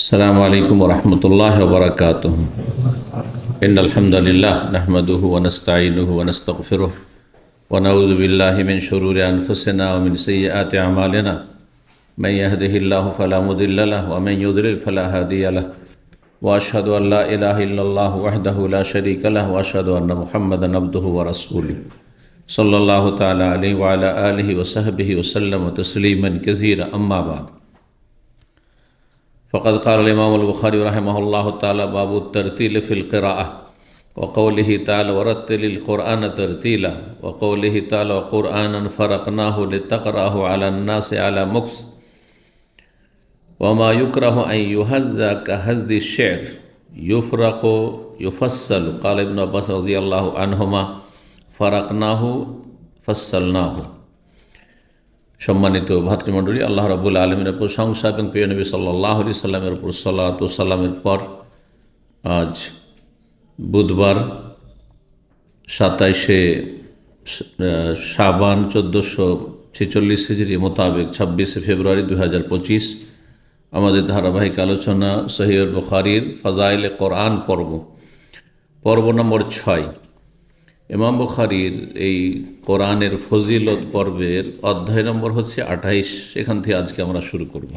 السلام عليكم ورحمة الله وبركاته. إن الحمد لله نحمده ونستعينه ونستغفره ونعوذ بالله من شرور أنفسنا ومن سيئات أعمالنا. من يهده الله فلا مضل له ومن يضلل فلا هادي له. وأشهد أن لا إله إلا الله وحده لا شريك له وأشهد أن محمدا عبده ورسوله صلى الله تعالى عليه وعلى آله وصحبه وسلم تسليما كثيرا. أما بعد، فقد قال الإمام البخاري رحمه الله تعالى: باب الترتيل في القراءة، وقوله تعالى: ورتل القرآن ترتيلا، وقوله تعالى: وقرآنا فرقناه لتقرأه على الناس على مكث، وما يكره أن يهز كهز الشعر يفرق يفصل. قال ابن عباس رضي الله عنهما: فرقناه فصلناه। সম্মানিত ভাতৃমণ্ডলী, আল্লাহ রাব্বুল আলামিনের প্রশংসা এবং প্রিয় নবী সাল্লাল্লাহু আলাইহি সাল্লামের উপর সালাত ও সালামের পর আজ বুধবার 27শে শাবান 1446 হিজরি মোতাবেক 26শে ফেব্রুয়ারি 2025 আমাদের ধারাবাহিক আলোচনা সহিহ বুখারীর ফাজাইলে কোরআন পর্ব নম্বর 6। ইমাম বুখারীর এই কোরআনের ফজিলত পর্বের অধ্যায় নম্বর হচ্ছে 28। সেখান থেকে আজকে আমরা শুরু করব।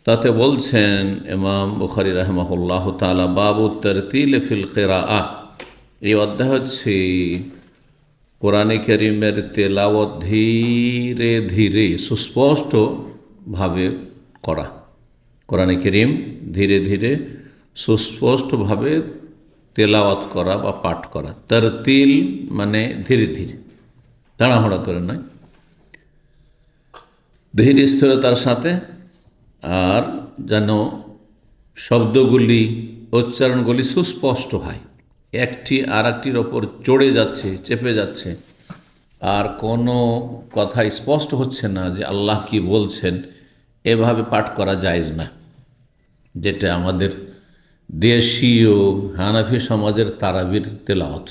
তাতে বলছেন ইমাম বুখারী রাহিমাহুল্লাহ তাআলা: বাবু তারতিল ফিল কিরাআহ। এই অধ্যায় হচ্ছে কোরআনে কারীমের তেলাওয়াত ধীরে ধীরে সুস্পষ্টভাবে করা। কোরআনে কারীম ধীরে ধীরে সুস্পষ্টভাবে তেলাওয়াত করা বা পাঠ করা। তারতিল মানে ধীরে ধীরে, তাড়াহুড়া করে নয়, ধীর স্থিরতার সাথে, আর যেন শব্দগুলি উচ্চারণগুলি সুস্পষ্ট হয়, একটি আর একটির ওপর চড়ে যাচ্ছে, চেপে যাচ্ছে, আর কোনো কথা স্পষ্ট হচ্ছে না যে আল্লাহ কি বলছেন। এভাবে পাঠ করা জায়েজ না, যেটা আমাদের দেশীয় হানাফি সমাজের তারাবির তেলাওয়াত।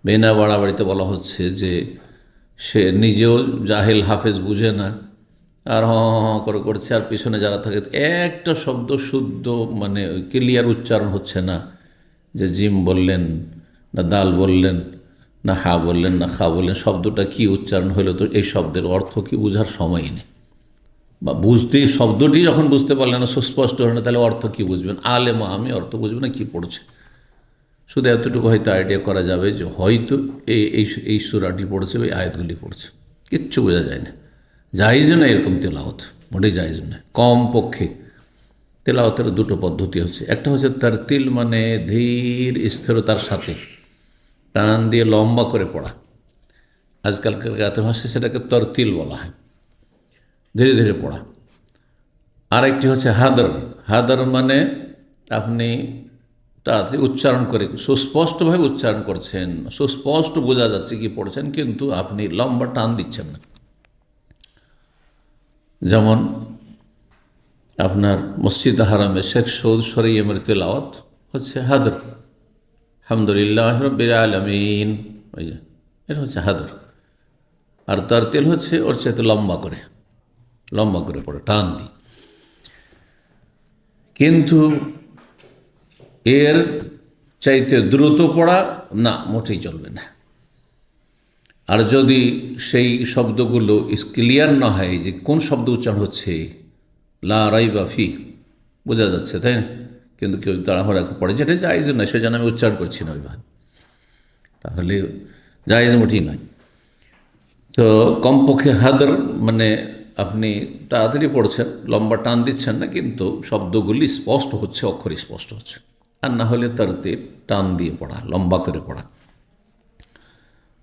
বিনা বাড়াবাড়িতে বলা হচ্ছে যে সে নিজেও জাহেল, হাফেজ, বুঝে না, আর হ করে করছে, আর পিছনে যারা থাকে একটা শব্দ শুদ্ধ মানে ক্লিয়ার উচ্চারণ হচ্ছে না, যে জিম বললেন না দাল বললেন না হা বললেন না খা বললেন, শব্দটা কি উচ্চারণ হলো, তো এই শব্দের অর্থ কি বোঝার সময় নেই, বা বুঝতে শব্দটি যখন বুঝতে পারলেন না, সুস্পষ্ট হল না, তাহলে অর্থ কি বুঝবেন? আলেম আমি অর্থ বুঝবেন না কি পড়ছে। শুধু এতটুকু হয়তো আইডিয়া করা যাবে যে হয়তো এই সূরাটি পড়ছে, ওই আয়াতগুলি পড়ছে, কিচ্ছু বোঝা যায় না। জায়েজ না এরকম তেলাওয়াত, মোটেই জায়েজ না। কম পক্ষে তেলাওয়াতের দুটো পদ্ধতি হচ্ছে, একটা হচ্ছে তারতিল মানে ধীর স্থিরতার সাথে টান দিয়ে লম্বা করে পড়া। আজকালকার গাতে ভাষায় সেটাকে তারতিল বলা হয়, ধীরে ধীরে পড়া। আরেকটি হচ্ছে হাদার মানে আপনি তাড়াতাড়ি উচ্চারণ করে সুস্পষ্টভাবে উচ্চারণ করছেন, সুস্পষ্ট বোঝা যাচ্ছে কি পড়ছেন, কিন্তু আপনি লম্বা টান দিচ্ছেন না। যেমন আপনার মসজিদ হারামে শেখ সৌদ শরীয়মের তেলাওয়াত হচ্ছে হাদর, আলহামদুলিল্লাহ রাব্বিল আলামিন, ওই যে এটা হচ্ছে হাদর। আর তারতিল হচ্ছে ওর চাইতে লম্বা করে পড়ে, টান দিই। কিন্তু এর চাইতে দ্রুত পড়া না, মোটেই চলবে না। আর যদি সেই শব্দগুলো ক্লিয়ার না হয় যে কোন শব্দ উচ্চারণ হচ্ছে, লা রাইবা ফি বোঝা যাচ্ছে, তাই না, কিন্তু কেউ তাড়াহুড়া পড়ে, যেটা জায়েজ নয়, সেজন্য আমি উচ্চারণ করছি না ওইভাবে, তাহলে জায়েজ মোটেই নয়। তো কমপক্ষে হাদর মানে আপনি তাড়াতাড়ি পড়ছেন, লম্বা টান দিচ্ছেন না, কিন্তু শব্দগুলি স্পষ্ট হচ্ছে, অক্ষর স্পষ্ট হচ্ছে। আর না হলে তারতে টান দিয়ে পড়া, লম্বা করে পড়া।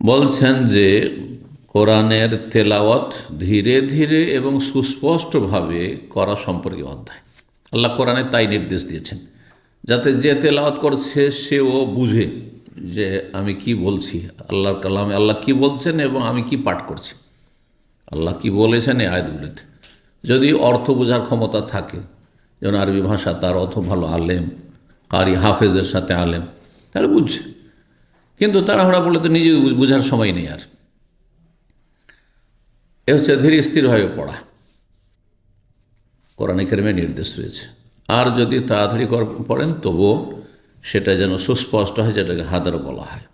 বলছেন যে কোরআনের তেলাওয়াত ধীরে ধীরে এবং সুস্পষ্টভাবে করা সম্পর্কে অধ্যায়। আল্লাহ কোরআনে তাই নির্দেশ দিয়েছেন, যাতে যে তেলাওয়াত করছে সেও বুঝে যে আমি কি বলছি, আল্লাহর কালামে আল্লাহ কি বলছেন এবং আমি কি পাঠ করছি, আল্লাহ কি বলেছেন এই আয়াতগুলিতে। যদি অর্থ বোঝার ক্ষমতা থাকে, যেমন আরবি ভাষা, তার অর্থ ভালো আলেম, কারি হাফেজের সাথে আলেম, তাহলে বুঝছে। কিন্তু তাড়াহুড়া বলে তো নিজে বোঝার সময় নেই। আর এ হচ্ছে ধীরে স্থিরভাবে পড়া। কোরআন কারিমে নির্দেশ রয়েছে। আর যদি তাড়াতাড়ি পড়েন তবুও সেটা যেন সুস্পষ্ট হয়, যেটাকে হাদার বলা হয়,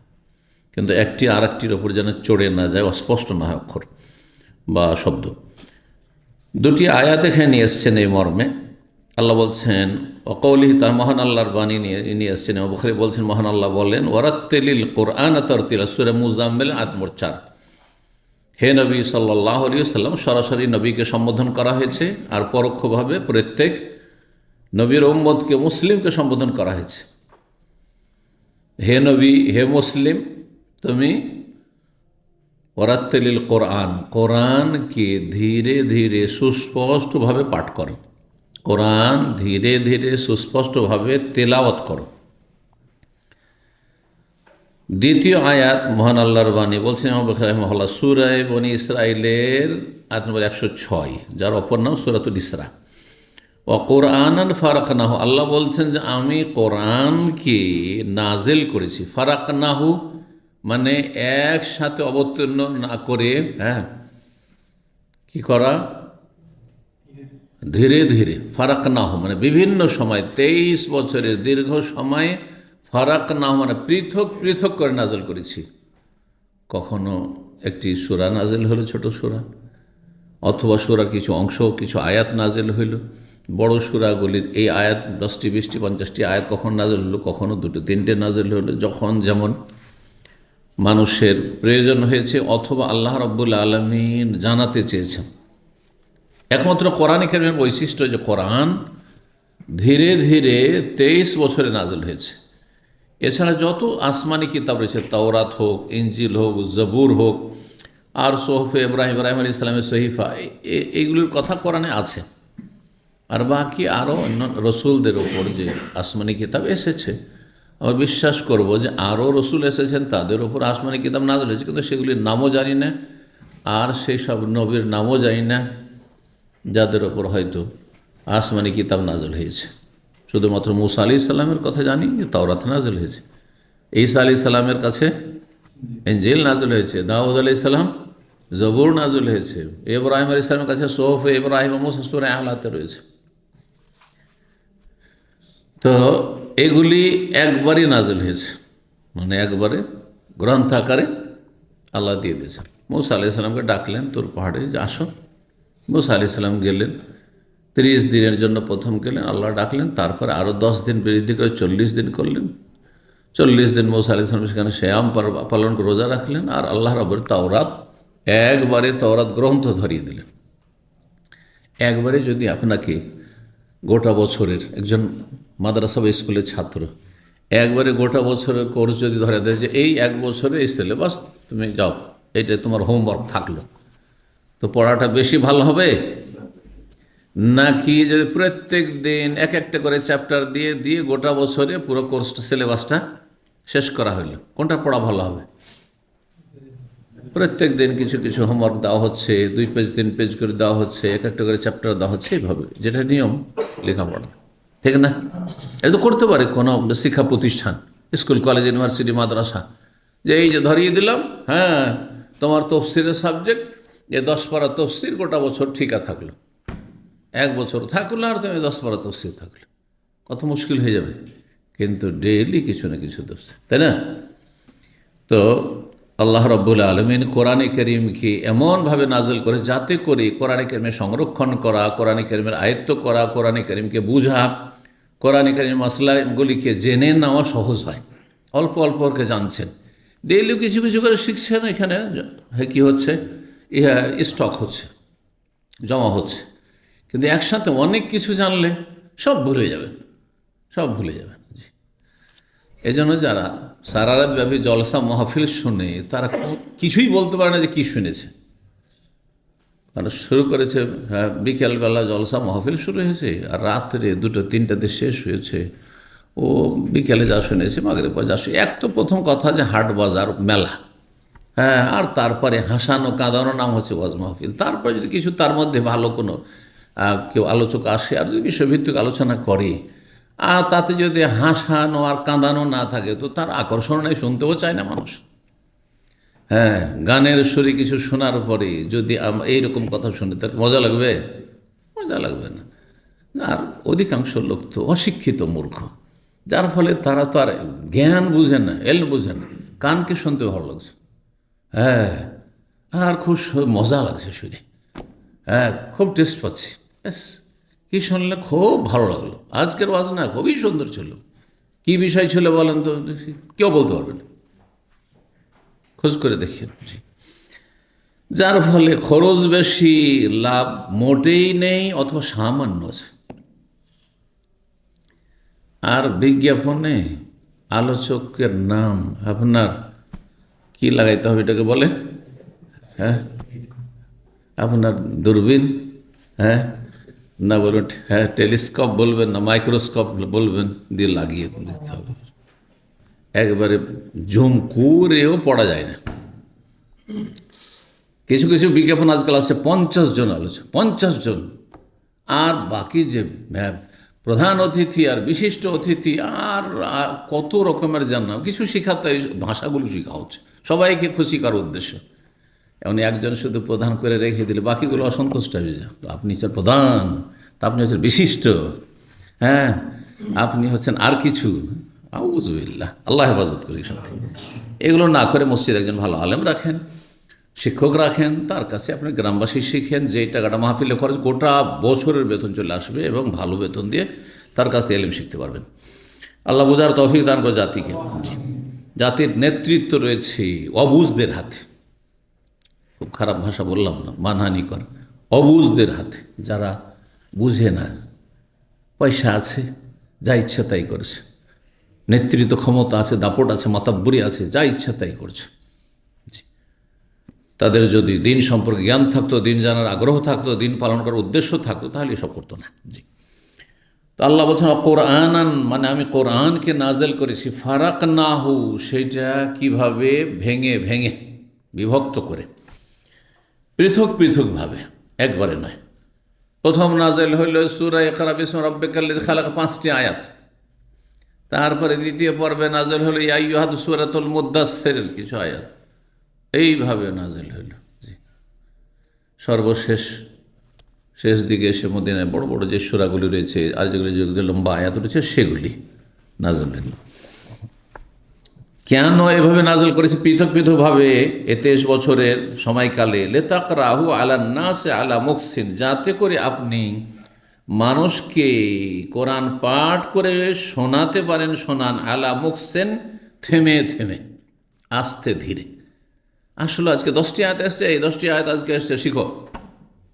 কিন্তু একটি আর একটির ওপর যেন চড়ে না যায়, অস্পষ্ট না হয় অক্ষর বা শব্দ। দুটি আয়াত এখানে নিয়ে এসছেন এই মর্মে। আল্লাহ বলছেন অকৌলি, তার মহান আল্লাহর বাণী নিয়ে এসছেন। বুখারী বলছেন মহান আল্লাহ বলেন ওয়ারাত্তিলিল কোরআন তারতিলা, সূরা মুজাম্মিল আয়াত নম্বর 4। হে নবী সাল্লাল্লাহু আলাইহি ওয়াসাল্লাম, সরাসরি নবীকে সম্বোধন করা হয়েছে, আর পরোক্ষভাবে প্রত্যেক নবীর উম্মতকে, মুসলিমকে সম্বোধন করা হয়েছে। হে নবী, হে মুসলিম, তুমি ওয়ারাত্তিলিল কোরআন, কোরআনকে ধীরে ধীরে সুস্পষ্টভাবে পাঠ করো, কোরআন ধীরে ধীরে সুস্পষ্টভাবে তেলাওয়াত করো। দ্বিতীয় আয়াত মহান আল্লাহর বাণী বলছেন ইমাম বুখারী রাহিমাহুল্লাহ, সূরা বনী ইসরাঈলের আয়াত নম্বর 106, যার অপর নাম সূরাতুল ইসরা। ও কোরআনান ফারাকনাহু, আল্লাহ বলছেন যে আমি কোরআনকে নাজিল করেছি। ফারাকনাহু মানে একসাথে অবতীর্ণ না করে, কি করা, ধীরে ধীরে। ফারাকনাহু মানে বিভিন্ন সময়, 23 বছরের দীর্ঘ সময়ে ফারাকনাহু মানে পৃথক পৃথক করে নাজিল করেছি। কখনো একটি সূরা নাজিল হলো, ছোট সূরা, অথবা সূরা কিছু অংশ, কিছু আয়াত নাজিল হইল। বড় সূরাগুলির এই আয়াত 10টি 20টি 50টি আয়াত কখন নাজিল হলো, কখনো 2টো 3টে নাজিল হলো, যখন যেমন মানুষের প্রয়োজন হয়েছে, অথবা আল্লাহ রাব্বুল আলামিন জানাতে চেয়েছেন। একমাত্র কোরআন কারীমের বৈশিষ্ট্য যে কোরআন ধীরে ধীরে 23 বছরে নাজিল হয়েছে। এছাড়া যত আসমানি কিতাব রয়েছে, তাওরাত হোক, ইনজিল হোক, জবুর হোক, আর সোহফে ইব্রাহিম আলাইহিস সালামের সহিফা, এইগুলির কথা কোরআনে আছে। আর বাকি আরও অন্য রসুলদের ওপর যে আসমানি কিতাব এসেছে, আমরা বিশ্বাস করব যে আরও রসুল এসেছেন, তাদের ওপর আসমানি কিতাব নাজিল হয়েছে, কিন্তু সেগুলির নামও জানি না, আর সেই সব নবীর নামও জানি না যাদের ওপর হয়তো আসমানি কিতাব নাজিল হয়েছে। শুধুমাত্র মূসা আলাইহিস সালামের কথা জানি যে তাওরাত নাজিল হয়েছে, ঈসা আলাইহিস সালামের কাছে ইনজিল নাজিল হয়েছে, দাউদ আলাইহিস সালাম জবুর নাজিল হয়েছে, ইব্রাহিম আলাইহিস সালামের কাছে সোহফে ইব্রাহিম মুসা সূরা আলাতে রয়েছে। তো এগুলি একবারই নাজিল হয়েছে, মানে একবারে গ্রন্থাকারে আল্লাহ দিয়ে দিয়েছেন। মূসা আলাইহিস সালামকে ডাকলেন তোর পাহাড়ে, যে আসো। মূসা আলাইহিস সালাম গেলেন, 30 দিনের জন্য প্রথম গেলেন, আল্লাহ ডাকলেন, তারপরে আরও 10 দিন বৃদ্ধি করে 40 দিন করলেন। 40 দিন মূসা আলাইহিস সালাম সেখানে সিয়াম পালন করে রোজা রাখলেন, আর আল্লাহ রাব্বুল তাওরাত, একবারে তাওরাত গ্রন্থ ধরিয়ে দিলেন। একবারে যদি আপনাকে গোটা বছরের, একজন মাদ্রাসা বা স্কুলের ছাত্র একবারে গোটা বছরের কোর্স যদি ধরে দেয় যে এই 1 বছরে এই সিলেবাস তুমি যাও, এইটা তোমার হোমওয়ার্ক থাকলো, তো পড়াটা বেশি ভালো হবে নাকি যদি প্রত্যেক দিন এক একটা করে চ্যাপ্টার দিয়ে দিয়ে গোটা বছরে পুরো কোর্সটা, সিলেবাসটা শেষ করা হইল? কোনটা পড়া ভালো হবে? প্রত্যেক দিন কিছু কিছু হোমওয়ার্ক দেওয়া হচ্ছে, 2 পেজ 3 পেজ করে দেওয়া হচ্ছে, এক একটা করে চ্যাপ্টার দেওয়া হচ্ছে, এইভাবে, যেটা নিয়ম লেখাপড়া, ঠিক না? এটা করতে পারে কোনো শিক্ষা প্রতিষ্ঠান, স্কুল, কলেজ, ইউনিভার্সিটি, মাদ্রাসা, যে এই যে ধরিয়ে দিলাম, তোমার তফসিরের সাবজেক্ট, যে 10 পারা তফসির গোটা বছর ঠিকা থাকলো, 1 বছর থাকলো, আর তুমি 10 পারা তফসির থাকলো, কত মুশকিল হয়ে যাবে। কিন্তু ডেইলি কিছু না কিছু তফসির, তাই না? তো আল্লাহ রাব্বুল আলামিন কোরআনে কারীমকে এমনভাবে নাজিল করে যাতে করে কোরআনে কারীমের সংরক্ষণ করা, কোরআনে কারীমের আয়ত্ত করা, কোরআনে কারীমকে বুঝা, কোরআনে কারীমের মাসলাগুলিকে জেনে নেওয়া সহজ হয়। অল্প অল্প করে জানছেন, ডেইলি কিছু কিছু করে শিখছেন, এখানে কী হচ্ছে, স্টক হচ্ছে, জমা হচ্ছে। কিন্তু একসাথে অনেক কিছু জানলে সব ভুলে যাবেন, সব ভুলে যাবেন। এই জন্য যারা সারা রাত ব্যাপী জলসা মাহফিল শুনে, তারা কিছুই বলতে পারে না যে কী শুনেছে। কারণ শুরু করেছে বিকেলবেলা জলসা মাহফিল শুরু হয়েছে, আর রাত্রে 2টা 3টাতে শেষ হয়েছে। ও বিকেলে যা শুনেছে, মাগরিব পর যা শুনে, এক তো প্রথম কথা যে হাট বাজার মেলা, আর তারপরে হাসানো কাঁদানো নাম হচ্ছে ওয়াজ মাহফিল। তারপরে যদি কিছু তার মধ্যে ভালো কোনো কেউ আলোচক আসে আর যদি বিষয়ভিত্তিক আলোচনা করে, আর তাতে যদি হাসানো আর কাঁদানো না থাকে, তো তার আকর্ষণ নেই, শুনতেও চায় না মানুষ। গানের সুরে কিছু শোনার পরে যদি এইরকম কথা শুনে, তার মজা লাগবে? মজা লাগবে না। আর অধিকাংশ লোক তো অশিক্ষিত মূর্খ, যার ফলে তারা তো আর জ্ঞান বুঝে না, বুঝে না, কানকে শুনতে ভালো লাগছে, হ্যাঁ, আর খুব মজা লাগছে শুনে, হ্যাঁ, খুব টেস্ট পাচ্ছি, ব্যাস, কি শুনলে খুব ভালো লাগলো, আজকের ওয়াজ না খুবই সুন্দর ছিল, কি বিষয় ছিল বলেন তো, কেউ বলতে পারবে না, খোঁজ করে দেখিয়ে। যার ফলে খরচ বেশি, লাভ মোটেই নেই অথবা সামান্য আছে। আর বিজ্ঞাপনে আলোচকের নাম আপনার কি লাগাইতে হবে এটাকে বলে, হ্যাঁ, আপনার দূরবীন, হ্যাঁ, না বলবেন, হ্যাঁ, টেলিস্কোপ বলবেন না মাইক্রোস্কোপ বলবেন, দিয়ে লাগিয়ে দিতে হবে, একবারে জুম করেও পড়া যায় না। কিছু কিছু বিজ্ঞাপন আজকাল আছে 50 জন আলোচক, 50 জন, আর বাকি যে প্রধান অতিথি আর বিশিষ্ট অতিথি আর কত রকমের জানা কিছু শেখাতে, ভাষাগুলো শেখা হচ্ছে সবাইকে খুশি করার উদ্দেশ্য। এমন একজন শুধু প্রধান করে রেখে দিলে বাকিগুলো অসন্তুষ্ট হয়ে যায়, আপনি হচ্ছেন প্রধান, তা আপনি হচ্ছেন বিশিষ্ট, হ্যাঁ, আপনি হচ্ছেন আর কিছু, আউযুবিল্লাহ, আল্লাহ হেফাজত করি। সত্যি এগুলো না করে মসজিদ একজন ভালো আলেম রাখেন, শিক্ষক রাখেন, তার কাছে আপনি গ্রামবাসী শিখেন, যে টাকাটা মাহফিলে খরচ গোটা বছরের বেতন চলে আসবে এবং ভালো বেতন দিয়ে তার কাছ থেকে এলেম শিখতে পারবেন। আল্লাহ বুঝার তৌফিক দান করে জাতিকে। জাতির নেতৃত্ব রয়েছে অবুঝদের হাতে, খুব খারাপ ভাষা বললাম না, মানহানিকর, অবুঝদের হাতে, যারা বুঝে না, পয়সা আছে, যা ইচ্ছা তাই করছে, নেতৃত্ব ক্ষমতা আছে, দাপট আছে, মাতাব্বরি আছে, যা ইচ্ছা তাই করছে। তাদের যদি দিন সম্পর্কে জ্ঞান থাকতো, দিন জানার আগ্রহ থাকতো, দিন পালন করার উদ্দেশ্য থাকতো, তাহলে এসব করতো না। জি, তো আল্লাহ বলছেন কোরআনান, মানে আমি কোরআনকে নাজেল করেছি, ফারাক নাহু, সেইটা কিভাবে ভেঙে ভেঙে বিভক্ত করে, পৃথক পৃথকভাবে, একবারে নয়। প্রথম নাজেল হইল সূরা ইকরা বিসমি রাব্বিকাল্লাযী খালাক, 5টি আয়াত। তারপরে দ্বিতীয় পর্বে নাজেল হলো ইয়া আইয়ুহা সূরাতুল মুদ্দাসসিরের কিছু আয়াত, এইভাবে নাজেল হইল। জি, সর্বশেষ শেষ দিকে এসে মদিনায় বড় বড় যে সূরাগুলি রয়েছে আর যেগুলি যেগুলি লম্বা আয়াত রয়েছে সেগুলি নাজেল হইল। কেন এভাবে নাজেল করেছে পৃথক পৃথকভাবে 23 বছরের সময়কালে? লিতাকরাহু আলান নাসি আলা মুকসিন, যাতে করে আপনি মানুষকে কোরআন পাঠ করে শোনাতে পারেন, শোনান, আলা মুকসিন, থেমে থেমে, আস্তে ধীরে। আসলে আজকে 10টি আয়াত এসছে, এই 10টি আয়াত আজকে এসছে, শিখো,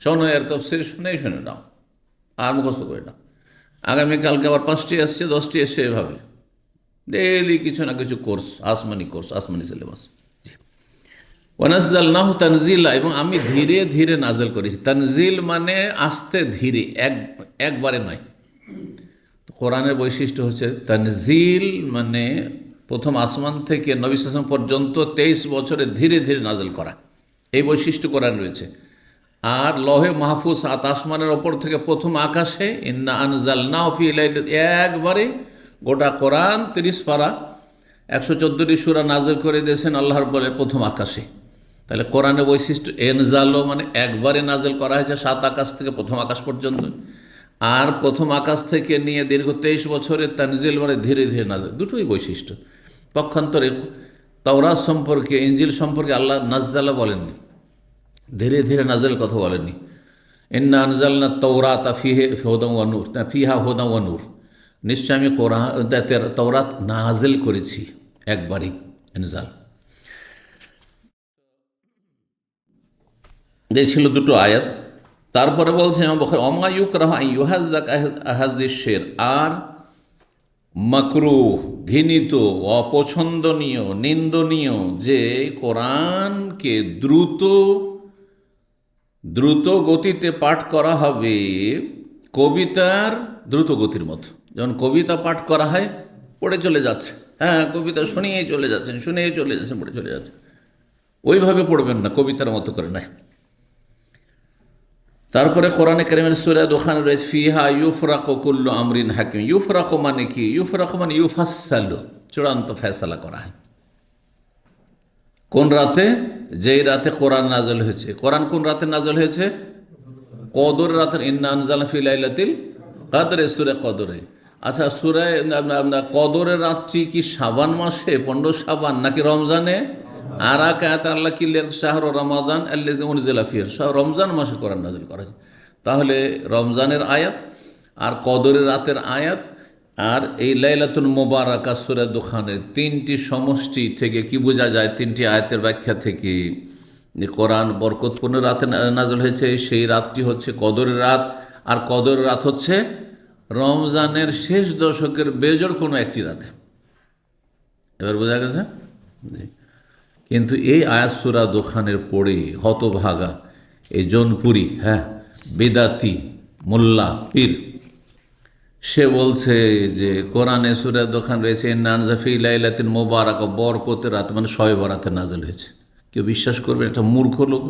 শোনো, এর তফসির শুনে নাও আর মুখস্থ করে নাও। আগামীকালকে আবার 5টি এসছে, 10টি এসছে, এভাবে ডেইলি কিছু না কিছু কোর্স, আসমানি সিলেবাস। ওয়ানাজ্জালনাহু তানজিলা, এবং আমি ধীরে ধীরে নাজেল করেছি। তানজিল মানে আস্তে ধীরে, একবারে নয়। কোরআনের বৈশিষ্ট্য হচ্ছে তানজিল মানে প্রথম আসমান থেকে নবী সাল্লাল্লাহু আলাইহি ওয়াসাল্লাম পর্যন্ত 23 বছরে ধীরে ধীরে নাজেল করা, এই বৈশিষ্ট্য কোরআন রয়েছে। আর লহে মাহফুজ 7 আসমানের ওপর থেকে প্রথম আকাশে, ইন্না আনজালনাহু ফি লাইলাতিন, একবারে গোটা কোরআন 30 পারা 114টি সূরা নাজেল করে দিয়েছেন আল্লাহর বলে প্রথম আকাশে। তাহলে কোরআনের বৈশিষ্ট্য এনজালো মানে একবারে নাজেল করা হয়েছে 7 আকাশ থেকে প্রথম আকাশ পর্যন্ত, আর প্রথম আকাশ থেকে নিয়ে দীর্ঘ 23 বছরের তানজিল মানে ধীরে ধীরে নাজেল, দুটোই বৈশিষ্ট্য। পক্ষান্তরে তাওরাত সম্পর্কে, ইনজিল সম্পর্কে আল্লাহ নাজ্জালা বলেননি, ধীরে ধীরে নাজেল কথা বলেননি। ইন্না আনজালনা তাওরাতা ফিহি হুদান ওয়া নূর, ফিহা হুদান ওয়া নূর, নিশ্চয় আমি তাওরাত নাজেল করেছি একবারই, ইনজাল। যে ছিল দুটো আয়াত। তারপরে বলছে ওমা ইউকরাহু আন ইউহাজ্জাক আহাযিস শের, আর মাকরুহ, ঘৃণিত, অপছন্দনীয়, নিন্দনীয় যে কোরআনকে দ্রুত গতিতে পাঠ করা হবে, কবিতার দ্রুত গতির মতো। যেমন কবিতা পাঠ করা হয়, পড়ে চলে যাচ্ছে, হ্যাঁ, কবিতা শুনিয়েই চলে যাচ্ছেন, পড়ে চলে যাচ্ছে, ওইভাবে পড়বেন না, কবিতার মতো করে নয়। তারপরে কোরআনে কারীমের সূরা দুখানে রয়েছে ফিহা ইউফরাকু কুল্লু আমরিন হাকিম। ইউফরাকু মানে কি? ইউফরাকু মানে ইউফাসসালু, চূড়ান্ত ফয়সালা করা হয়। কোন রাতে? যেই রাতে কোরআন নাজল হয়েছে। কোরআন কোন রাতে নাজল হয়েছে? কদর রাতের, ইন্না আনজালনা ফি লাইলাতিল কাদরে, সুরে কদরে। আচ্ছা, সুরে কদরের রাতটি কি শাবান মাসে 15 শাবান নাকি রমজানে? আর এক আয়াত আল্লাহ কিল্লের শাহর রমাদান আল্লাযী উনজিলা ফীহি, রমজান মাসে কোরআন নাযিল করা হয়েছে। তাহলে রমজানের আয়াত আর কদরের রাতের আয়াত আর এই লাইলাতুল মুবারাকা সূরা দুখানের তিনটি সমষ্টি থেকে কি বোঝা যায়? তিনটি আয়াতের ব্যাখ্যা থেকে যে কোরআন বরকতপূর্ণ রাতে নাযিল হয়েছে, সেই রাতটি হচ্ছে কদরের রাত, আর কদরের রাত হচ্ছে রমজানের শেষ দশকের বেজোড় কোনো একটি রাতে। এবার বোঝা গেছে? কিন্তু এই আয়াত সূরা দুখানের পড়ে হতভাগা এই জৌনপুরি, বিদাতি মোল্লা পীর, সে বলছে যে কোরআনে সূরা দুখান রয়েছে ইন্না ফি লাইলাতিন মুবারাকা, বরকতের রাত মানে শবে বরাতে নাযিল হয়েছে। কেউ বিশ্বাস করবে? একটা মূর্খ লোক।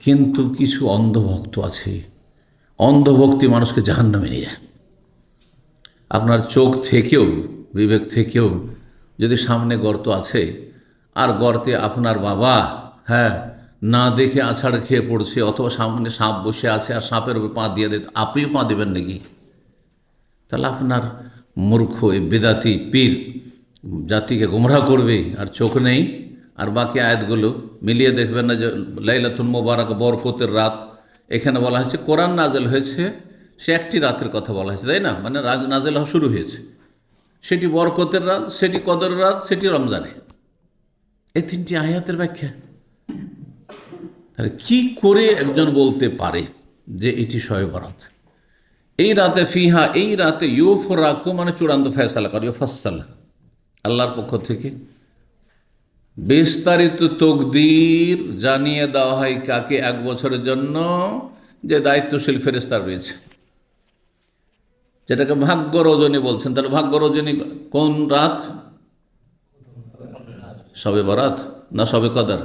কিন্তু কিছু অন্ধভক্ত আছে, অন্ধভক্তি মানুষকে জাহান্নামে নিয়ে যায়। আপনার চোখ থেকেও, বিবেক থেকেও যদি সামনে গর্ত আছে আর গর্তে আপনার বাবা না দেখে আছাড় খেয়ে পড়ছে, অথবা সামনে সাপ বসে আছে আর সাপের উপর পা দিয়ে দেয়, আপনিও পা দেবেন নাকি? তাহলে আপনার মূর্খ এই বেদাতি পীর জাতিকে গোমরাহ করবে, আর চোখ নেই। আর বাকি আয়াতগুলো মিলিয়ে দেখবেন না যে লাইলাতুল মুবারাকা বরকতের রাত, এখানে বলা হয়েছে কোরআন নাযিল হয়েছে, সে একটি রাতের কথা বলা হয়েছে, তাই না? মানে নাযিল হওয়া শুরু হয়েছে, সেটি বরকতের রাত, সেটি কদরের রাত, সেটি রমজানে। এই তিনটি আয়াতের ব্যাখ্যা। তাহলে কি করে একজন বলতে পারে যে এটি শবে বরাত? এই রাতে ফিহা, এই রাতে ইউফরাকু মানে চূড়ান্ত ফয়সালা করে, ইউফাসসালা আল্লাহর পক্ষ থেকে বিস্তারিত তকদির জানিয়ে দেওয়া হয় কাকে? 1 বছরের জন্য যে দায়িত্বশীল ফেরেশতা রয়েছে, যেটাকে ভাগ্য রজনী বলছেন। তাহলে ভাগ্য রজনী কোন রাত? শবে বরাত না শবে কদর?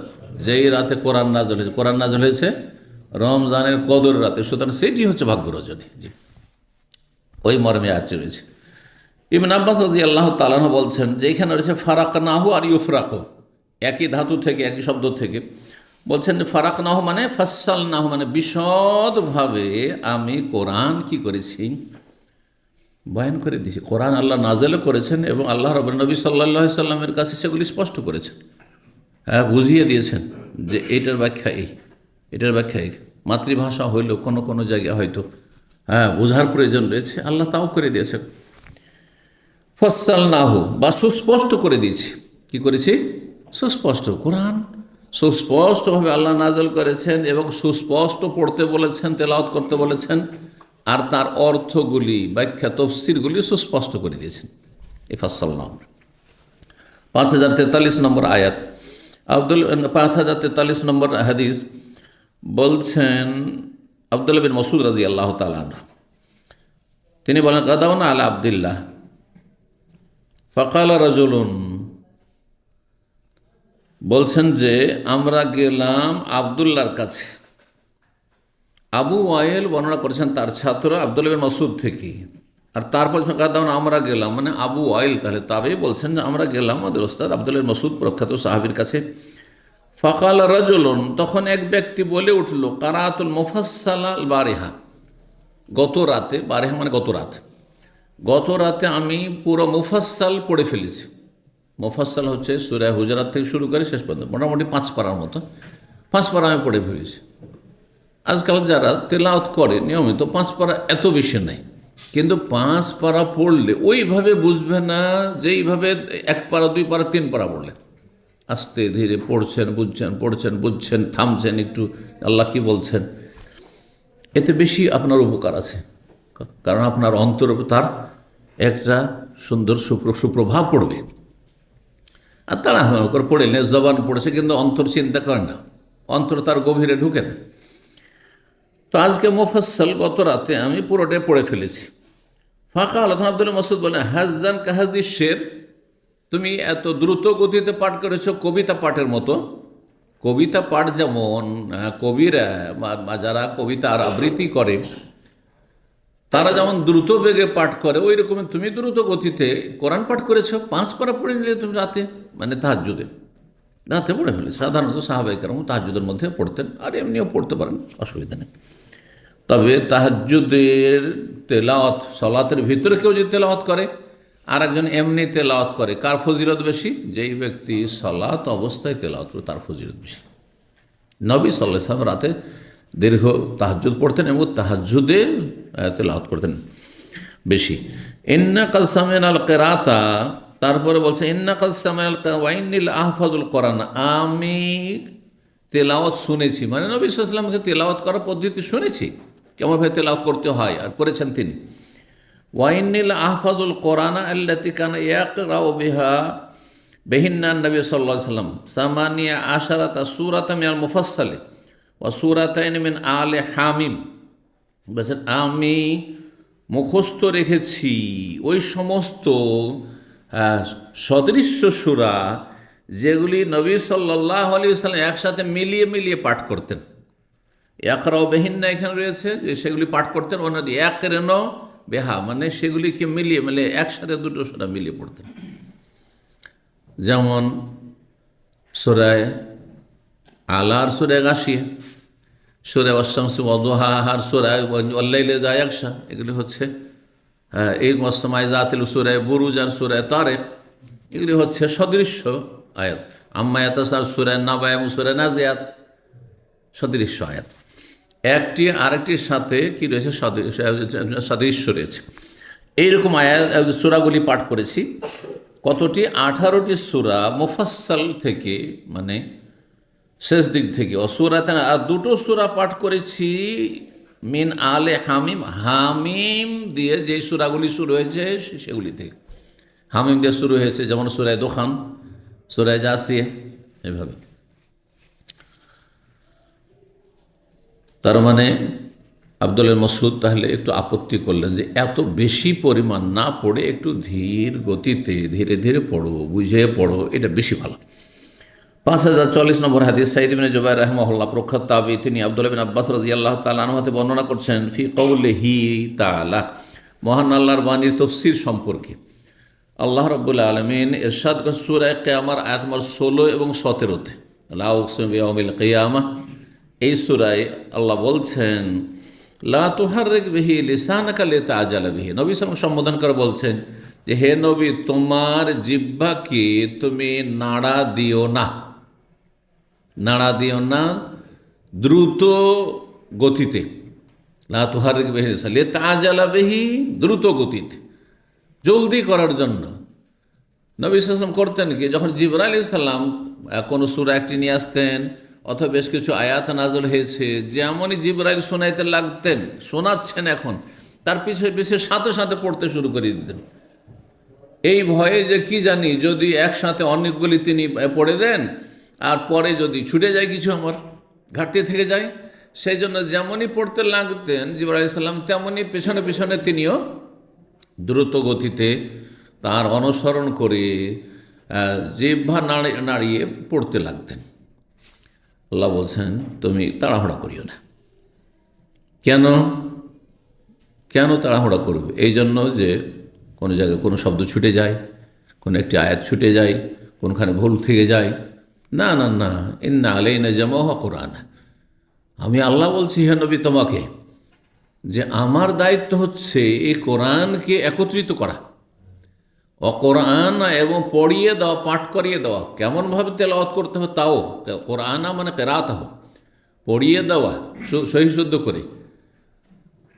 যেই রাতে কোরআন নাযিল হয়েছে, কোরআন নাযিল হয়েছে রমজানের কদর রাতে, সুতরাং সেটি হচ্ছে ভাগ্য রজনী। জি, ওই মর্মে আছে রয়েছে। ইবনে আব্বাস রাদিয়াল্লাহু তাআলা আনহু বলছেন যে এখানে রয়েছে ফারাকনাহু আর ইউফরাকু, একই ধাতু থেকে, একই শব্দ থেকে। বলছেন ফারাকনাহু মানে ফাসসালনাহু মানে বিশদভাবে আমি কোরআন কি করেছি? বয়ান করে দিয়েছি। কোরআন আল্লাহ নাযিল করেছেন এবং আল্লাহ রাব্বুল নবী সাল্লাল্লাহু আলাইহি সাল্লামের কাছে সেগুলি স্পষ্ট করেছেন, বুঝিয়ে দিয়েছেন যে এটার ব্যাখ্যা এই, এটার ব্যাখ্যা এই। মাতৃভাষা হইলেও কোনো কোনো জায়গায় হয়তো বোঝার প্রয়োজন রয়েছে, আল্লাহ তাও করে দিয়েছেন। ফাসসালনাহু বা সুস্পষ্ট করে দিয়েছি। কি করেছি? সুস্পষ্ট। কোরআন সুস্পষ্টভাবে আল্লাহ নাযিল করেছেন এবং সুস্পষ্ট পড়তে বলেছেন, তেলাওয়াত করতে বলেছেন, আর তার অর্থগুলি, ব্যাখ্যা, তফসিরগুলি সুস্পষ্ট করে দিয়েছেন। এই ফাসসালনাহু 5043 নম্বর আয়াত, 5043 নম্বর হাদিস। বলছেন আব্দুল্লাহ বিন মাসউদ রাদিয়াল্লাহু তাআলা আনহু, তিনি বলেন গাদাওনা আলা আব্দুল্লাহ ফাকালা রাজুলুন, বলছেন যে আমরা গেলাম আব্দুল্লাহর কাছে। আবু ওয়াইল বর্ণনা করেছেন তার ছাত্র আব্দুল্লাহ বিন মাসউদ থেকে, আর তারপর গাদাওনা আমরা গেলাম মানে আবু ওয়াইল, তাহলে তবেই বলছেন যে আমরা গেলাম আমাদের ওস্তাদ আব্দুল্লাহ বিন মাসউদ প্রখ্যাত সাহাবীর কাছে। ফাকালা রাজুলুন, তখন এক ব্যক্তি বলে উঠল কারাতুল মুফাসসালা আল বারিহা, গত রাতে, বারিহা মানে গত রাত, গত রাতে আমি পুরো মুফাসসাল পড়ে ফেলেছি। মুফাসসাল হচ্ছে সূরা হুজুরাত থেকে শুরু করে শেষ পর্যন্ত মোটামুটি 5 পারার মতো, 5 পারা আমি পড়ে ফেলেছি। আজকাল যারা তেলাওয়াত করে নিয়মিত 5 পারা এত বেশি নেই, কিন্তু 5 পারা পড়লে ওইভাবে বুঝবে না যেইভাবে 1 পারা 2 পারা 3 পারা পড়লে। আস্তে ধীরে পড়ছেন, বুঝছেন, পড়ছেন, বুঝছেন, থামছেন একটু, আল্লাহ কি বলছেন, এতে বেশি আপনার উপকার আছে। কারণ আপনার অন্তর তার একটা সুন্দর সুপ্রভাব পড়বে। আর তারা করে পড়ে জবান পড়েছে কিন্তু অন্তর চিন্তা করে না, অন্তর তার গভীরে ঢুকে না। তো আজকে মুফাসসাল গত রাতে আমি পুরোটাই পড়ে ফেলেছি। ফাঁকা আল্লাহ আব্দুল্লাহ মাসউদ বলেন হাজদান কাহাজি শের, তুমি এত দ্রুত গতিতে পাঠ করেছো কবিতা পাঠের মতো। কবিতা পাঠ যেমন কবিরা যারা কবিতা আর আবৃত্তি করে তারা যেমন দ্রুত বেগে পাঠ করে, ওই রকম তুমি দ্রুত গতিতে কোরআন পাঠ করেছো। 5 পারা পড়ে নিলে তুমি রাতে, মানে তাহাজ্জুদে রাতে পড়ে ফেলেছো। সাধারণত সাহাবায়ে কেরাম তাহাজ্জুদের মধ্যে পড়তেন, আর এমনিও পড়তে পারেন, অসুবিধা নেই। তবে তাহাজ্জুদের তেলাওয়াত, সালাতের ভিতরে কেউ যদি তেলাওয়াত করে আর একজন এমনি তেলাওয়াত করে, কার ফজিলত বেশি? যেই ব্যক্তি সালাত অবস্থায় তেলাওয়াত করে তার ফজিলত বেশি। নবী সাল্লাল্লাহু আলাইহি ওয়াসাল্লাম রাতে দীর্ঘ তাহাজ্জুদ পড়তেন এবং তাহাজ্জুদে তেলাওয়াত করতেন বেশি। ইন্না কাদ সামি'নাল কিরাতা, তারপরে বলছে ইন্না কাদ সামি'নাল ওয়া ইন্নিল আহফাজুল কোরআন, আমি তেলাওয়াত শুনেছি, মানে নবী সাল্লাল্লাহু আলাইহি ওয়াসাল্লামকে তেলাওয়াত করার পদ্ধতি শুনেছি, কেমনভাবে তেলাওয়াত করতে হয়, আর করেছেন তিনি। ওয়া ইন্নিল আহফাজুল কোরআন আল্লাতী কানা ইয়াকরাউ বিহা বিহিন্না নবী সাল্লাল্লাহু আলাইহি ওয়াসাল্লাম সামানিয়া আশারাতা সূরাতা মিনাল মুফাসসাল ওয়া সূরাতাইন মিন আলে হামিম। বলছেন আমি মুখস্থ রেখেছি ওই সমস্ত সদৃশ্য সূরা যেগুলি নবী সাল্লাল্লাহু আলাইহি ওয়াসাল্লাম একসাথে মিলিয়ে মিলিয়ে পাঠ করতেন। ইয়াকরাউ বিহিন্না এখানে রয়েছে যে সেগুলি পাঠ করতেন, অন্যদি ইয়াকরানু বিহা মানে সেগুলিকে মিলিয়ে মিলিয়ে একসাথে দুটো সূরা মিলিয়ে পড়তেন। যেমন সূরায়ে আলার সূরায়ে গাশিয়া, সূরা ওয়াশ-শামসি ওয়া দুহাহার সূরায়ে ওয়াল-লাইলি ইযা ইয়াগশা, এগুলি হচ্ছে এই ওয়াস-সামাই যাতিল, সূরায়ে বুরুজ আর সূরায়ে তারিক, এগুলি হচ্ছে সদৃশ্য আয়াত। আম্মা ইয়াতাসার সূরায়ে নাবা এবং সূরায়ে নাজিয়াত সদৃশ্য আয়াত। একটি আরেকটির সাথে কি রয়েছে? সদৃশ্য রয়েছে। এইরকম আয়াত সূরাগুলি পাঠ করেছি। কতটি? 18টি সূরা মুফাসসাল থেকে, মানে শেষ দিক থেকে, অসূরাতে, আর দুটো সূরা পাঠ করেছি মিন আলে হামিম, হামিম দিয়ে যে সূরাগুলি শুরু হয়েছে সেগুলি থেকে, হামিম দিয়ে শুরু হয়েছে, যেমন সূরায়ে দুখান, সূরায়ে জাসিয়া, এভাবে। তার মানে আব্দুল্লাহ মাসউদ তাহলে একটু আপত্তি করলেন যে এত বেশি পরিমাণ না পড়ে একটু ধীর গতিতে ধীরে ধীরে পড়ো, বুঝে পড়ো, এটা বেশি ভালো। 5040 নম্বর হাদিস, সাঈদ ইবনে জুবাইর রাহিমাহুল্লাহ, প্রখ্যাত তাবী, তিনি আব্দুল্লাহ বিন আব্বাস রাদিয়াল্লাহু তাআলা আনহু হতে বর্ণনা করছেন ফি কওলিহি তাআলা, মহান আল্লাহর বাণীর তাফসীর সম্পর্কে। আল্লাহ রাব্বুল আলামিন ইরশাদ করেন সূরা কিয়ামার আয়াত নম্বর 16 এবং 17-তে, লা উকসিমু বিয়াউমিল কিয়ামাহ, এই সূরায় আল্লাহ বলছেন লা তুহাররিক বিহি লিসানাকা লিতাআজালা বিহি, নবী সাল্লাল্লাহু সম্বোধন করে বলছেন যে হে নবী, তোমার জিহ্বাকে তুমি নাড়া দিও না, নাড়া দিও না দ্রুত গতিতে, লা তুহাররিক বিহি লিতাআজালা বিহি, দ্রুত গতিতে, জলদি করার জন্য। নবী সাল্লাল্লাহু আলাইহি ওয়াসাল্লাম করতেন কি, যখন জিবরাইল আলাইহিস সালাম কোনো সূরা একটি নিয়ে আসতেন অথবা বেশ কিছু আয়াত নাযিল হয়েছে, যেমনই জিবরাইল শোনাইতে লাগতেন, শোনাচ্ছেন এখন, তার পিছিয়ে পিছিয়ে সাথে সাথে পড়তে শুরু করে দিতেন, এই ভয়ে যে কি জানি যদি একসাথে অনেকগুলি তিনি পড়ে দেন আর পরে যদি ছুটে যায় কিছু, আমার ঘাটতি থেকে যায়, সেই জন্য যেমনই পড়তে লাগতেন জিবরাইল আলাইহিস সালাম, তেমনই পেছনে পেছনে তিনিও দ্রুত গতিতে তার অনুসরণ করে জিহ্বা নাড়িয়ে পড়তে লাগতেন। আল্লাহ বলছেন তুমি তাড়াহুড়া করিও না। কেন কেন তাড়াহুড়া করবে? এই জন্য যে কোনো জায়গায় কোনো শব্দ ছুটে যায়, কোনো একটি আয়াত ছুটে যায়, কোনখানে ভুল থেকে যায়, না না না, ইন্না আলাইনা জামাহু ওয়া কুরআন, আমি আল্লাহ বলছি হে নবী তোমাকে যে আমার দায়িত্ব হচ্ছে এই কোরআনকে একত্রিত করা, কোরআন এবং পড়িয়ে দেওয়া, পাঠ করিয়ে দেওয়া, কেমনভাবে তেলাওয়াত করতে হবে তাও, কোরআন মানে কেরাত হোক, পড়িয়ে দেওয়া সহি শুদ্ধ করে,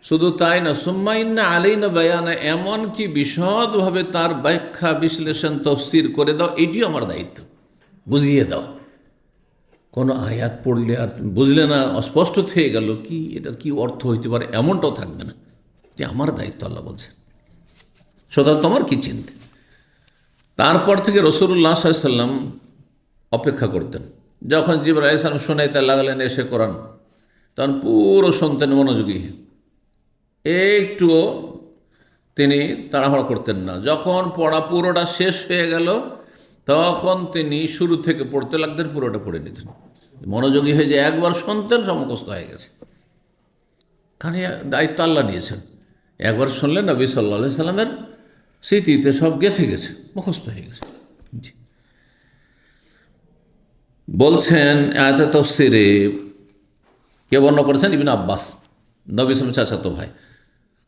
শুধু তাই না, সুম্মা ইন্না আলাইনা বায়ানা, এমনকি বিশদভাবে তার ব্যাখ্যা বিশ্লেষণ তফসির করে দাও, এটিও আমার দায়িত্ব, বুঝিয়ে দাও। কোনো আয়াত পড়লে আর বুঝলে না, অস্পষ্ট থেকে গেল, কি এটার কি অর্থ হইতে পারে, এমনটাও থাকবে না, যে আমার দায়িত্ব, আল্লাহ বলছে, সুতরাং তোমার কি চিন্তা। তারপর থেকে রাসূলুল্লাহ সাল্লাল্লাহু আলাইহি ওয়াসাল্লাম অপেক্ষা করতেন, যখন জিবরাইল আলাইহিস সালাম শোনাইতে লাগলেন এসে কোরআন, তখন পুরো শুনতেন মনোযোগী, একটুও তিনি তাড়াহুড়া করতেন না। যখন পড়া পুরোটা শেষ হয়ে গেল তখন তিনি শুরু থেকে পড়তে লাগতেন, পুরোটা পড়ে নিতেন, মনোযোগী হয়ে যে একবার শুনতেন সব মুখস্থ হয়ে গেছে। কারণ দায়িত্ব আল্লাহ নিয়েছেন, একবার শুনলেন নবী সাল্লাল্লাহু আলাইহি সাল্লামের স্মৃতিতে সব গেঁথে গেছে, মুখস্থ হয়ে গেছে। বলছেন আয়াতে তাফসীরে কে বর্ণনা করেছেন? ইবনে আব্বাস নবী সালাম চাচাতো ভাই।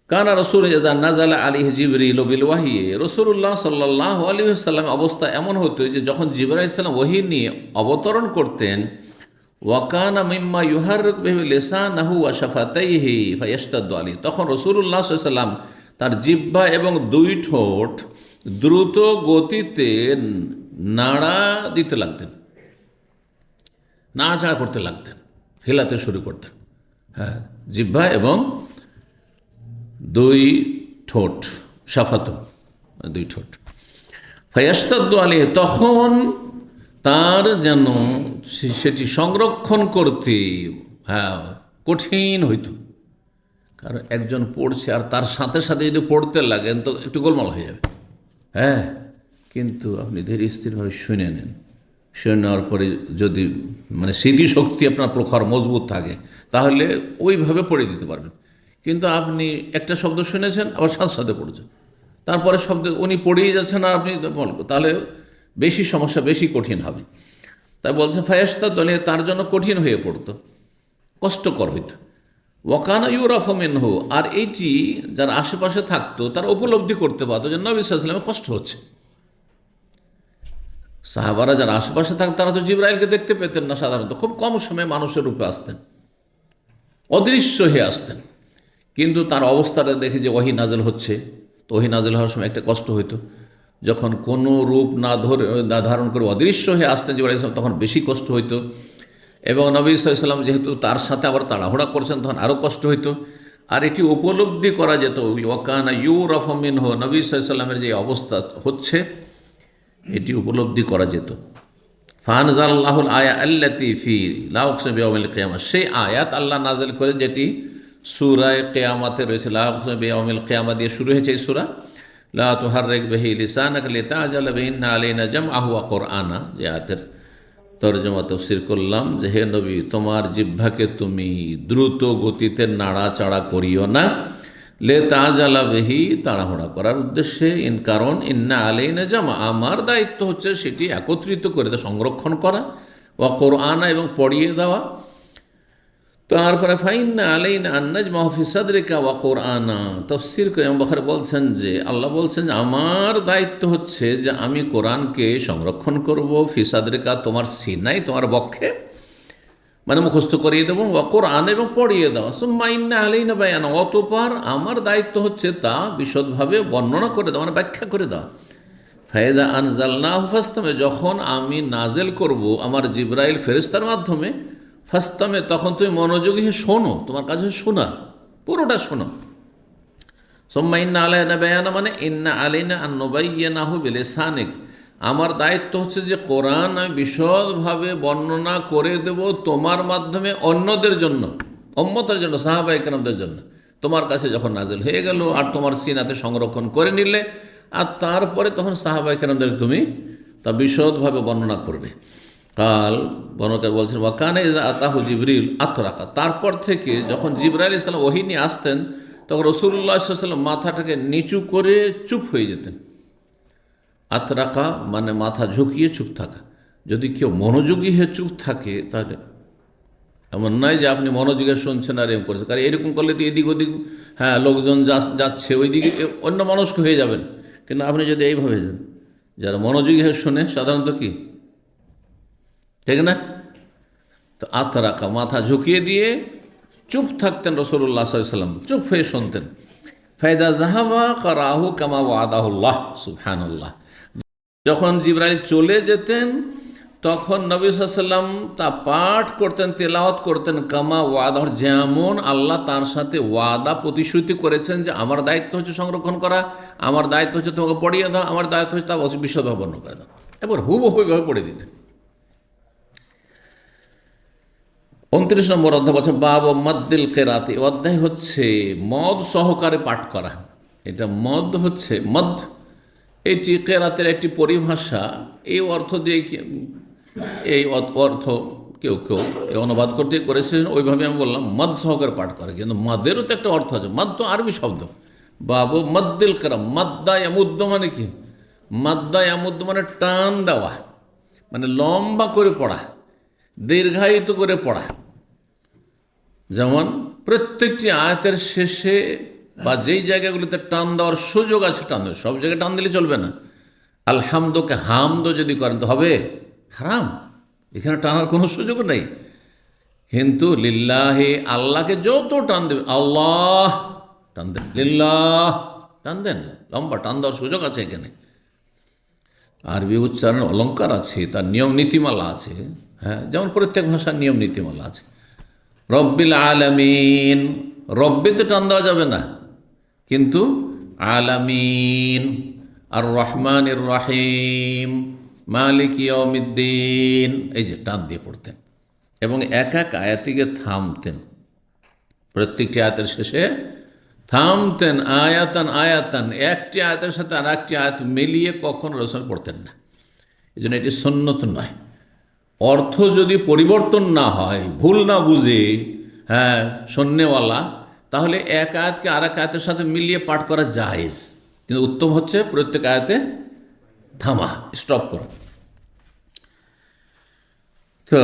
কানা রসুল নাজালা আলী জিবরিল বিল ওয়াহি, রসুল্লাহ সাল্লাল্লাহু আলাইহি ওয়াসাল্লাম অবস্থা এমন হতো যে যখন জিবরাইল আলাইহিস সালাম ওহী নিয়ে অবতরণ করতেন, ওয়াকানা মিম্মা ইউহাররিক বিহি লিসানাহু ওয়া শাফাতাইহি ফায়াশতাদ্দু আলী, তখন রসুল্লাহ সাল্লাল্লাহু আলাইহি ওয়াসাল্লাম তার জিহ্বা এবং দুই ঠোঁট দ্রুত গতিতে নাড়া দিতে লাগতেন, নাড়াচাড়া করতে লাগতেন, ফেলাতে শুরু করতেন। হ্যাঁ, জিহ্বা এবং দুই ঠোঁট, শাফাত দুই ঠোঁট। ফায়াশতাদ্দু আলাইহি, তখন তার যেন সেটি সংরক্ষণ করতে কঠিন হইত। কারণ একজন পড়ছে আর তার সাথে সাথে যদি পড়তে লাগেন তো একটু গোলমাল হয়ে যাবে। হ্যাঁ, কিন্তু আপনি ধীরে স্থিরভাবে শুনে নেন, শুনে নেওয়ার পরে যদি স্মৃতিশক্তি আপনার প্রখর মজবুত থাকে তাহলে ওইভাবে পড়ে দিতে পারবেন। কিন্তু আপনি একটা শব্দ শুনেছেন আবার সাথে সাথে পড়ছেন, তারপরে শব্দ উনি পড়েই যাচ্ছেন আর আপনি বলবেন, তাহলে বেশি সমস্যা, বেশি কঠিন হবে। তাই বলছেন ফায়াশতাদ্দু আলাইহি, তার জন্য কঠিন হয়ে পড়তো, কষ্টকর হইত। ওয়াকানা ইউরাফু মিনহু, আর এইটি যারা আশেপাশে থাকতো তারা উপলব্ধি করতে পারতো যে নবী সাল্লাল্লাহু আলাইহি ওয়াসাল্লামের কষ্ট হচ্ছে। সাহাবারা যারা আশেপাশে থাকতো তারা তো জিবরাইলকে দেখতে পেতেন না, সাধারণত খুব কম সময়ে মানুষের রূপে আসতেন, অদৃশ্য হয়ে আসতেন। কিন্তু তার অবস্থাটা দেখে যে ওহী নাযিল হচ্ছে, তো ওহী নাযিল হওয়ার সময় একটা কষ্ট হইতো। যখন কোনো রূপ না ধারণ করে অদৃশ্য হয়ে আসতেন জিবরাইল আলাইহিস সালাম, তখন বেশি কষ্ট হইতো। এবং নবী সাল্লাল্লাহু আলাইহি ওয়াসাল্লাম যেহেতু তার সাথে আবার তাড়াহুড়া করছেন, তখন আরও কষ্ট হইতো। আর এটি উপলব্ধি করা যেত, ওয়াকানা ইউরাফু মিনহু, নবী সাল্লাল্লাহু আলাইহি ওয়াসাল্লামের যে অবস্থা হচ্ছে এটি উপলব্ধি করা যেত। ফানজালাল্লাহুল আয়া আল্লাতী ফি লা উকসিমু বিয়াউমিল কিয়ামা, সেই আয়াত আল্লাহ নাযিল করে যেটি সূরা কিয়ামতে রয়েছে, লা উকসিমু বিয়াউমিল কিয়ামা দিয়ে শুরু হয়েছে এই সূরা। লা তুহাররিক বিহি লিসানাকা লিতা'জালা বিহি ইন্না আলাইনা জামআহু ওয়া কুরআনা, যে আয়াতের তরজমা তাফসীর করলাম যে হে নবী, তোমার জিহ্বাকে তুমি দ্রুত গতিতে নাড়াচাড়া করিও না, লিতা'জালা বিহি, তাড়াহুড়া করার উদ্দেশ্যে, কারণ ইন্না আলাইনা জামআ, আমার দায়িত্ব হচ্ছে সেটি একত্রিত করে সংরক্ষণ করা, ওয়া কুরআনা, এবং পড়িয়ে দেওয়া। তারপরে ফাইন্না আলাইনা আন নাজমাহু ফি সাদরিকা ওয়া কুরআনা, তাফসীর করে ইমাম বুখারী বলছেন যে আল্লাহ বলছেন যে আমার দায়িত্ব হচ্ছে যে আমি কোরআনকে সংরক্ষণ করব, ফি সাদরিকা, তোমার সিনাই, তোমার বক্ষে, মুখস্থ করিয়ে দেবো, ওয়া কুরআন, এবং পড়িয়ে দেওয়া। সুম্মা ইন্না আলাইনা বায়ানা, অতঃপর আমার দায়িত্ব হচ্ছে তা বিশদভাবে বর্ণনা করে দেওয়া, ব্যাখ্যা করে দেওয়া। ফাইদা আনজালনাহু ফাসতামি, যখন আমি নাজেল করব আমার জিবরাইল ফেরেশতার মাধ্যমে, ফাসতামে, তখন তুমি মনোযোগী হয়ে শোনো, তোমার কাছে শোনা, পুরোটা শোনো। সুম্মা ইন্না আলাইনা বায়ানা, ইন্না আলাইনা আন নুবায়্যিনাহু বিলিসানিক, আমার দায়িত্ব হচ্ছে যে কোরআন আমি বিশদভাবে বর্ণনা করে দেব তোমার মাধ্যমে অন্যদের জন্য, উম্মতের জন্য, সাহাবায়ে কেরামদের জন্য। তোমার কাছে যখন নাজিল হয়ে গেল আর তোমার সিনাতে সংরক্ষণ করে নিলে, আর তারপরে তখন সাহাবায়ে কেরামদের তুমি তা বিশদভাবে বর্ণনা করবে। কাল বর্ণনাকারী বলছেন ওয়াকানা ইযা আতাহু জিবরিল আতরাকা, তারপর থেকে যখন জিবরাইল আলাইহিস সালাম ওহী নিয়ে আসতেন তখন রাসূলুল্লাহ সাল্লাল্লাহু আলাইহি ওয়াসাল্লাম মাথাটাকে নিচু করে চুপ হয়ে যেতেন। আতরাকা মাথা ঝুঁকিয়ে চুপ থাকা। যদি কেউ মনোযোগী হয়ে চুপ থাকে তাহলে এমন নয় যে আপনি মনোযোগে শুনছেন আর এরকম করছেন, কারণ এরকম করলে তো এদিক ওদিক লোকজন যাচ্ছে ওই দিকে অন্য মনস্ক হয়ে যাবেন। কিন্তু আপনি যদি এইভাবে যান, যারা মনোযোগী হয়ে শোনে সাধারণত কি, ঠিক না, তো আতরাকা, মাথা ঝুঁকিয়ে দিয়ে চুপ থাকতেন রাসূলুল্লাহ সাল্লাল্লাহু আলাইহি ওয়াসাল্লাম, চুপ হয়ে শুনতেন। ফাইদা যাহাবা কারাহু কামা ওয়াদাহুল্লাহ, সুবহানাল্লাহ, যখন জিবরাইল চলে যেতেন তখন নবী সাল্লাল্লাহু আলাইহি ওয়াসাল্লাম তা পাঠ করতেন, তেলাওয়াত করতেন, কামা ওয়াদাহ, যেমন আল্লাহ তার সাথে ওয়াদা প্রতিশ্রুতি করেছেন যে আমার দায়িত্ব হচ্ছে সংরক্ষণ করা, আমার দায়িত্ব হচ্ছে তোমাকে পড়িয়ে দাও, আমার দায়িত্ব হচ্ছে তা বিশদভাবে বর্ণনা করে দাও। এবার হুবহুভাবে পড়ে দিতেন। 29 নম্বর অধ্যায় বলছে বাব মাদ্দিল কেরাতি, অধ্যায় হচ্ছে মদ সহকারে পাঠ করা। এটা মদ হচ্ছে মদ, এটি কেরাতের একটি পরিভাষা। এই অর্থ দিয়ে এই অর্থ কেউ এই অনুবাদ করতে করেছেন, ওইভাবে আমি বললাম মদ সহকারে পাঠ করে। কিন্তু মদেরও তো একটা অর্থ আছে, মদ তো আরবি শব্দ। বাবু মদ্দিল কেরাম, মাদ্দা ইয়ামুদ্দ মানে কি, মাদ্দা ইয়ামুদ্দ মানে টান দেওয়া, লম্বা করে পড়া, দীর্ঘায়িত করে পড়া। যেমন প্রত্যেকটি আয়াতের শেষে বা যেই জায়গাগুলিতে টান দেওয়ার সুযোগ আছে টান দেবে, সব জায়গায় টান দিলে চলবে না। আলহামদকে হামদ যদি করেন তো হবে হারাম, এখানে টানার কোনো সুযোগ নেই। কিন্তু লিল্লাহি আল্লাহকে যত টান দেবে, আল্লাহ টান দেন, লিল্লাহ টান দেন, লম্বা টান দেওয়ার সুযোগ আছে এখানে। আরবি উচ্চারণ অলঙ্কার আছে, তার নিয়ম নীতিমালা আছে। হ্যাঁ, যেমন প্রত্যেক ভাষার নিয়ম নীতিমালা আছে। রব্বিল আলামিন, রব্বিতে টান দেওয়া যাবে না, কিন্তু আলামিন, আর রহমানির রহিম, মালিক ইয়াউমিদ্দিন, এই যে টান দিয়ে পড়তেন এবং এক এক আয়াতিকে থামতেন, প্রত্যেকটি আয়াতের শেষে থামতেন। আয়াতান আয়াতান, একটি আয়াতের সাথে আর একটি আয়াত মিলিয়ে কখনো রসুল পড়তেন না। এই জন্য এটি সুন্নত নয়। অর্থ যদি পরিবর্তন না হয়, ভুল না বুঝে হ্যাঁ শূন্যওয়ালা, তাহলে এক আয়াতকে আর এক আয়াতের সাথে মিলিয়ে পাঠ করা জায়েজ, কিন্তু উত্তম হচ্ছে প্রত্যেক আয়াতে থামা, স্টপ করা। তো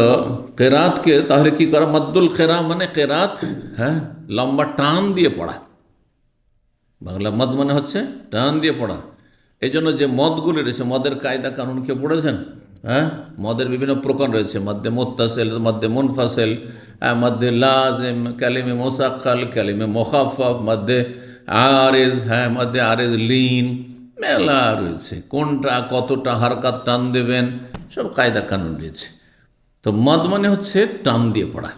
কেরাতকে তাহলে কি করা? মাদ্দুল কেরা মানে কেরাত, হ্যাঁ লম্বা টান দিয়ে পড়া। বাংলা মদ মানে হচ্ছে টান দিয়ে পড়া। এই জন্য যে মদগুলি রয়েছে, মদের কায়দা কানুন কেউ পড়েছেন? হ্যাঁ, মদের বিভিন্ন প্রকার রয়েছে, মধ্যে মুত্তাসিল, মধ্যে মুনফাসিল, মধ্যে লাজিম, কালিমে মুসাক্কাল, কালিমে মুখাফফাফ, মধ্যে আরেজ, হ্যাঁ মধ্যে আরেজ লিন, মেলা রয়েছে। কোনটা কতটা হারকাত টান দেবেন সব কায়দা কানুন রয়েছে। তো মদ মানে হচ্ছে টান দিয়ে পড়া,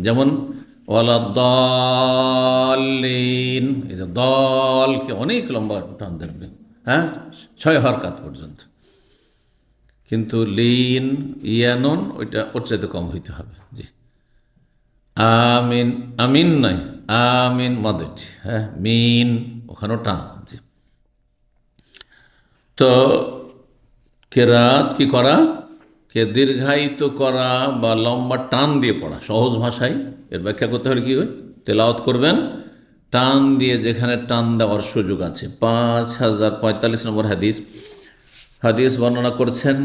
যেমন ওয়ালা দলিন, এই যে দলকে অনেক লম্বা টান দেবেন, হ্যাঁ 6 হরকাত পর্যন্ত। কিন্তু লিন ইয়ানুন ওইটা ওর চাইতে কম হইতে হবে। জি, আমিন, আমিন নয়, আমিন মদেটি, হ্যাঁ মিন ওখানেও টান। জি, তো কেরাত কি করা? কে দীর্ঘায়িত করা বা লম্বা টান দিয়ে পড়া। সহজ ভাষায় এর ব্যাখ্যা করতে হলে কী হয়? তেলাওয়াত করবেন টান দিয়ে, যেখানে টান দেওয়ার সুযোগ আছে। 5045 নম্বর হাদিস বর্ণনা করছেন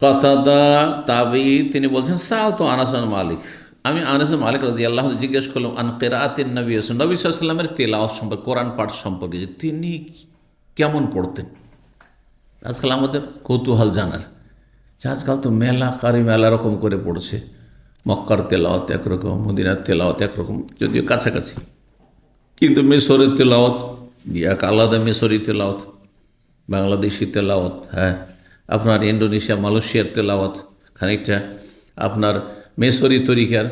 কাতাদা তাবি, তিনি বলছেন সাল তো আনাস মালিক, আমি আনাস মালিক রাদিয়াল্লাহু আনহু জিজ্ঞেস করলাম আন কিরাআতিন নবী সাল্লাল্লাহু আলাইহি ওয়াসাল্লামের তেলাওয়াত সম্পর্কে, কোরআন পাঠ সম্পর্কে, যে তিনি কেমন পড়তেন। আজকাল আমাদের কৌতূহল জানার, আজকাল তো মেলা কারি মেলা রকম করে পড়ছে। মক্কার তেলাওয়াত একরকম, মদিনার তেলাওয়াত একরকম, যদিও কাছাকাছি, কিন্তু মিশরের তেলাওয়াত এক আলাদা, মিশরি তেলাওয়াত, বাংলাদেশি তেলাওয়াত, হ্যাঁ আপনার ইন্দোনেশিয়া মালয়েশিয়ার তেলাওয়াত খানিকটা আপনার মিশরি তরিকার।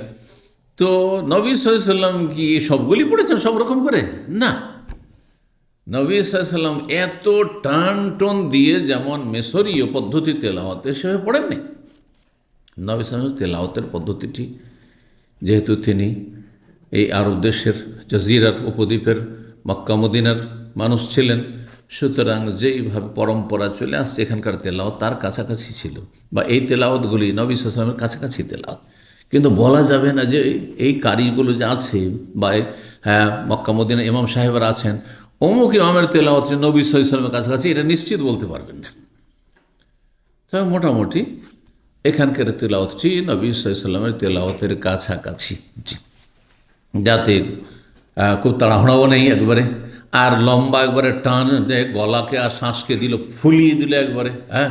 তো নবী সাল্লাল্লাহু আলাইহি ওয়াসাল্লাম কি সবগুলি পড়েছেন সব রকম করে? না, নবী সাল্লাল্লাহু আলাইহি ওয়াসাল্লাম এত টান টন দিয়ে যেমন মিশরীয় পদ্ধতি তেলাওয়াতে সেভাবে পড়েননি। নবী সাল্লাল্লাহু আলাইহি ওয়াসাল্লাম তেলাওয়াতের পদ্ধতিটি, যেহেতু তিনি এই আরব দেশের জাজিরার উপদ্বীপের মক্কা মদিনার মানুষ ছিলেন, সুতরাং যেইভাবে পরম্পরা চলে আসছে এখানকার তেলাওয়াত তার কাছাকাছি ছিল, বা এই তেলাওয়াতগুলি নবী সাল্লাল্লাহু আলাইহি ওয়াসাল্লামের কাছাকাছি তেলাওয়াত। কিন্তু বলা যাবে না যে এই কারিগুলো যে আছে বা হ্যাঁ মক্কা মদিনা ইমাম সাহেবরা আছেন, অমুক ইমামের তেলাওয়াত নবী সাল্লাল্লাহু আলাইহি ওয়াসাল্লামের কাছাকাছি, এটা নিশ্চিত বলতে পারবেন না। তবে মোটামুটি এখানকার তেলাওয়াতটি নবী সাল্লাল্লাহু আলাইহি ওয়াসাল্লামের তেলাওয়াতের কাছাকাছি, যাতে খুব তাড়াহুড়াও নেই একবারে, আর লম্বা একবারে টান দেয়, গলাকে আর শ্বাসকে দিল ফুলিয়ে দিল একবারে, হ্যাঁ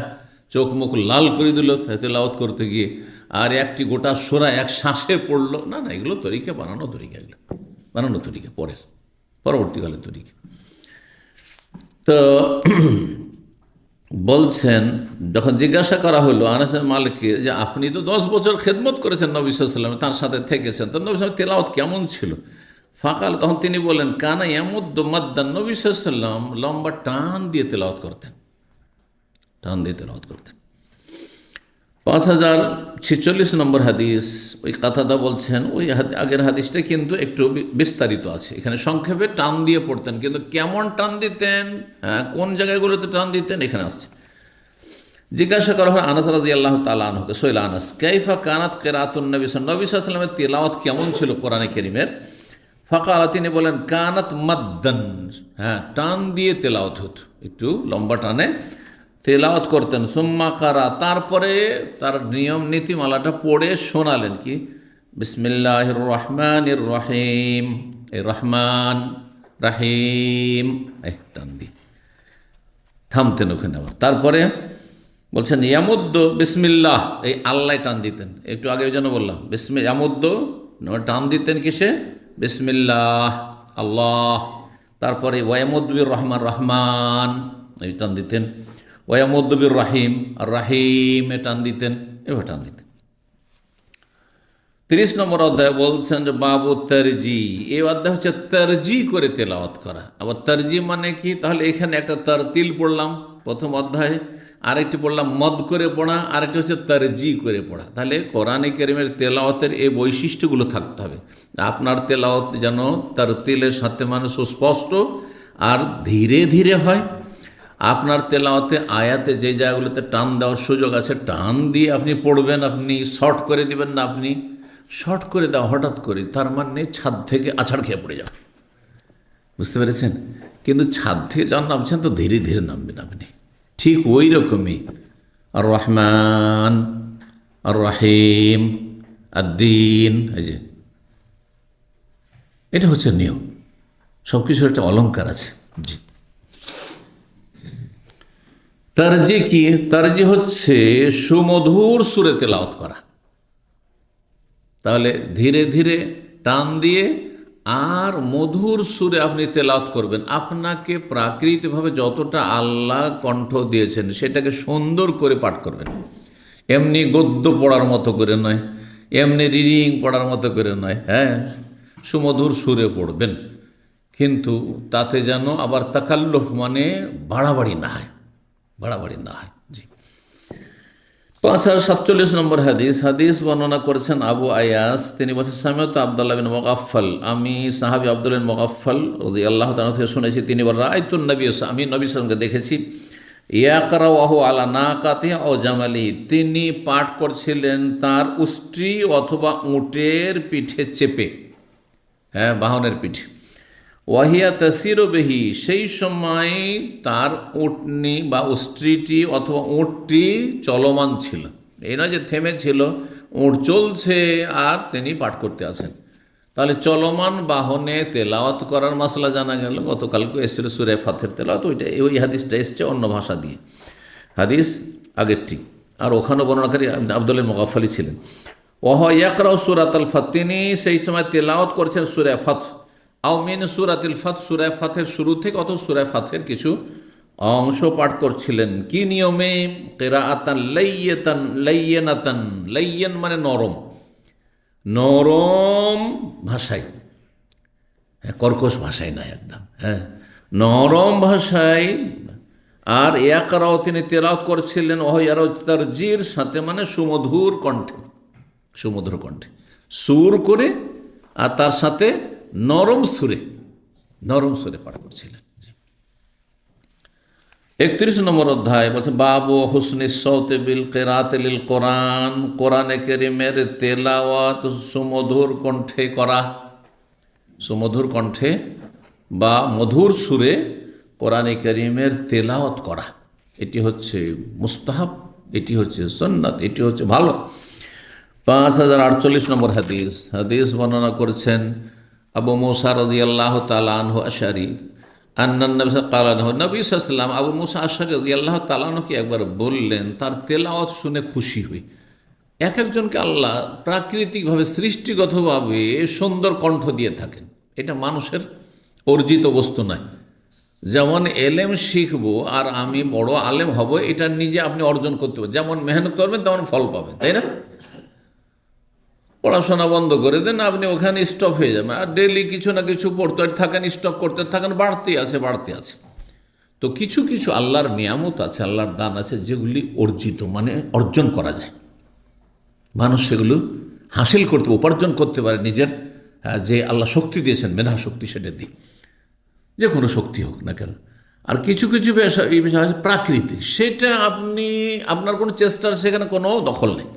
চোখ মুখ লাল করে দিল তেলাওয়াত করতে গিয়ে, আর একটি গোটা সোরা এক শ্বাসে পড়লো না। না, এগুলো তরিকা, বানানো তরিকা, এগুলো বানানো তরিকা, পরবর্তীকালের তরিকা। তো বলছেন, যখন জিজ্ঞাসা করা হলো আনাস মালিককে যে আপনি তো 10 বছর খেদমত করেছেন নবী সাল্লাল্লাহু আলাইহি ওয়াসাল্লাম, তার সাথে থেকেছেন, তো নবী সাল্লাল্লাহু তেলাওয়াত কেমন ছিল? ফাকাল, তখন তিনি বলেন কানা ইয়ামুদ্দু মাদ্দান, নবী সাল্লাল্লাহু আলাইহি ওয়াসাল্লাম লম্বা টান দিয়ে তেলাওয়াত করতেন, টান দিয়ে তেলাওয়াত করতেন। 5046 নম্বর হাদিস, ওই কাতাদা বলছেন ওই আগের হাদিসটা কিন্তু একটু বিস্তারিত আছে, এখানে সংক্ষেপে টান দিয়ে পড়তেন, কিন্তু কেমন টান দিতেন, কোন জায়গাগুলোতে টান দিতেন এখানে আসছে। জিজ্ঞাসা করা হয় আনাস রাদিয়াল্লাহু তাআলা আনহুকে, সোহেল আনাস, কাইফা কানাত কিরাআতুন নবী সাল্লাল্লাহু আলাইহি ওয়াসাল্লামের তেলাওয়াত কেমন ছিল কোরআনে কারীমের? ফাকালা, তিনি বলেন কানাত মাদ্দান, হ্যাঁ টান দিয়ে তেলাওয়াত হতো, একটু লম্বা টানে তেলাওয়াত করতেন। সুম্মা কারা, তারপরে তার নিয়ম নীতিমালাটা পড়ে শোনালেন, কি বিসমিল্লাহির রহমানির রহিম, এই রহমান রাহিম টান দি থামতেন ওখানে আবার। তারপরে বলছেন ইয়ামুদ্দ বিসমিল্লাহ, এই আল্লাহ টান দিতেন, একটু আগে ওই জন্য বললাম ইয়ামুদ্দ টান দিতেন কিসে? বিসমিল্লাহ আল্লাহ। তারপরে ওয়ামুদ্দির রহমান রহমান এই টান দিতেন, ওয়ামুদ্দির রাহিম আর রাহিম এ টান দিতেন, এবার টান দিতেন। 30 নম্বর অধ্যায় বলছেন যে বাবু তারজি, এই অধ্যায় হচ্ছে তারজি করে তেলাওয়াত করা। আবার তারজি মানে কি? তাহলে এখানে একটা তারতিল পড়লাম প্রথম অধ্যায়ে, আরেকটি পড়লাম মদ করে পড়া, আরেকটি হচ্ছে তারজি করে পড়া। তাহলে কোরআনে কারীমের তেলাওয়াতের এই বৈশিষ্ট্যগুলো থাকতে হবে। আপনার তেলাওয়াত যেন তারতিলের সাথে মানে সুস্পষ্ট আর ধীরে ধীরে হয়। আপনার তেলাওয়াতে আয়াতে যে জায়গাগুলোতে টান দেওয়ার সুযোগ আছে টান দিয়ে আপনি পড়বেন, আপনি শর্ট করে দিবেন না। আপনি শর্ট করে দাও হঠাৎ করে, তার মানে ছাদ থেকে আছাড় খেয়ে পড়ে যাও, বুঝতে পেরেছেন? কিন্তু ছাদ থেকে যখন নামছেন তো ধীরে ধীরে নামবেন আপনি, ঠিক ওই রকমই আর রহমান আর রাহিম আর দিন, এই যে এটা হচ্ছে নিয়ম। সব কিছুর একটা অলঙ্কার আছে। জি, তারজি কি? তারজি হচ্ছে সুমধুর সুরে তেলাওয়াত করা। তাহলে ধীরে ধীরে টান দিয়ে আর মধুর সুরে আপনি তেলাওয়াত করবেন। আপনাকে প্রাকৃতিকভাবে যতটা আল্লাহ কণ্ঠ দিয়েছেন সেটাকে সুন্দর করে পাঠ করবেন। এমনি গদ্য পড়ার মতো করে নয়, এমনি রিডিং পড়ার মতো করে নয়, হ্যাঁ, সুমধুর সুরে পড়বেন। কিন্তু তাতে যেন আবার তাকাল্লুফ মানে বাড়াবাড়ি না হয়, বাড়াবাড়ি না হয়। জি, 5047 নম্বর হাদিস বর্ণনা করেছেন আবু আয়াস। তিনি বলছেন সামিউতু আব্দুল্লাহ বিন মুগাফফাল, আমি সাহাবী আব্দুল্লাহ বিন মুগাফফাল রাদিয়াল্লাহু তাআলা থেকে শুনেছি, তিনি বলেন রাআইতুন নবী, আমি নবী সাল্লাল্লাহু আলাইহি ওয়াসাল্লামকে দেখেছি, ইয়াকরাউহু আলা নাকাতিহি আও জামালিহি, তিনি পাঠ করছিলেন তার উষ্ট্রি অথবা উটের পিঠে চেপে, হ্যাঁ, বাহনের পিঠে। ওয়াহিয়া তাসিরু বিহি, সেই সময় তার উটনি বা উষ্ট্রিটি অথবা উটটি চলমান ছিল, এই নয় যে থেমেছিল, উট চলছে আর তিনি পাঠ করতে আছেন। তাহলে চলমান বাহনে তেলাওয়াত করার মাসলা জানা গেল। গতকালকে এসেছিল সূরা ফাতিহার তেলাওয়াত, ওই হাদিসটা এসছে অন্য ভাষা দিয়ে, হাদিস আগেরটি, আর ওখানে বর্ণনাকারী আব্দুল্লাহ মুগাফফালি ছিলেন। ওয়া ইয়াকরাউ সূরাতুল ফাত, তিনি সেই সময় তেলাওয়াত করেছেন সূরা ফাত, আও মিন সূরাতিল ফাত, সূরা ফাতের শুরু থেকে অথবা সূরা ফাতের কিছু অংশ পাঠ করছিলেন। কি নিয়মে? কিরাআতান লাইয়াতান লাইয়ানাতান, লাইয়ান মানে নরম, নরম ভাষায়, কর্কশ ভাষায় না একদম, হ্যাঁ, নরম ভাষায়। আর ইয়াকরাও, তিনি তেলাওয়াত করছিলেন ওয়াহিয়া তারজির সাথে মানে সুমধুর কণ্ঠে, সুমধুর কণ্ঠে সুর করে, আর তার সাথে নরম সুরে, নরম সুরে পাঠ করছিলেন। 31 নম্বর অধ্যায় বলছে বাবু হুসনি সওতে বিল কিরাআতি লিল কোরআন, কোরআনে কারীমের তেলাওয়াত সুমধুর কণ্ঠে করা, সুমধুর কণ্ঠে বা মধুর সুরে কোরআনে কারীমের তেলাওয়াত করা, এটি হচ্ছে মুস্তাহাব, এটি হচ্ছে সুন্নাত, এটি হচ্ছে ভালো। 5048 নম্বর হাদিস বর্ণনা করেছেন আবু মুসা রাদিয়াল্লাহু তাআলা আনহু আশআরী, আন্নান নবী সাল্লাল্লাহু আলাইহি ওয়াসাল্লাম, আবু মুসা আশআরী রাদিয়াল্লাহু তাআলা আনহুকে একবার বললেন তার তেলাওয়াত শুনে খুশি হই। এক একজনকে আল্লাহ প্রাকৃতিকভাবে সৃষ্টিগতভাবে সুন্দর কণ্ঠ দিয়ে থাকেন, এটা মানুষের অর্জিত বস্তু নয়। যেমন এলেম শিখবো আর আমি বড় আলেম হব, এটা নিজে আপনি অর্জন করতে পারেন, যেমন মেহনত করবেন তেমন ফল পাবেন, তাই না? পড়াশোনা বন্ধ করে দেন, আপনি ওখানে স্টপ হয়ে যাবেন, আর ডেলি কিছু না কিছু পড়তে থাকেন, স্টপ করতে থাকেন, বাড়তে আছে বাড়তে আছে। তো কিছু কিছু আল্লাহর নিয়ামত আছে, আল্লাহর দান আছে, যেগুলি অর্জিত মানে অর্জন করা যায়, মানুষ সেগুলো হাসিল করতে উপার্জন করতে পারে নিজের, যে আল্লাহ শক্তি দিয়েছেন, মেধা শক্তি, সেটা দিয়ে, যে কোনো শক্তি হোক না কেন। আর কিছু কিছু এই বিষয় আছে প্রাকৃতিক, সেটা আপনি আপনার কোনো চেষ্টার সেখানে কোনো দখল নেই,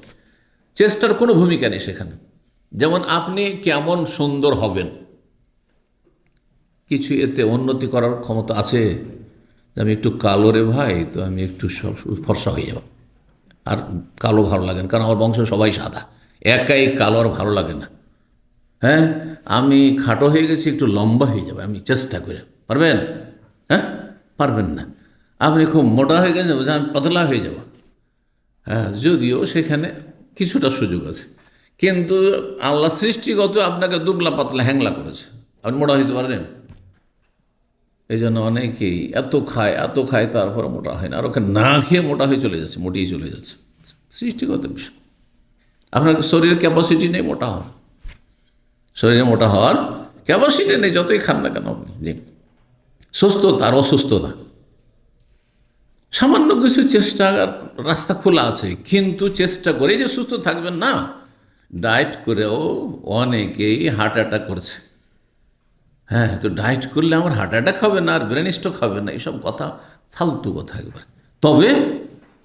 চেষ্টার কোনো ভূমিকা নেই সেখানে। যেমন আপনি কেমন সুন্দর হবেন, কিছু এতে উন্নতি করার ক্ষমতা আছে? আমি একটু কালো রে ভাই, তো আমি একটু ফর্সা হয়ে যাব, আর কালো ভালো লাগেন, কারণ আমার বংশ সবাই সাদা, একাই কালো আর ভালো লাগে না। হ্যাঁ, আমি খাটো হয়ে গেছি, একটু লম্বা হয়ে যাবে, আমি চেষ্টা করে, পারবেন? হ্যাঁ, পারবেন না। আপনি খুব মোটা হয়ে গেছেন, আমি পাতলা হয়ে যাব। হ্যাঁ, যদিও সেখানে কিছুটা সুযোগ আছে, কিন্তু আল্লাহ সৃষ্টিগত আপনাকে দুবলা পাতলা হ্যাংলা করেছে, আপনি মোটা হইতে পারেন? এই জন্য অনেকেই এত খায় তারপরে মোটা হয় না, আর ওকে না খেয়ে মোটা হয়ে চলে যাচ্ছে, মোটিয়ে চলে যাচ্ছে। সৃষ্টিগত বিষয়, আপনার শরীরের ক্যাপাসিটি নেই মোটা হওয়ার, শরীরে মোটা হওয়ার ক্যাপাসিটি নেই, যতই খান না কেন আপনি। জি, সুস্থতা আর অসুস্থতা, সামান্য কিছু চেষ্টা, রাস্তা খোলা আছে, কিন্তু চেষ্টা করে যে সুস্থ থাকবেন না, ডায়েট করেও অনেকেই হার্ট অ্যাটাক করছে। হ্যাঁ, তো ডায়েট করলে আমার হার্ট অ্যাটাক হবে না আর ব্রেন স্ট্রোক হবে না, এইসব কথা ফালতু কথা একবার। তবে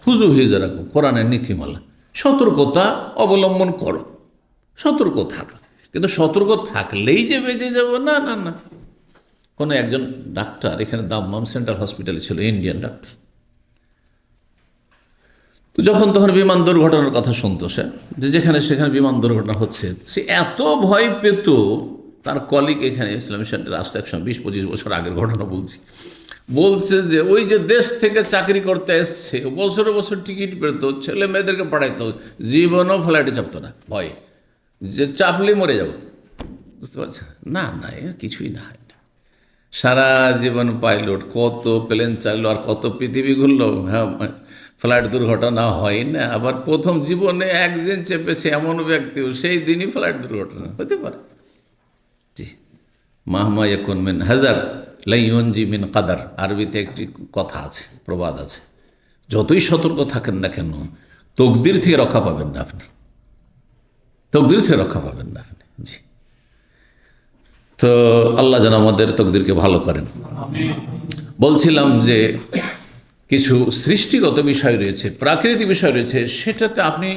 হুজু হিজে রাখো, কোরআনের নীতিমালা, সতর্কতা অবলম্বন করো, সতর্ক থাকা। কিন্তু সতর্ক থাকলেই যে বেঁচে যাবো, না না না। কোনো একজন ডাক্তার এখানে দাম্মাম সেন্ট্রাল হসপিটালে ছিল, ইন্ডিয়ান ডাক্তার। তো যখন তখন বিমান দুর্ঘটনার কথা শুনতো সে, যে যেখানে সেখানে বিমান দুর্ঘটনা হচ্ছে, সে এত ভয় পেত। তার কলিগ এখানে ইসলামী সেন্টারে আসতো একসময়, 20-25 বছর আগের ঘটনা বলছে যে ওই যে দেশ থেকে চাকরি করতে এসছে, বছরে বছর টিকিট পেত, ছেলে মেয়েদেরকে পাঠাইতো, জীবনও ফ্লাইটে চাপতো না, ভয়ে যে চাপলে মরে যাব। বুঝতে পারছেন? না না, এ কিছুই না। সারা জীবন পাইলট, কত প্লেন চাইলো আর কত পৃথিবী ঘুরলো, হ্যাঁ, ফ্লাইট দুর্ঘটনা হয় না। আবার প্রথম জীবনে একদিন চেপেছে এমন ব্যক্তিও সেই দিনই ফ্লাইট দুর্ঘটনা হতে পারে। জি, মাহমা ইয়াকুন মিন হাজার লা ইউনজি মিন কাদার, আরবিতে একটি কথা আছে, প্রবাদ আছে, যতই সতর্ক থাকেন না কেন তকদির থেকে রক্ষা পাবেন না আপনি, তকদির থেকে রক্ষা পাবেন না আপনি। জি, তো আল্লাহ যেন আমাদের তকদিরকে ভালো করেন। বলছিলাম যে কিছু সৃষ্টিগত বিষয় রয়েছে, প্রাকৃতিক বিষয় রয়েছে, সেটাতে আপনি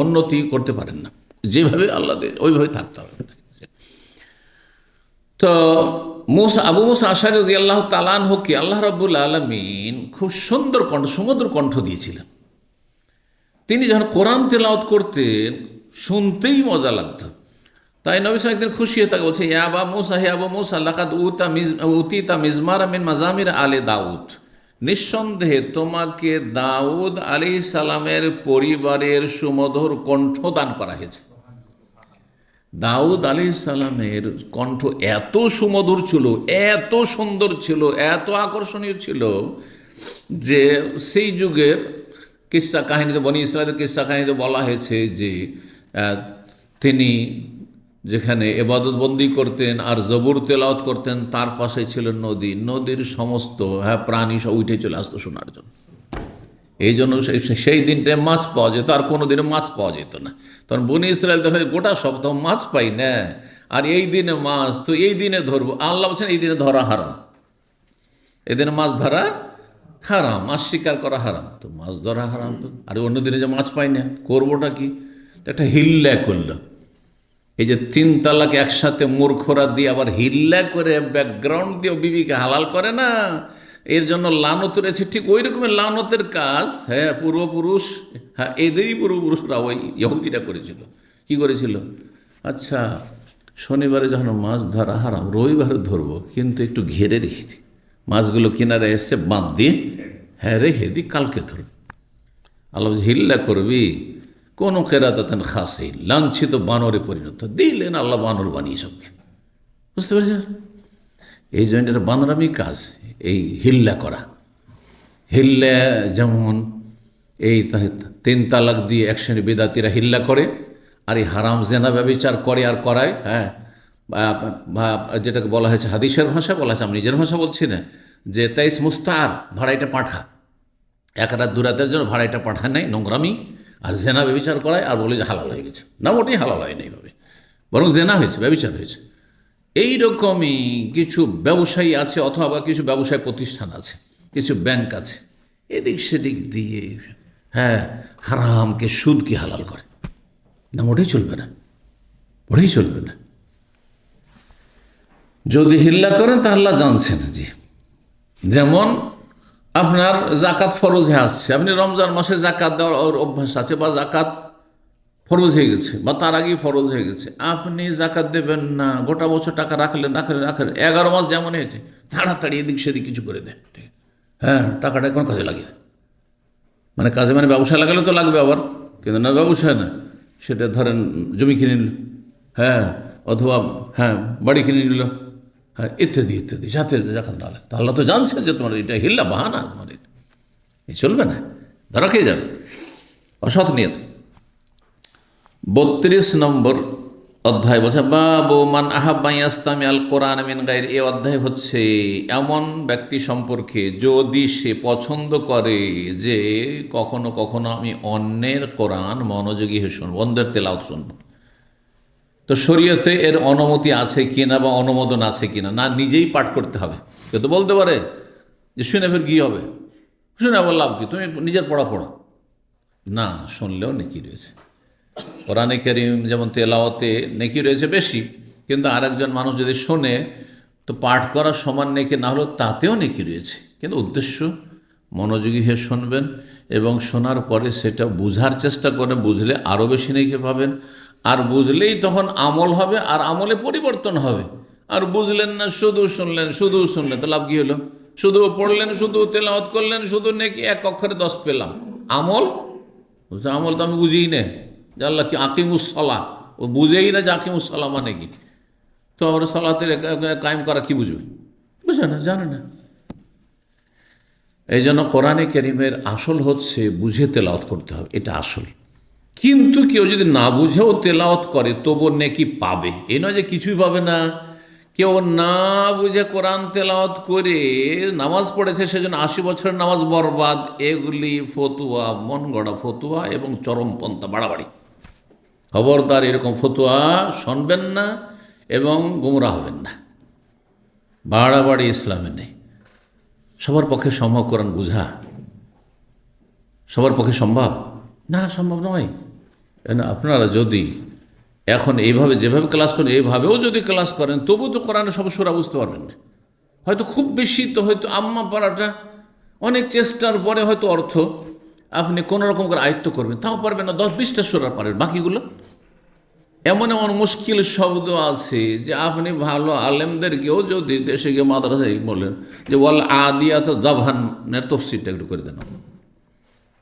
উন্নতি করতে পারেন না, যেভাবে আল্লাহ ওইভাবে থাকতে হবে। তো আবু মুসা আশআরী রাদিয়াল্লাহু তাআলা আনহুকে আল্লাহ রাব্বুল আলামিন খুব সুন্দর কণ্ঠ, সুমধুর কণ্ঠ দিয়েছিলেন। তিনি যখন কোরআন তেলাওয়াত করতেন, শুনতেই মজা লাগতো। তাই নবী সাল্লাল্লাহু আলাইহি ওয়াসাল্লাম একদিন খুশি হয়ে তাকে বলছে, ইয়া আবা মুসা, হে আবু মুসা, লাকাদ উতিতা মিজমারা মিন মাজামির আলে দাউদ, নিঃসন্দেহে তোমাকে দাউদ আলাইহিস সালামের পরিবারের সুমধুর কণ্ঠ দান করা হয়েছে। দাউদ আলাইহিস সালামের কণ্ঠ এত সুমধুর ছিল, এত সুন্দর ছিল, এত আকর্ষণীয় ছিল যে সেই যুগের কিস্সা কাহিনীতে, বনি ইসরায়েলের কিস্সা কাহিনীতে বলা হয়েছে যে তিনি যেখানে ইবাদত বন্দি করতেন আর জবুর তেলাওয়াত করতেন, তার পাশে ছিল নদী, নদীর সমস্ত প্রাণী সব উঠে চলে আসতো শোনার জন্য। এই জন্য সেই দিনটায় মাছ পাওয়া যেত, আর কোনো দিনে মাছ পাওয়া যেত না। তখন বনি ইসরায়েল তখন গোটা সপ্তাহ মাছ পাই না, আর এই দিনে মাছ, তো এই দিনে ধরবো। আল্লাহ বলছেন এই দিনে ধরা হারাম, এই দিনে মাছ ধরা হারাম, মাছ শিকার করা হারাম, তো মাছ ধরা হারাম। তো আর অন্য দিনে যে মাছ পাই না, করবোটা কি? একটা হিল্লা করলো। এই যে 3 তালাক একসাথে মূর্খরা দিয়ে আবার হিল্লা করে ব্যাকগ্রাউন্ড দিয়ে বিবিকে হালাল করে না, এর জন্য লানত রয়েছে। ঠিক ওই রকমের লানতের কাজ, হ্যাঁ, পূর্বপুরুষ, হ্যাঁ, এদেরই পূর্বপুরুষরা ওই ইহুদিরা করেছিল। কি করেছিল? আচ্ছা, শনিবারে যখন মাছ ধরা হারাম, রবিবারে ধরবো, কিন্তু একটু ঘিরে রেখে দিই, মাছগুলো কিনারে এসে বাঁধ দিয়ে, হ্যাঁ, রেখে দিই, কালকে ধরবো। আল্লাহ হিল্লা করবি, কোনো কেরাতাতেন খাসে লাঞ্ছিত বানরে পরিণত, দিলেন আল্লাহ বানর বানিয়ে সবকে। বুঝতে পেরেছেন? এই জন্য এটা বানরামি কাজ, এই হিল্লা করা। হিল্লা যেমন এই 3 তালাক দিয়ে এক শ্রেণী বেদাতিরা হিল্লা করে, আর এই হারাম জেনা ব্যভিচার করে আর করায়। হ্যাঁ, যেটাকে বলা হয়েছে, হাদিসের ভাষা বলা হয়েছে, আমি নিজের ভাষা বলছি না, যে 23 মুস্তার, ভাড়াইটা পাঠা, 1 রাত 2 রাতের জন্য ভাড়াইটা পাঠা নেই, নোংরামি। আর জেনা ব্যভিচার করায় আর বলে যে হালাল হয়ে গেছে, না, মোটেই হালাল হয় না এইভাবে, বরং জেনা হয়েছে, ব্যভিচার হয়েছে। এইরকমই কিছু ব্যবসায়ী আছে, অথবা কিছু ব্যবসায় প্রতিষ্ঠান আছে, কিছু ব্যাংক আছে, এদিক সেদিক দিয়ে, হ্যাঁ, হারামকে সুদকে হালাল করে, না, মোটেই চলবে না, মোটেই চলবে না। যদি হিল্লা করেন তা আল্লাহ জানছেন। জি, যেমন আপনার জাকাত ফরজে আসছে, আপনি রমজান মাসে জাকাত দেওয়ার অভ্যাস আছে, বা জাকাত ফরজ হয়ে গেছে বা তার আগেই ফরজ হয়ে গেছে, আপনি জাকাত দেবেন না, গোটা বছর টাকা রাখলেন রাখলেন রাখলেন, 11 মাস যেমন হয়েছে তাড়াতাড়ি এদিক সেদিক কিছু করে দেন, ঠিক, হ্যাঁ, টাকাটা এখন কাজে লাগিয়ে দেন। মানে কাজে মানে ব্যবসায় লাগালে তো লাগবে আবার, কিন্তু না ব্যবসায় না, সেটা ধরেন জমি কিনে নিল, হ্যাঁ, অথবা হ্যাঁ বাড়ি কিনে নিল, হ্যাঁ, ইত্যাদি ইত্যাদি, যাতে জাকাত না লাগে। আল্লাহ তো জানছে যে তোমার এটা হিল্লা বাহানা, তোমার এটা এই চলবে না, ধরা খেয়ে যাবে, অসৎ নিয়ত। 32 নম্বর অধ্যায় বলছে বাবু মান আহাব্বা ইয়াস্তামি আল কোরআন মিন গায়র। এই অধ্যায় হচ্ছে এমন ব্যক্তি সম্পর্কে যদি সে পছন্দ করে যে কখনো কখনো আমি অন্যের কোরআন মনোযোগী হয়ে শুনবো, অন্যের তেলাওয়াত শুনবো। তো শরীয়তে এর অনুমতি আছে কিনা বা অনুমোদন আছে কিনা, না নিজেই পাঠ করতে হবে? কেউ তো বলতে পারে যে শুনে ফের কী হবে, শুনে আবার লাভ কি, তুমি নিজের পড়া পড়ো না, শুনলেও নেকি রয়েছে। কোরআনে কারীম যেমন তেলাওয়াতে নেকি রয়েছে বেশি, কিন্তু আরেকজন মানুষ যদি শোনে তো পাঠ করার সমান নেকি না হলেও তাতেও নেকি রয়েছে। কিন্তু উদ্দেশ্য মনোযোগী হয়ে শুনবেন এবং শোনার পরে সেটা বুঝার চেষ্টা করে, বুঝলে আরও বেশি নেকি পাবেন। আর বুঝলেই তখন আমল হবে, আর আমলে পরিবর্তন হবে। আর বুঝলেন না, শুধু শুনলেন তো লাভ কী হলো? শুধু পড়লেন, শুধু তেলাওয়াত করলেন, শুধু নেকি 1 অক্ষরে 10 পেলাম, আমল আমল তো আমি বুঝিই না যে আল্লাহ কি আকিমুসসালাহ, ও বুঝেই না যে আকিমুসসালাহ মানে কি। তো আমরা সালাতের কায়েম করা কি বুঝবে? বুঝে না, জানে না। এই জন্য কোরআনে কারীমের আসল হচ্ছে বুঝে তেলাওয়াত করতে হবে, এটা আসল। কিন্তু কেউ যদি না বুঝেও তেলাওয়াত করে তবু নেকি পাবে, এই নয় যে কিছুই পাবে না। কেউ না বুঝে কোরআন তেলাওয়াত করে নামাজ পড়েছে, সেজন্য 80 বছরের নামাজ বরবাদ, এগুলি ফতুয়া, মন গড়া ফতুয়া এবং চরমপন্থা, বাড়াবাড়ি। খবরদার এরকম ফতুয়া শুনবেন না এবং গুমরা হবেন না। বাড়াবাড়ি ইসলামে নেই। সবার পক্ষে সম্ভব কোরআন বুঝা? সবার পক্ষে সম্ভব না, সম্ভব নয়। আপনারা যদি এখন এইভাবে যেভাবে ক্লাস করেন এইভাবেও যদি ক্লাস করেন তবু তো কোরআনের সব সূরা বুঝতে পারবেন না। হয়তো খুব বেশি তো হয়তো আম্মা পারাটা অনেক চেষ্টার পরে হয়তো অর্থ আপনি কোনো রকম করে আয়ত্ত করবেন, তাও পারবেন না 10-20টা সূরা পারেন। বাকিগুলো এমন এমন মুশকিল শব্দ আছে যে আপনি ভালো আলেমদেরকেও যদি দেশে গিয়ে মাদ্রাসায় বলেন যে ওয়াল আদিয়াত দাবহান তফসিরটা একটু করে দেন,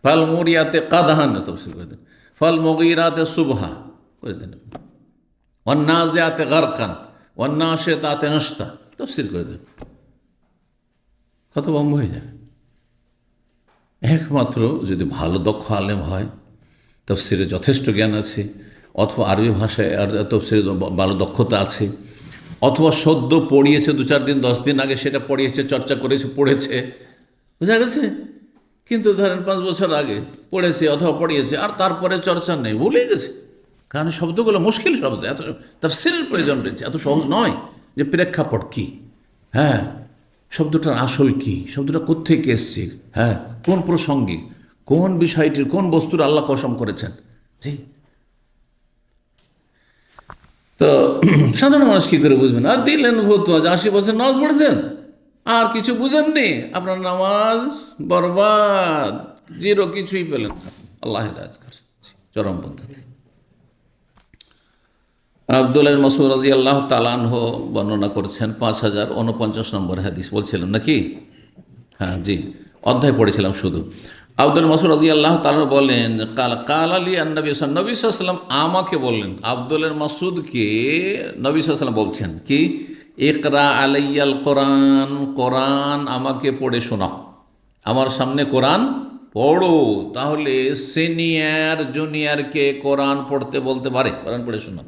ফাল মুরিয়াতে কাদহান তফসির করে দেন, ফাল মুগীরাতে সুবহা করে দেন, ওয়ান্নাজিয়াতে গারকান ওয়ান্নাশিতাতে নাশতা তফসির করে দেন, কত বম্ব হয়ে যাবে। একমাত্র যদি ভালো দক্ষ আলেম হয়, তফসিরে যথেষ্ট জ্ঞান আছে, অথবা আরবি ভাষায় আর তফসিরে ভালো দক্ষতা আছে, অথবা সদ্য পড়িয়েছে 2-4 দিন 10 দিন আগে সেটা পড়িয়েছে, চর্চা করেছে, পড়েছে, বুঝা গেছে। কিন্তু ধরেন 5 বছর আগে পড়েছে অথবা পড়িয়েছে আর তারপরে চর্চা নেই, ভুলে গেছে। কারণ শব্দগুলো মুশকিল শব্দ, এত তাফসীরের প্রয়োজন রয়েছে, এত সহজ নয় যে প্রেক্ষাপট কী, হ্যাঁ, শব্দটার আসল কী, শব্দটা কোত্থেকে এসছে, হ্যাঁ, কোন প্রসঙ্গে, কোন বিষয়টির, কোন বস্তুর আল্লাহ কসম করেছেন। জি, তো সাধারণ মানুষ কী করে বুঝবেন? আর দিলেন ফতুয়া যে 80 বছর নামাজ পড়েছেন আর কিছু বুঝেননি, আপনার নামাজ বরবাদ, জিরো, কিছুই পেলেন না। আল্লাহ হিদায়াত করেন চরম পদ্ধতি। আব্দুল্লাহ মাসউদ রাদিয়াল্লাহু তাআলা আনহু বর্ণনা করছেন 5049 নম্বর হাদিস, বলছিলাম নাকি? হ্যাঁ জি, অধ্যায় পড়েছিলাম শুধু। আব্দুল মাসউদ রাদিয়াল্লাহু তাআলা বলেন কাল আলী নবী সাল্লাল্লাহু আলাইহি ওয়াসাল্লাম আমাকে বললেন, আব্দুল মাসউদকে নবী সাল্লাল্লাহু আলাইহি ওয়াসাল্লাম বলছেন কি, ইকরা আলাইয়াল কোরআন, কোরআন আমাকে পড়ে শোনাও, আমার সামনে কোরআন পড়ো। তাহলে সিনিয়র জুনিয়রকে কোরআন পড়তে বলতে পারে, কোরআন পড়ে শোনাও।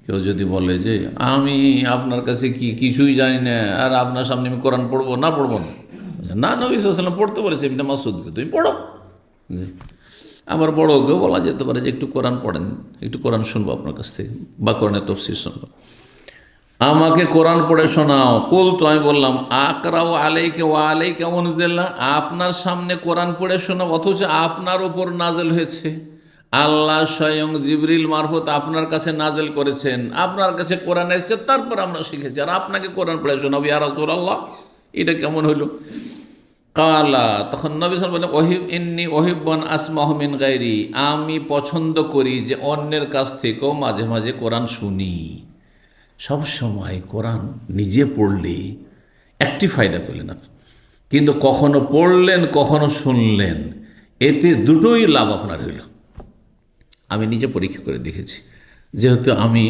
কেউ যদি বলে যে আমি আপনার কাছে কিছুই জানি না আর আপনার সামনে আমি কোরআন পড়বো না, পড়বো না, না, নবী সাল্লাল্লাহু আলাইহি ওয়াসাল্লাম পড়তে বলেছে ইবনে মাসউদকে, তুমি পড়ো। আমার বড়কেও বলা যেতে পারে যে একটু কোরআন পড়েন, একটু কোরআন শুনবো আপনার কাছ থেকে, বা কোরআনের তাফসীর শুনবো, আমাকে কোরআন পড়ে শোনাও। কুলতু, আমি বললাম, আকরাউ আলাইকা ওয়া আলাইকা উনজিলা, আপনার সামনে কোরআন পড়ে শোনাও অথচ আপনার উপর নাজেল হয়েছে, আল্লাহ স্বয়ং জিবরিল মারফত আপনার কাছে নাজেল করেছেন, আপনার কাছে কোরআন এসেছে, তারপর আমরা শিখেছি, আর আপনাকে কোরআন পড়ে শোনাবো ইয়া রাসূলুল্লাহ, এটা কেমন হইল? কালা, তখন নবী সাল্লাল্লাহু আলাইহি ওয়াসাল্লাম বলেন, ইন্নী ওহিব্বুন আসমাহু মিন গায়রি, আমি পছন্দ করি যে অন্যের কাছ থেকেও মাঝে মাঝে কোরআন শুনি। সব সময় কোরআন নিজে পড়লে একটি ফায়দা পেলেন আপনি, কিন্তু কখনো পড়লেন কখনো শুনলেন, এতে দুটোই লাভ আপনার হইল। আমি নিজে পরীক্ষা করে দেখেছি, যেহেতু আমি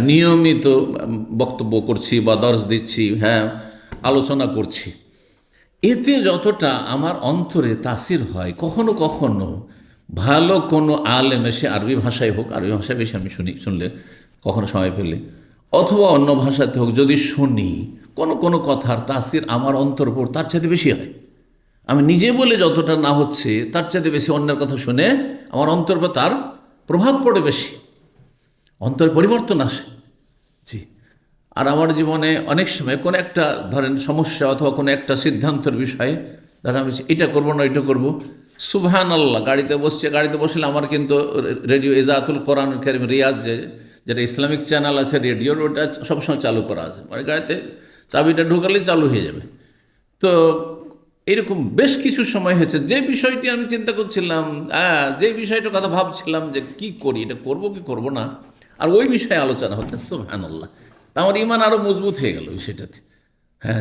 নিয়মিত বক্তব্য করছি বা দর্শ দিচ্ছি, আলোচনা করছি, এতে যতটা আমার অন্তরে তাসির হয়, কখনো কখনো ভালো কোনো আলেম এসে আরবি ভাষায় হোক, আরবি ভাষায় বেশি আমি শুনলে কখনো সময় পেলে, অথবা অন্য ভাষাতে হোক, যদি শুনি কোনো কোনো কথার তাসির আমার অন্তর উপর তার চাইতে বেশি হয়। আমি নিজে বলে যতটা না হচ্ছে, তার চাইতে বেশি অন্যের কথা শুনে আমার অন্তর উপর তার প্রভাব পড়ে বেশি, অন্তর পরিবর্তন আসে। জি। আর আমার জীবনে অনেক সময় কোনো একটা ধরেন সমস্যা অথবা কোনো একটা সিদ্ধান্তের বিষয়ে, ধরেন আমি এটা করবো না এটা করবো, সুবহানাল্লাহ, গাড়িতে বসলে আমার কিন্তু রেডিও ইজাতুল কোরআন কারীম রিয়াজ, যেটা ইসলামিক চ্যানেল আছে রেডিওর, ওটা সবসময় চালু করা আছে, মানে গাড়িতে চাবিটা ঢুকালেই চালু হয়ে যাবে। তো এরকম বেশ কিছু সময় হয়েছে, যে বিষয়টি আমি চিন্তা করছিলাম, যে বিষয়টার কথা ভাবছিলাম যে কি করি, এটা করব কি করব না, আর ওই বিষয়ে আলোচনা হচ্ছে, সুবহানাল্লাহ, আমার ঈমান আরও মজবুত হয়ে গেল বিষয়টাতে।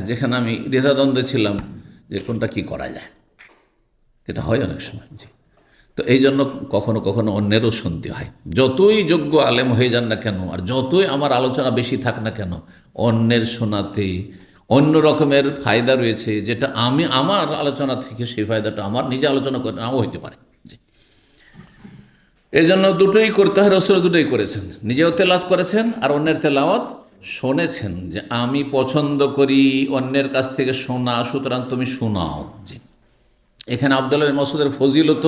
যেখানে আমি দ্বিধাদ্বন্দ্বে ছিলাম যে কোনটা কি করা যায়, এটা হয় অনেক সময়। জি। তো এই জন্য কখনো কখনো অন্যেরও শুনতে হয়, যতই যোগ্য আলেম হয়ে যান না কেন, আর যতই আমার আলোচনা বেশি থাক না কেন, অন্যের শোনাতে অন্য রকমের ফায়দা রয়েছে, যেটা আমি আমার আলোচনা থেকে সেই ফায়দাটা আমার নিজে আলোচনা করে নাও হইতে পারে। জি। এই জন্য দুটোই করতে হয়, রাসূল দুটোই করেছেন, নিজেও তেলাওয়াত করেছেন আর অন্যের তেলাওয়াত শুনেছেন, যে আমি পছন্দ করি অন্যের কাছ থেকে শোনা, সুতরাং তুমি শোনাও। জি। এখানে আব্দুল্লাহ বিন মাসউদের ফজিলত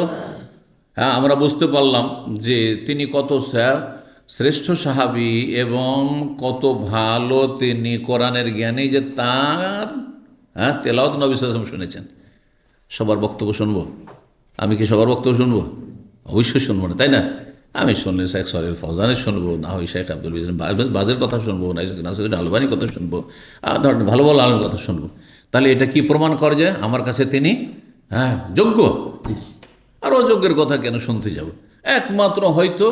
আমরা বুঝতে পারলাম যে তিনি কত শ্রেষ্ঠ সাহাবী এবং কত ভালো তিনি কোরআনের জ্ঞানী, যে তার তেলাওয়াত নবী সাল্লাল্লাহু আলাইহি ওয়াসাল্লাম শুনেছেন। সবার বক্তব্য শুনবো? আমি কি সবার বক্তব্য শুনবো? অবশ্যই শুনবো না, তাই না? আমি শুনলে শেখ সরিল ফৌজানের শুনবো, না হয় শেখ আব্দুল বাজের কথা শুনবো, নাসিরুদ্দিন আলবানির কথা শুনবো, ধরেন ভালো ভালো আলেমের কথা শুনবো। তাহলে এটা কি প্রমাণ করে যে আমার কাছে তিনি যোগ্য, আর অযোগ্যের কথা কেন শুনতে যাব? একমাত্র হয়তো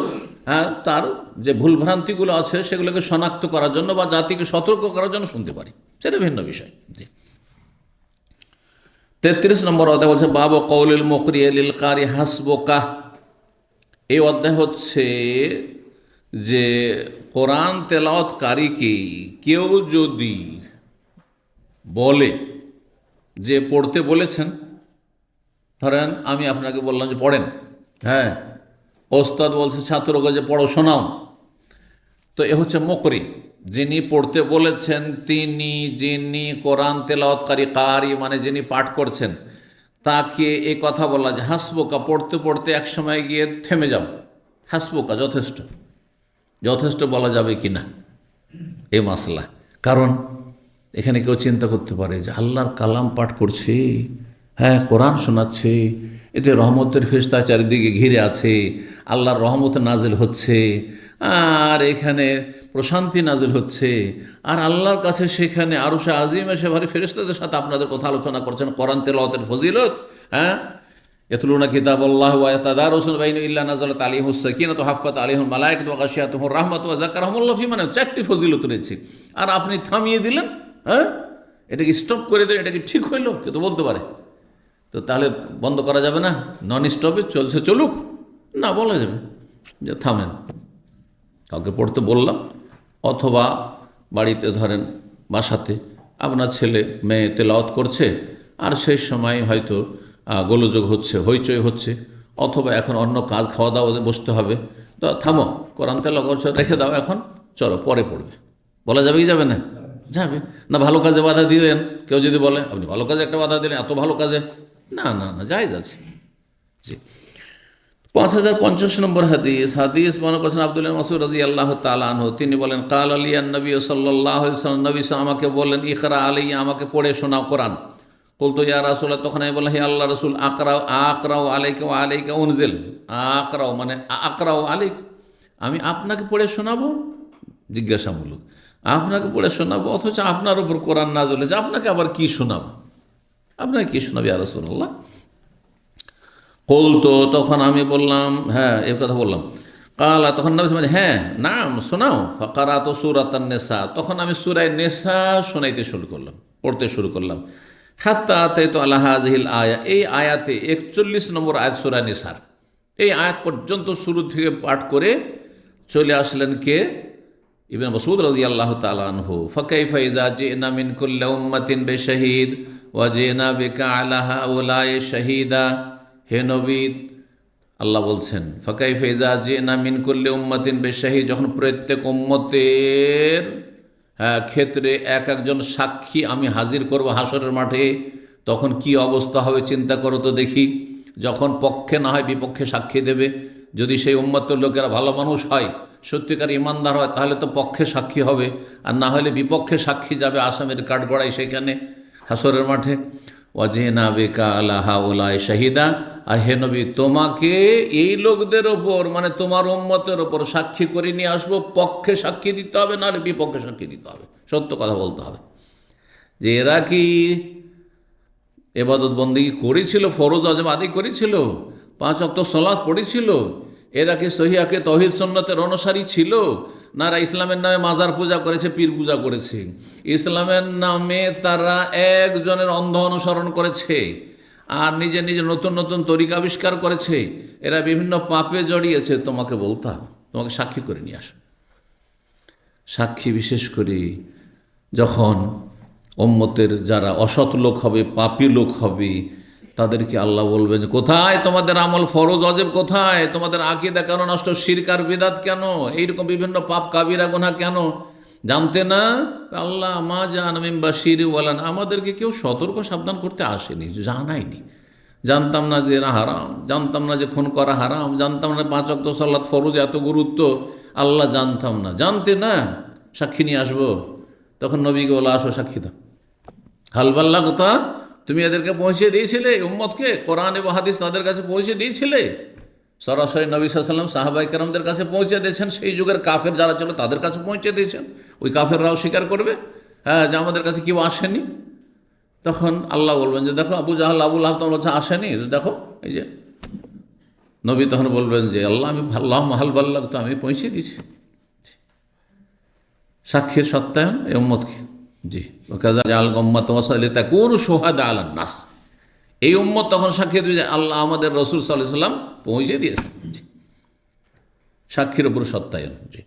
তার যে ভুলভ্রান্তিগুলো আছে সেগুলোকে শনাক্ত করার জন্য বা জাতিকে সতর্ক করার জন্য শুনতে পারি, সেটা ভিন্ন বিষয়। জি। 33 নম্বর অধ্যায় বলছে, বাবু কওলিল মুকরি লিল কারি হাসবুকা। এই অধ্যায় হচ্ছে যে কোরআন তেলাওয়াতকারীকে কেউ যদি বলে যে পড়তে বলেছেন, ধরেন আমি আপনাকে বললাম যে পড়েন, ওস্তাদ বলছে ছাত্রকে যে পড়ো, শোনাও, তো এ হচ্ছে মুকরি, যিনি পড়তে বলেছেন, যিনি কোরআন তেলাওয়াতকারী, কারি মানে যিনি পাঠ করছেন, তাকে এই কথা বলা যে হাসবুকা, পড়তে পড়তে এক সময় গিয়ে থেমে যাও, হাসবুকা যথেষ্ট বলা যাবে কি না, এই মাসলা। কারণ এখানে কেউ চিন্তা করতে পারে যে আল্লাহর কালাম পাঠ করছে, কোরআন শোনাচ্ছে, এতে রহমতের ফেরেশতা চারিদিকে ঘিরে আছে, আল্লাহর রহমত নাজিল হচ্ছে, আর এখানে প্রশান্তি নাজিল হচ্ছে, আর আল্লাহর কাছে সেখানে আরশে আজিম এসে ভারী ফেরেশতাদের সাথে আপনাদের কথা আলোচনা করছেন কোরআন তেলাওয়াতের ফজিলত। ইয়াতলুনা কিতাবাল্লাহ ওয়া ইয়াতাদারাসুনা বাইনাহুম ইল্লা নাযালাত আলাইহিmus সাকিনাতু ওয়া হাফফাত আলাইহিমুল মালায়েকাতু ওয়া গাশিয়াতুহুর রাহমাতু ওয়া যাকারাহুমুল্লাহ ফি মান, চারটি ফজিলত রয়েছে, আর আপনি থামিয়ে দিলেন। এটাকে স্টপ করে দিলেন, এটা কি ঠিক হইল? কেউ তো বলতে পারে। তো তাহলে বন্ধ করা যাবে না, নন স্টপে চলছে চলুক না, বলা যাবে যে থামেন, কাউকে পড়তে বললাম, অথবা বাড়িতে ধরেন বাসাতে আপনার ছেলে মেয়ে তেলাওয়াত করছে, আর সেই সময় হয়তো গোলযোগ হচ্ছে, হইচই হচ্ছে, অথবা এখন অন্য কাজ, খাওয়া দাওয়া বসতে হবে, তো থামো, কোরআন তেলাওয়াত করছো, রেখে দাও, এখন চলো পরে পড়বে, বলা যাবে কি যাবে না? যাবে না। ভালো কাজে বাধা দিলেন, কেউ যদি বলে আপনি ভালো কাজে একটা বাধা দিলেন, এত ভালো কাজে, না জায়েজ আছে। জি। 5050 নম্বর হাদিস মনে করছেন আব্দুল্লাহ বিন মাসউদ রাদিয়াল্লাহু তাআলা আনহু, তিনি বলেন, কাল আলিয়ান নবী সাল্লাল্লাহু আলাইহি ওয়াসাল্লাম, নবী আমাকে বললেন, ইকরা আলাইয়া, আমাকে পড়ে শোনাও কোরআন। বলতো ইয়া রাসূলুল্লাহ, তখন আমি বললাম, হে আল্লাহ রাসূল, আকরাউ আলাইকা ওয়া আলাইকা উনজিল। আকরাউ মানে আকরাউ আলাইকা, আমি আপনাকে পড়ে শোনাবো, জিজ্ঞাসামূলক, আপনাকে পড়ে শোনাবো, অথচ আপনার উপর কোরআন নাযিল হয়েছে, আপনাকে আবার কি শোনাবো? আপনাকে কি শোনাবি ইয়া রাসূলুল্লাহ? কুলতু, তখন আমি বললাম, হ্যাঁ এই কথা বললাম। কালা, তখন নবী বললেন, হ্যাঁ নাম শোনাও। ফাকারাতু সূরাতান নিসা, তখন আমি সূরা নিসা শোনাইতে শুরু করলাম, পড়তে শুরু করলাম। হাত্তা আতাইতু আলা হাযিহিল আয়া, এই আয়াতে 41 নম্বর আয়াত সূরা নিসার, এই আয়াত পর্যন্ত শুরু থেকে পাঠ করে চলে আসলেন কে? ইবনে মাসউদ রাদিয়াল্লাহু তাআলা আনহু। ফাকাইফা ইযা জিনা মিন কুল্লি উম্মাতিন বিশাহিদ ওয়া জিনা বিকা আলা হাউলাই শাহিদা। হে নবী, আল্লাহ বলছেন, ফাকাইফা ইযা জিনা মিন কুল্লি উম্মাতিন বিশাহিদ, যখন প্রত্যেক উম্মতের ক্ষেত্রে এক একজন সাক্ষী আমি হাজির করব হাসরের মাঠে, তখন কি অবস্থা হবে চিন্তা করো তো দেখি। যখন পক্ষে না হয় বিপক্ষে সাক্ষী দেবে, যদি সেই উম্মতের লোকেরা ভালো মানুষ হয়, সত্যিকার ইমানদার হয়, তাহলে তো পক্ষে সাক্ষী হবে, আর না হলে বিপক্ষে সাক্ষী যাবে আসামের কাঠগড়ায় সেখানে হাসরের মাঠে। ওয়াজিনা বিকা আলা হাউলাই শাহিদা, আর হে নবী, তোমাকে এই লোকদের ওপর, মানে তোমার উম্মতের ওপর সাক্ষী করে নিয়ে আসবো। পক্ষে সাক্ষী দিতে হবে, নাহলে বিপক্ষে সাক্ষী দিতে হবে, সত্য কথা বলতে হবে যে এরা কি এবাদত বন্দেগী করেছিল, ফরজ আজম আদায় করেছিল, 5 ওয়াক্ত সালাত পড়েছিল, এরা কি সহিয়াকে তৌহিদ সুন্নতের অনুসারী ছিল, না এরা ইসলামের নামে মাজার পূজা করেছে, পীর পূজা করেছে, ইসলামের নামে তারা একজনের অন্ধ অনুসরণ করেছে, আর নিজে নিজে নতুন নতুন তরিকা আবিষ্কার করেছে, এরা বিভিন্ন পাপে জড়িয়েছে। তোমাকে বলতে হবে, তোমাকে সাক্ষী করে নিয়ে আসো। সাক্ষী বিশেষ করে যখন উম্মতের যারা অসৎ লোক হবে, পাপী লোক হবে, তাদেরকে আল্লাহ বলবেন যে কোথায় তোমাদের আমল ফরজ অজেব, কোথায় তোমাদের আকীদা কেন নষ্ট, শিরক আর বিদআত কেন, এইরকম বিভিন্ন পাপ কাবিরা গুনাহ কেন জানতে না? আল্লাহ মা জান মিন বাশির ওয়ালান, আমাদেরকে কেউ সতর্ক সাবধান করতে আসেনি, জানায়নি। জানতাম না যে এরা হারাম, জানতাম না যে খুন করা হারাম, জানতাম না 5 ওয়াক্ত সালাত ফরজ এত গুরুত্ব, আল্লাহ জানতাম না। জানতে না সাক্ষী নিয়ে আসবো, তখন নবীকে বলা, আসো সাক্ষী দাও। হালবাল্লা কথা, তুমি এদেরকে পৌঁছে দিয়েছিলে, উম্মতকে কোরআন এবং হাদিস তাদের কাছে পৌঁছে দিয়েছিলে, সরাসরি নবী সাল্লাল্লাহু আলাইহি ওয়াসাল্লাম সাহাবায়ে কেরামদের কাছে পৌঁছে দিয়েছেন, সেই যুগের কাফের যারা ছিল তাদের কাছে পৌঁছে দিয়েছেন। ওই কাফেররাও স্বীকার করবে যে আমাদের কাছে কেউ আসেনি। তখন আল্লাহ বলবেন যে দেখো আবু জাহাল আবু লাহাব তোমার কাছে আসেনি, দেখো এই যে নবী তখন বলবেন যে আল্লাহ আমি হালবাল্লাহ তো আমি পৌঁছে দিয়েছি। সাক্ষীর সত্যায়ন এই উম্মতকে, জি আল গম্মাত ওয়াসালে তা কোন সোহাদা আলান নাস, এই উম্মত তখন সাক্ষী দেবে যে আল্লাহ আমাদের রসুল সাল্লাল্লাহু আলাইহি ওয়াসাল্লাম পৌঁছে দিয়েছেন। সাক্ষীর উপর সত্যায়ন। জি,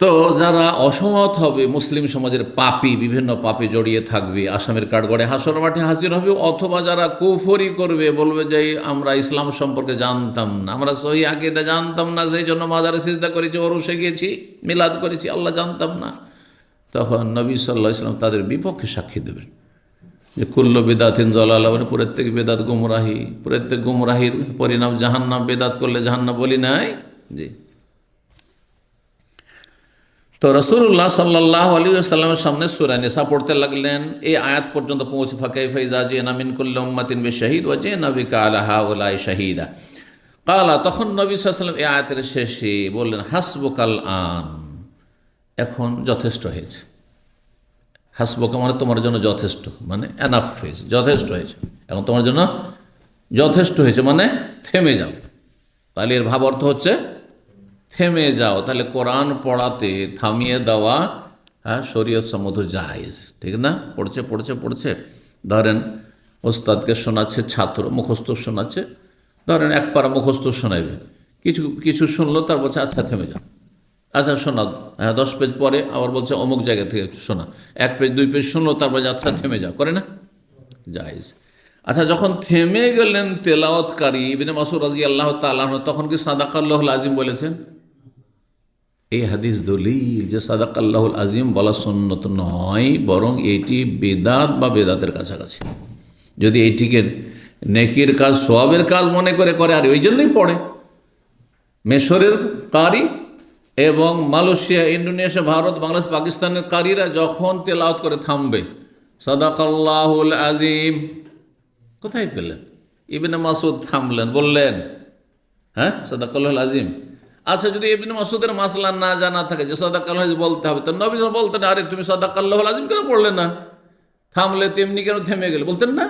তো যারা অসৎ হবে, মুসলিম সমাজের পাপী, বিভিন্ন পাপে জড়িয়ে থাকবে, আসামের কাঠগড়ে হাসর মাঠে হাজির হবে, অথবা যারা কুফরি করবে, বলবে যে আমরা ইসলাম সম্পর্কে জানতাম না, আমরা সহি আকীদা জানতাম না, সেই জন্য মাজারে সিজদা করেছি, ওরসে গিয়েছি, মিলাদ করেছি, আল্লাহ জানতাম না, তখন নবী সাল্লাল্লাহু আলাইহি ওয়াসাল্লাম তাদের বিপক্ষে সাক্ষী দেবেন যে কুল্লু বিদাতিন জালালা, মানে প্রত্যেক বেদাত গুমরাহি, প্রত্যেক গুমরাহির পরিণাম জাহান্নাম, বেদাত করলে জাহান্নাম বলি নাই। জি, তো রাসূলুল্লাহ সাল্লাল্লাহু আলাইহি ওয়াসাল্লামের সামনে সূরা নিসা পড়তে লাগলেন, এই আয়াত পর্যন্ত পৌঁছে ফাকাইফা ইযা জিনা মিন কুল্লি উম্মাতিন বিশাহিদ ওয়া জিনা বিকা আলা হাউলাই শাহিদা। কালা, তখন নবী সাল্লাল্লাহু আলাইহি ওয়াসাল্লাম এই আয়াতের শেষে বললেন হাসবুকাল আন, এখন যথেষ্ট হয়েছে। হাসবুকা মানে তোমার জন্য যথেষ্ট, মানে এনাফ হয়েছে, যথেষ্ট হয়েছে, এখন তোমার জন্য যথেষ্ট হয়েছে, মানে থেমে যাও। তাহলে এর ভাব অর্থ হচ্ছে থেমে যাও। তাহলে কোরআন পড়াতে থামিয়ে দেওয়া শরীয়ত সম্মত জায়েজ, ঠিক না? পড়ছে পড়ছে পড়ছে, ধরেন ওস্তাদকে শোনাচ্ছে, ছাত্র মুখস্থ শোনাচ্ছে, ধরেন 1 পারা মুখস্থ শোনাইবে, কিছু কিছু শুনলো, তার বলছে আচ্ছা থেমে যাও, আচ্ছা শোনা, 10 পেজ পরে আবার বলছে অমুক জায়গা থেকে শোনা, 1 পেজ 2 পেজ শুনলো, তারপর আচ্ছা থেমে যাও, করে না? জায়েজ। আচ্ছা, যখন থেমে গেলেন তেলাওয়াতকারী ইবনে মাসউদ রাদিয়াল্লাহু তাআলা আনহু, তখন কি সাদাকাল্লাহুল আজিম বলেছেন? এই হাদিস দলিল যে সাদাকাল্লাহুল আজিম বলা সুন্নত নয়, বরং এটি বেদাত বা বেদাতের কাছাকাছি। যদি এইটিকে নেকির কাজ, সওয়াবের কাজ মনে করে করে, আর ওই জন্যই পড়ে। মিশরের কারি এবং মালয়েশিয়া, ইন্দোনেশিয়া, ভারত, বাংলাদেশ, পাকিস্তানের কারিরা যখন তেলাওয়াত করে থামবে সাদাকাল্লাহুল আজিম, কোথায় পেলেন? ইবনে মাসউদ থামলেন, বললেন হ্যাঁ সাদাকাল্লাহুল আজিম। আচ্ছা, যদি ইবনে মাসউদের মাসলা না জানা থাকে যে সাদাকাল্লাহুল আজিম বলতে হবে, তো নবী বলতেন আরে তুমি সাদাকাল্লাহুল আজিম কেন পড়লে না? থামলে তেমনি কেন থেমে গেলে বলতেন না,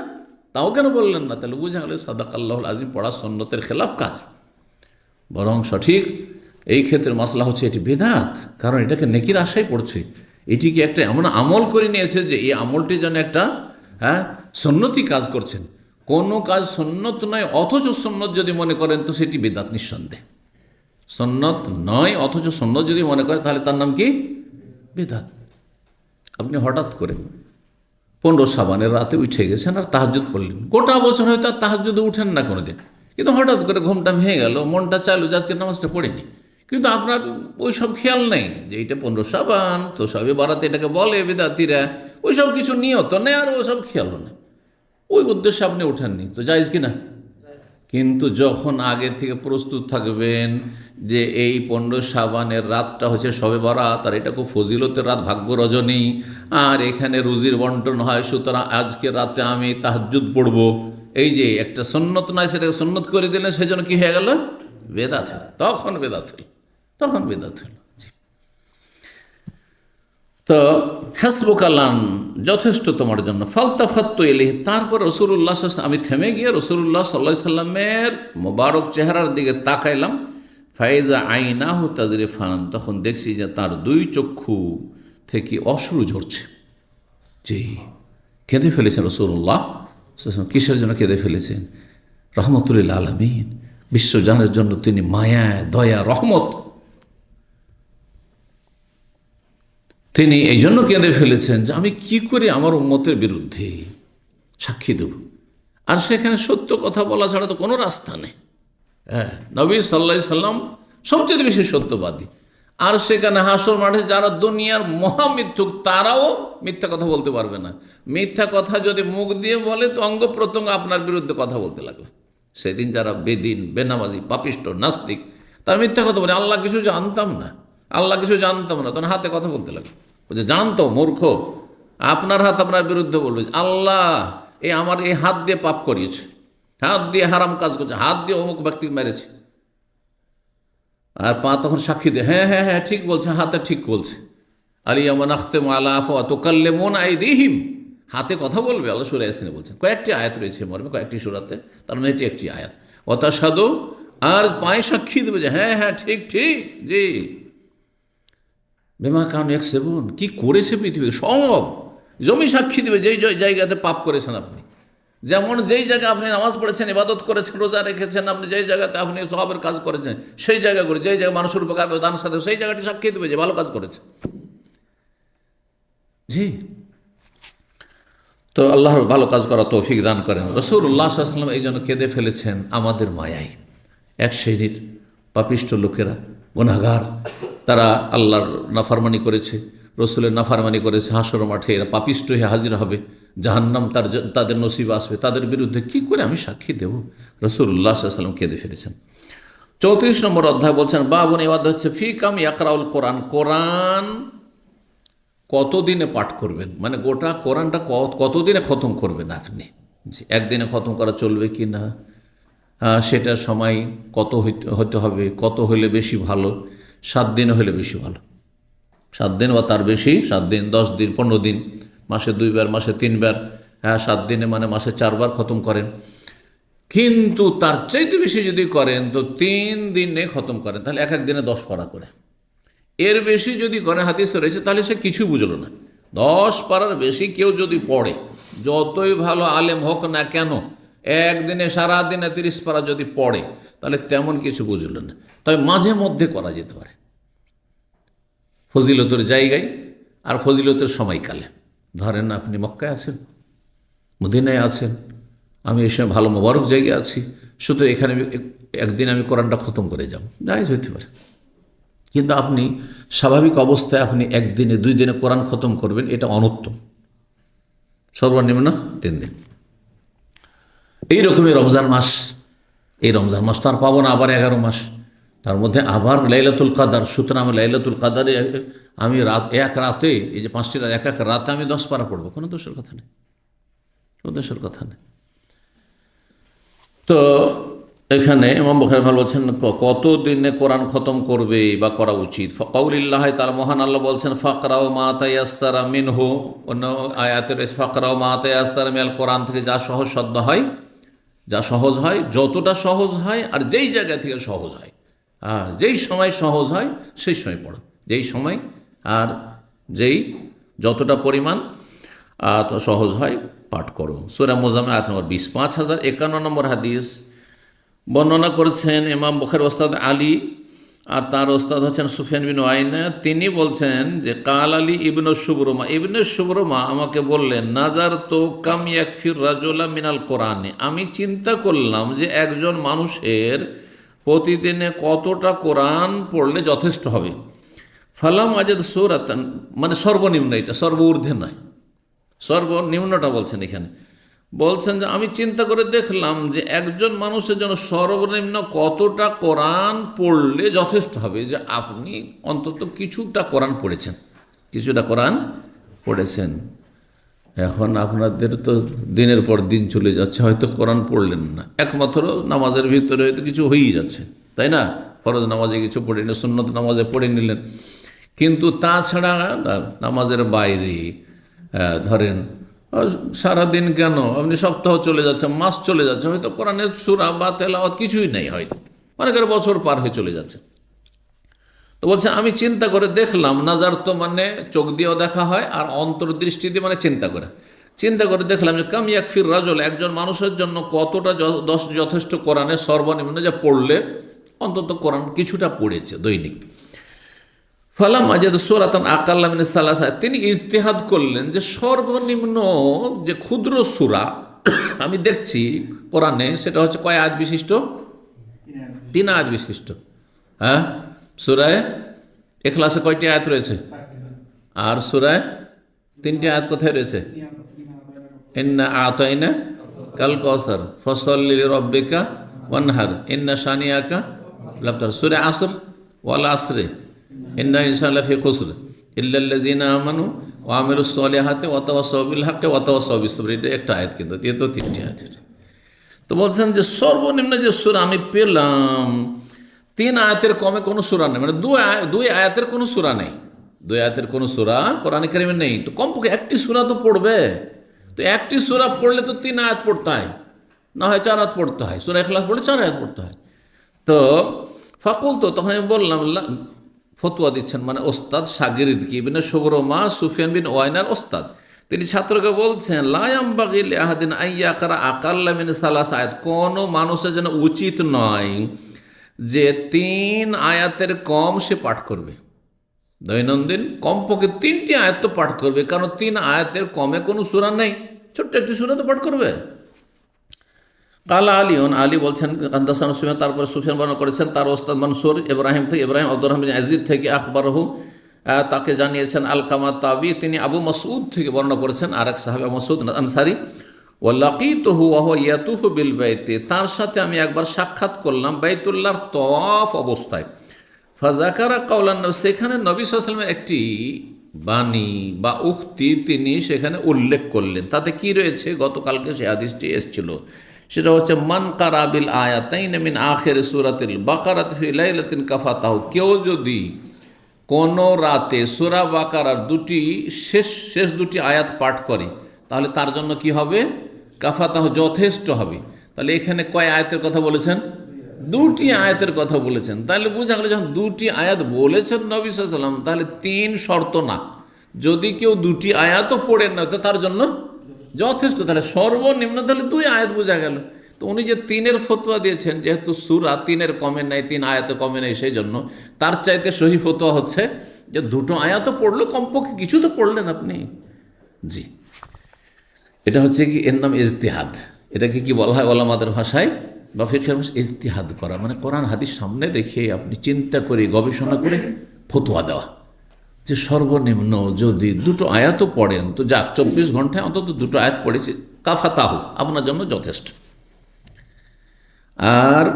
তাও কেন বললেন না? তাহলে বুঝা গেল সাদাকাল্লাহুল আজিম পড়া সুন্নতের খেলাফ কাজ। বরং সঠিক এই ক্ষেত্রে মাসলা হচ্ছে এটি বেদাত, কারণ এটাকে নেকির আশায় পড়ছে, এটিকে একটা এমন আমল করে নিয়েছে যে এই আমলটি যেন একটা সুন্নতি কাজ করছেন। কোনো কাজ সুন্নত নয় অথচ সুন্নত যদি মনে করেন তো সেটি বেদাত নিঃসন্দেহ। সুন্নত নয় অথচ সুন্নত যদি মনে করেন তাহলে তার নাম কি? বেদাত। আপনি হঠাৎ করে 15 শাবানের রাতে উঠে গেছেন আর তাহাজ্জুদ পড়লেন, গোটা বছর হয়তো আর তাহাজ্জুদে উঠেন না কোনোদিন, কিন্তু হঠাৎ করে ঘুমটা ভেঙে গেল, মনটা চালু যে আজকে নামাজটা পড়েনি, কিন্তু আপনার ওই সব খেয়াল নেই যে এইটা 15 শাবান, তো সবে বারাতে এটাকে বলে বেদাতিরা, ওই সব কিছু নিয়ত নেই আর ওসব খেয়াল নেই, ওই উদ্দেশ্যে আপনি ওঠেননি, তো জায়েজ কি না? কিন্তু যখন আগে থেকে প্রস্তুত থাকবেন যে এই 15 শাবানের রাতটা হচ্ছে শবে বারাত, আর এটা খুব ফজিলতের রাত, ভাগ্য রজনী, আর এখানে রুজির বন্টন হয়, সুতরাং আজকে রাতে আমি তাহাজ্জুদ পড়ব, এই যে একটা সুন্নত নয় সেটাকে সুন্নত করে দিলেন, সেজন্য কি হয়ে গেল? বেদাত হল। তখন বেদাত হল, তখন বেদাত হল। তো হাসবুকাল্লান, যথেষ্ট তোমার জন্য, ফালতাফাত্তু ইলাইহি, তারপর রাসূলুল্লাহ আমি থেমে গিয়ে রাসূলুল্লাহ সাল্লাল্লাহু আলাইহি সাল্লামের মোবারক চেহারার দিকে তাকাইলাম। ফাইজা আইনাহু তাজরিফান, তখন দেখছি যে তার 2 চক্ষু থেকে অশ্রু ঝরছে। জি, কেঁদে ফেলেছেন রাসূলুল্লাহ। কিসের জন্য কেঁদে ফেলেছেন? রহমতুল লিল আলামিন, বিশ্বজানের জন্য তিনি মায়া, দয়া, রহমত, তিনি এই জন্য কেঁদে ফেলেছেন যে আমি কি করে আমার উম্মতের বিরুদ্ধে সাক্ষী দেব, আর সেখানে সত্য কথা বলা ছাড়া তো কোনো রাস্তা নেই। হ্যাঁ, নবী সাল্লাল্লাহু আলাইহি সাল্লাম সবচেয়ে বেশি সত্যবাদী, আর সেখানে হাসর মাঠে যারা দুনিয়ার মহামিথ্যুক তারাও মিথ্যা কথা বলতে পারবে না। মিথ্যা কথা যদি মুখ দিয়ে বলে তো অঙ্গ প্রত্যঙ্গ আপনার বিরুদ্ধে কথা বলতে লাগবে। সেদিন যারা বেদিন, বেনামাজি, পাপিষ্ট, নাস্তিক, তার মিথ্যা কথা বলে আল্লাহ কিছু জানতাম না, আল্লাহ কিছু জানতাম না, তখন হাতে কথা বলতে লাগবে। বলছে জানতো মূর্খ, আপনার হাত আপনার বিরুদ্ধে বলবে আল্লাহ এই আমার এই হাত দিয়ে পাপ করিয়েছে, হাত দিয়ে হারাম কাজ করছে, হাত দিয়ে অমুক ব্যক্তি মেরেছে, আর পা তখন সাক্ষী দেয় হ্যাঁ হ্যাঁ হ্যাঁ ঠিক বলছে, হাতে ঠিক বলছে। আলিয়ামান আখতেম আলা আফওয়া তুকাল্লিমুন আইদিহিম, হাতে কথা বলবে। আল্লাহ সূরা ইয়াসিনে বলছেন, কয়েকটি আয়াত রয়েছে মর্মে, কয়েকটি সূরাতে, তার মধ্যে এটি একটি আয়াত। ওয়া তাশহাদু, আর পায়ে সাক্ষী দেবে যে হ্যাঁ হ্যাঁ ঠিক ঠিক, জি, বেমা কান ইয়াকসিবুন, কি করেছে পৃথিবীতে সব। জমি সাক্ষী দেবে যেই জায়গাতে পাপ করেছেন আপনি, যেমন যেই জায়গায় আপনি নামাজ পড়েছেন, ইবাদত করেছেন, রোজা রেখেছেন, আপনি যেই জায়গাতে আপনি সওয়াবের কাজ করেছেন, সেই জায়গাগুলো, যেই জায়গায় মানুষের উপকার দান সাথে, সেই জায়গাটি সাক্ষী দেবে যে ভালো কাজ করেছে। জি, তো আল্লাহর ভালো কাজ করা তৌফিক দান করেন। রাসূলুল্লাহ সাল্লাল্লাহু আলাইহি ওয়াসাল্লাম এই জন্য কেঁদে ফেলেছেন আমাদের মায়ায়। এক শ্রেণীর পাপিষ্ট লোকেরা, গুনাহগার, তারা আল্লাহর নাফরমানি করেছে, রসুলের নাফরমানি করেছে, হাসর মাঠে এরা পাপিষ্ট হয়ে হাজির হবে, জাহান্নাম তাদের নসিব আসবে, তাদের বিরুদ্ধে কি করে আমি সাক্ষী দেব? রাসূলুল্লাহ সাল্লাল্লাহু আলাইহি ওয়াসাল্লাম কেঁদে ফেলেছেন। 34 নম্বর অধ্যায় বলছেন বাবুন, এই অধ্যায় হচ্ছে ফি কাম ইয়াকরাউল কোরআন, কোরআন কতদিনে পাঠ করবেন, মানে গোটা কোরআনটা কতদিনে খতম করবেন আপনি। জি, একদিনে খতম করা চলবে কি না, সেটার সময় কত হতে হবে, কত হলে বেশি ভালো? 7 দিনে হলে বেশি ভালো, 7 দিন বা তার বেশি, 7 দিন, 10 দিন, 15 দিন, মাসে 2 বার, মাসে 3 বার, 7 দিনে মানে মাসে 4 বার খতম করেন। কিন্তু তার চাইতে বেশি যদি করেন তো 3 দিনে খতম করেন, তাহলে এক দিনে 10 পারা করে। এর বেশি যদি করেন, হাদিসে রয়েছে, তাহলে সে কিছু বুঝলো না। 10 পারার বেশি কেউ যদি পড়ে, যতই ভালো আলেম হোক না কেন, একদিনে সারাদিনে 30 পারা যদি পড়ে, তাহলে তেমন কিছু বুঝলো না। তবে মাঝে মধ্যে করা যেতে পারে, ফজিলতের জায়গায় আর ফজিলতের সময়কালে। ধরেন আপনি মক্কায় আছেন, মদিনায় আছেন, আমি এই সময় ভালো মোবারক জায়গায় আছি, শুধু এখানে একদিন আমি কোরআনটা খতম করে যাব, জায়েজ হইতে পারে। কিন্তু আপনি স্বাভাবিক অবস্থায় আপনি 1 দিনে 2 দিনে কোরআন খতম করবেন, এটা অনুত্তম। সর্বনিম্ন 3 দিন। এইরকমই রমজান মাস, এই রমজান মাস তো আর পাবো না, আবার 11 মাস, তার মধ্যে আবার লাইলাতুল কাদার। সুতরাং আমি লাইলাতুল কাদারে আমি এক রাতে, এই যে 5টি রাত, এক রাতে আমি 10 পারা পড়বো, কোনো দোষের কথা নেই, কোনো দোষের কথা নেই। তো এখানে ইমাম বুখারী ভালো বলছেন কত দিনে কোরআন খতম করবে বা করা উচিত। কাউলিল্লাহ, তার মহান আল্লাহ বলছেন ফাকরাও মা তায়াসসারা মিনহু, অন্য আয়াতের ফাকরাও মা তায়াসসারা মিনাল কোরআন থেকে যা সহজ সাধ্য হয়, যা সহজ হয়, যতটা সহজ হয় আর যেই জায়গা থেকে সহজ হয়, যেই সময় সহজ হয় সেই সময় পড়ো, যেই সময় আর যেই যতটা পরিমাণ তো সহজ হয় পাঠ করো। সূরা মুজাম্মিল আয়াত নম্বর 20। 5051 নম্বর হাদিস বর্ণনা করেছেন ইমাম বুখারী ওস্তাদ আলী, আর তার ওস্তাদ হচ্ছেন সুফিয়ান বিন ওয়াইনা। তিনি বলছেন যে কাল আলী ইবনে শুবরমা আমাকে বললেন, নাজার তো কাম ইয়াকফির রাজুলা মিনাল কোরআনে, আমি চিন্তা করলাম যে একজন মানুষের প্রতিদিনে কতটা কোরআন পড়লে যথেষ্ট হবে। ফালাম আজাদ সূরাতান, মানে সর্বনিম্ন, এটা সর্বঊর্ধ্বে নয়, সর্বনিম্নটা বলছেন এখানে। বলছেন যে আমি চিন্তা করে দেখলাম যে একজন মানুষের জন্য সর্বনিম্ন কতটা কোরআন পড়লে যথেষ্ট হবে, যে আপনি অন্তত কিছুটা কোরআন পড়েছেন। এখন আপনাদের তো দিনের পর দিন চলে যাচ্ছে, হয়তো কোরআন পড়লেন না, একমাত্র নামাজের ভিতরে হয়তো কিছু হয়েই যাচ্ছে, তাই না? ফরজ নামাজে কিছু পড়ে নিলেন, সুন্নত নামাজে পড়ে নিলেন, কিন্তু তাছাড়া নামাজের বাইরে ধরেন সারাদিন কেন, আপনি সপ্তাহ চলে যাচ্ছে, মাস চলে যাচ্ছে, হয়তো কোরআনের সূরা বা তেলাওয়াত কিছুই নেই, হয়তো অনেকের বছর পার হয়ে চলে যাচ্ছে। তো বলছে আমি চিন্তা করে দেখলাম, নাজার তো মানে চোখ দিয়েও দেখা হয়, আর অন্তর্দৃষ্টি দিয়ে মানে চিন্তা করে দেখলাম যে কাম ইয়াকফির রাজুল, একজন মানুষের জন্য কতটা যথেষ্ট কোরআনের সর্বনিম্ন যা পড়লে অন্তত কোরআন কিছুটা পড়েছে দৈনিক। ফালাম আজাদ সূরাতান আকাল্লা মিনাস সালাসা, তিনি ইজতিহাদ করলেন যে সর্বনিম্ন যে ক্ষুদ্র সূরা আমি দেখছি কোরআনে, সেটা হচ্ছে কয় আয়াত বিশিষ্ট? 3 আয়াত বিশিষ্ট। হ্যাঁ, সূরায়ে ইখলাসে কয়টি আয়াত রয়েছে? আর সূরায় 3টি আয়াত কোথায় রয়েছে? ইন্না আতাইনা কাল কাউসার ফসল্লি লিরাব্বিকা ওয়ানহার ইন্না শানিয়াকা লাবতার। সূরা আসর, ওয়াল আসরে ইন্না ইনসানা লাফি খুসর ইল্লাল্লাযিনা আমানু ওয়া আমিলুস সলিহাতি ওয়া তাওয়াসাউ বিল হাক্কি ওয়া তাওয়াসাউ বিস সাবর। এটা একটা আয়াত, কিন্তু এ তো 3টি আয়াত। তো বলছেন যে সর্বনিম্ন যে সূরা আমি পেলাম 3 আয়াতের কমে কোনো সূরা নেই, মানে দুই আয়াতের কোনো সূরা নেই, 2 আয়াতের কোনো সূরা কোরআনে কারিমে নেই। তো কমপক্ষে একটি সূরা তো পড়বে, তো একটি সূরা পড়লে তো 3 আয়াত পড়তে হয়, না হয় 4 আয়াত পড়তে হয়। সূরা ইখলাস পড়লে 4 আয়াত পড়তে হয়। তো ফাকুল, তো তখন আমি বললাম, ফতোয়া দিচ্ছেন মানে ওস্তাদ শাগিরিদকে, ইবনে শুবরমা সুফিয়ান বিন ওয়াইনার ওস্তাদ, তিনি ছাত্রকে বলছেন লা ইয়ামবাগি লিআহাদিন আইয়াকরা আকাল্লা মিন সালাস আয়াত, কোনো মানুষের যেন উচিত নয় যে 3 আয়াতের কম সে পাঠ করবে, দৈনন্দিন কমপক্ষে 3টি আয়াত তো পাঠ করবে, কারণ 3 আয়াতের কমে কোনো সূরা নেই, ছোট্ট একটি সূরা তো পাঠ করবে। কালা আলিউন, আলী বলছেন কান্দাসান সুফিয়ান, তারপরে সুফিয়ান বর্ণনা করেছেন তার ওস্তাদ মনসুর ইব্রাহিম আব্দুর রহমান আজিদ থেকে আখবরহু, তাকে জানিয়েছেন আলকামা তাবি, তিনি আবু মাসউদ থেকে বর্ণনা করেছেন, আর এক সাহাবা মাসউদ আনসারি, ওয়া লাকিতুহু ওয়া হুয়া ইয়াতুফু বিল বাইতি, তার সাথে আমি একবার সাক্ষাৎ করলাম বাইতুল্লাহর তওয়াফ অবস্থায়। ফাযাকারা কাওলান নবী, সেখানে নবী সাল্লাল্লাহু আলাইহি ওয়াসাল্লামের একটি বাণী বা উক্তি তিনি সেখানে উল্লেখ করলেন। তাতে কি রয়েছে? গতকালকে সে হাদিসটি এসেছিল, সেটা হচ্ছে মান কারা বিল আয়াতাইন মিন আখির সূরাতিল বাকারাত ফি লাইলাতিন কাফাতাহু, কেউ যদি কোনো রাতে সূরা বাকারার শেষ দুটি আয়াত পাঠ করে, তাহলে তার জন্য কি হবে? কাফাতাহু, যথেষ্ট হবে। তাহলে এখানে কয় আয়াতের কথা বলেছেন? 2টি আয়াতের কথা বলেছেন। তাহলে বোঝা গেল যখন 2টি আয়াত বলেছেন নবী সাল্লাল্লাহু আলাইহি ওয়াসাল্লাম, তাহলে 3 শর্ত না, যদি কেউ 2টি আয়াতও পড়েন না তো তার জন্য যথেষ্ট। তাহলে সর্বনিম্ন তাহলে 2 আয়াত বোঝা গেল। তো উনি যে 3-এর ফতোয়া দিয়েছেন, যেহেতু সূরা 3-এর কমে নাই, 3 আয়াতে কমে নাই, সেই জন্য তার চাইতে সহি ফতোয়া হচ্ছে যে 2টো আয়াতও পড়লো, কমপক্ষে কিছু তো পড়লেন আপনি। জি, এটা হচ্ছে কি, এর নাম ইজতিহাদ। এটাকে কি বলা হয় ওলামাদের ভাষায় বা ফিকহের ভাষায়? ইজতিহাদ করা, মানে কোরআন হাদিস সামনে রেখে আপনি চিন্তা করে গবেষণা করে ফতোয়া দেওয়া যে সর্বনিম্ন যদি 2টো আয়াতও পড়েন তো যাক, 24 ঘন্টায় অন্তত 2টো আয়াত পড়েছে, কাফাতাহু, আপনার জন্য যথেষ্ট। আর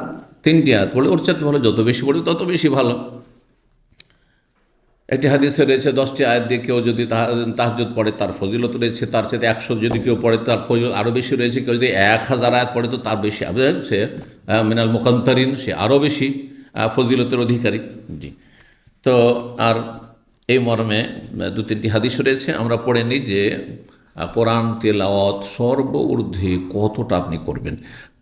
3টি আয়াত পড়লে ওর চাইতে ভালো, যত বেশি পড়বে তত বেশি ভালো। একটি হাদিসে রয়েছে 10টি আয়াত দিয়ে কেউ যদি তাহাজ্জুদ পড়ে তার ফজিলত রয়েছে, তার চাইতে 100 যদি কেউ পড়ে তার ফজিলত আরও বেশি রয়েছে, কেউ যদি 1000 আয়াত পড়ে তো তার বেশি, সে মিনাল মুকান্তারিন, সে আরও বেশি ফজিলতের অধিকারী। জি, তো আর এই মর্মে 2-3টি হাদিস রয়েছে, আমরা পড়ে নিই যে কোরআন তেলাওয়াত সর্ব ঊর্ধ্বে কতটা আপনি করবেন।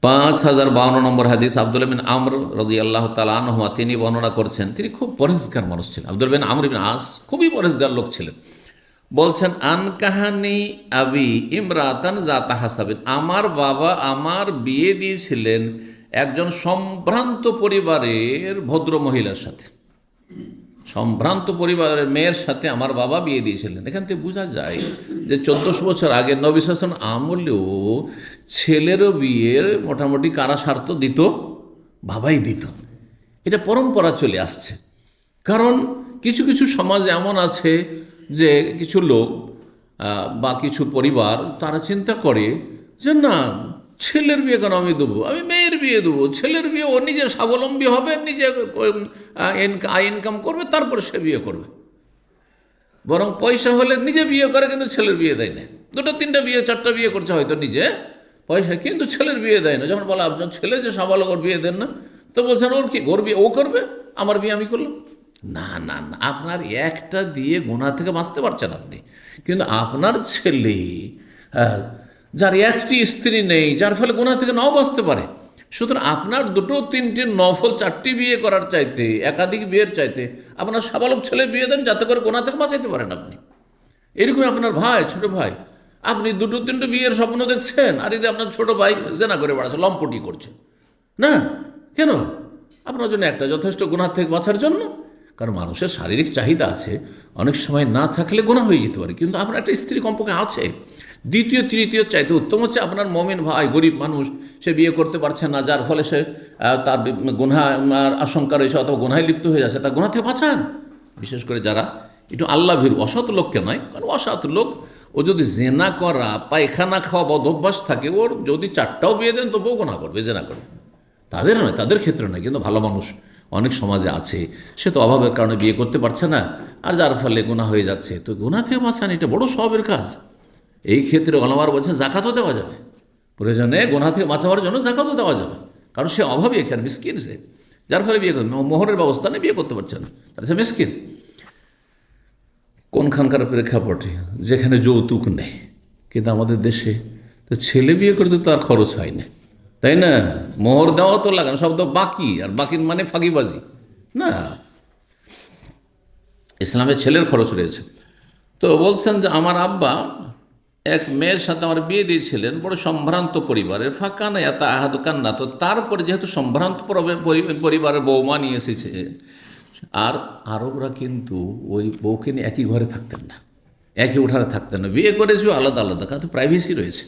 5052 নম্বর হাদিস, আব্দুল্লাহ বিন আমর রাদিয়াল্লাহু তাআলা আনহু তিনি বর্ণনা করছেন, তিনি খুব পরহেজগার মানুষ ছিলেন। আব্দুল্লাহ বিন আমর বিন আস খুবই পরহেজগার লোক ছিলেন। বলছেন, আন কাহানি আবি ইমরাতান যাতা হাসাবিন, আমার বাবা আমার বিয়ে দিয়েছিলেন একজন সম্ভ্রান্ত পরিবারের ভদ্র মহিলার সাথে। সম্ভ্রান্ত পরিবারের মেয়ের সাথে আমার বাবা বিয়ে দিয়েছিলেন। এখান থেকে বোঝা যায় যে 1400 বছর আগে নবী সাল্লাল্লাহু আলাইহি ওয়াসাল্লাম আমলেও ছেলেরও বিয়ের মোটামুটি কারা স্বার্থ দিত, বাবাই দিত। এটা পরম্পরা চলে আসছে। কারণ কিছু কিছু সমাজ এমন আছে যে কিছু লোক বা কিছু পরিবার তারা চিন্তা করে যে না, ছেলের বিয়ে কেন আমি দেবো, আমি মেয়ের বিয়ে দেবো। ছেলের বিয়ে ও নিজে স্বাবলম্বী হবে, নিজে ইনকাম করবে, তারপর সে বিয়ে করবে। বরং পয়সা হলে নিজে বিয়ে করে, কিন্তু ছেলের বিয়ে দেয় না। 2-3টা বিয়ে 4টা বিয়ে করছে হয়তো নিজে পয়সা, কিন্তু ছেলের বিয়ে দেয় না। যখন বলা আপনার ছেলে যে সাবালক, ওর বিয়ে দেন না, তো বলছেন ওর কি, ওর বিয়ে ও করবে, আমার বিয়ে আমি করলাম। না না না, আপনার একটা দিয়ে গুনাহ থেকে বাঁচতে পারছেন আপনি, কিন্তু আপনার ছেলে যার একটি স্ত্রী নেই, যার ফলে গুনাহ থেকে নাও বাঁচতে পারে। সুতরাং আপনার 2-3টি নফল 4টি বিয়ে করার চাইতে, একাধিক বিয়ের চাইতে আপনার সাবালক ছেলে বিয়ে দেন, যাতে করে গুনাহ থেকে বাঁচাইতে পারেন আপনি। এরকমই আপনার ভাই, ছোট ভাই, আপনি 2-3টে বিয়ের স্বপ্ন দেখছেন, আর এই যে আপনার ছোট ভাই জেনা করে বেড়াচ্ছে, লম্পটি করছে, না কেন? আপনার জন্য একটা যথেষ্ট গুনাহ থেকে বাঁচার জন্য। কারণ মানুষের শারীরিক চাহিদা আছে, অনেক সময় না থাকলে গুনাহ হয়ে যেতে পারে, কিন্তু আপনার একটা স্ত্রী কমপক্ষে আছে। দ্বিতীয় তৃতীয় চাইতে উত্তম হচ্ছে আপনার মুমিন ভাই, গরিব মানুষ, সে বিয়ে করতে পারছে না, যার ফলে সে তার গুনাহ আশঙ্কা রয়েছে অথবা গুনাহে লিপ্ত হয়ে যাচ্ছে, তার গুনাহ থেকে বাঁচান। বিশেষ করে যারা একটু আল্লাহ ভীরু, অসৎ লোককে নয়, কারণ অসৎ লোক ও যদি জেনা করা, পায়খানা খাওয়া বদ অভ্যাস থাকে, ওর যদি 4টাও বিয়ে দেন তবুও গুনাহ করবে, জেনা করবে। তাদের নয়, তাদের ক্ষেত্রে নয়, কিন্তু ভালো মানুষ অনেক সমাজে আছে, সে তো অভাবের কারণে বিয়ে করতে পারছে না, আর যার ফলে গুনাহ হয়ে যাচ্ছে। তো গুনাহ থেকে বাঁচান, এটা বড় সওয়াবের কাজ। এই ক্ষেত্রে ওলামারা বলছেন জাকাতও দেওয়া যাবে, প্রয়োজনে গুনাহ থেকে বাঁচাবার জন্য জাকাতও দেওয়া যাবে, কারণ সে অভাবী, এখানে মিসকিন সে, যার ফলে বিয়ে করবে, মোহরের ব্যবস্থা নেই, বিয়ে করতে পারছে না, তাহলে সে মিসকিন। কোনখানকার প্রেক্ষাপটে যেখানে যৌতুক নেই, কিন্তু আমাদের দেশে তো ছেলে বিয়ে করতে তো আর খরচ হয় না, তাই না? মোহর দেওয়া তো লাগে না, সব তো বাকি, আর বাকির মানে ফাঁকিবাজি না, ইসলামে ছেলের খরচ রয়েছে। তো বলছেন যে আমার আব্বা এক মেয়ের সাথে আমার বিয়ে দিয়েছিলেন, বড় সম্ভ্রান্ত পরিবারের, ফাঁকানা এত আহাদ কান্না। তো তারপরে যেহেতু সম্ভ্রান্ত পরিবারের বৌমা নিয়ে এসেছে, আর আরবরা কিন্তু ওই বউকে নিয়ে একই ঘরে থাকতেন না, একই উঠানে থাকতেন না, বিয়ে করেছে আলাদা আলাদা, কারণ প্রাইভেসি রয়েছে।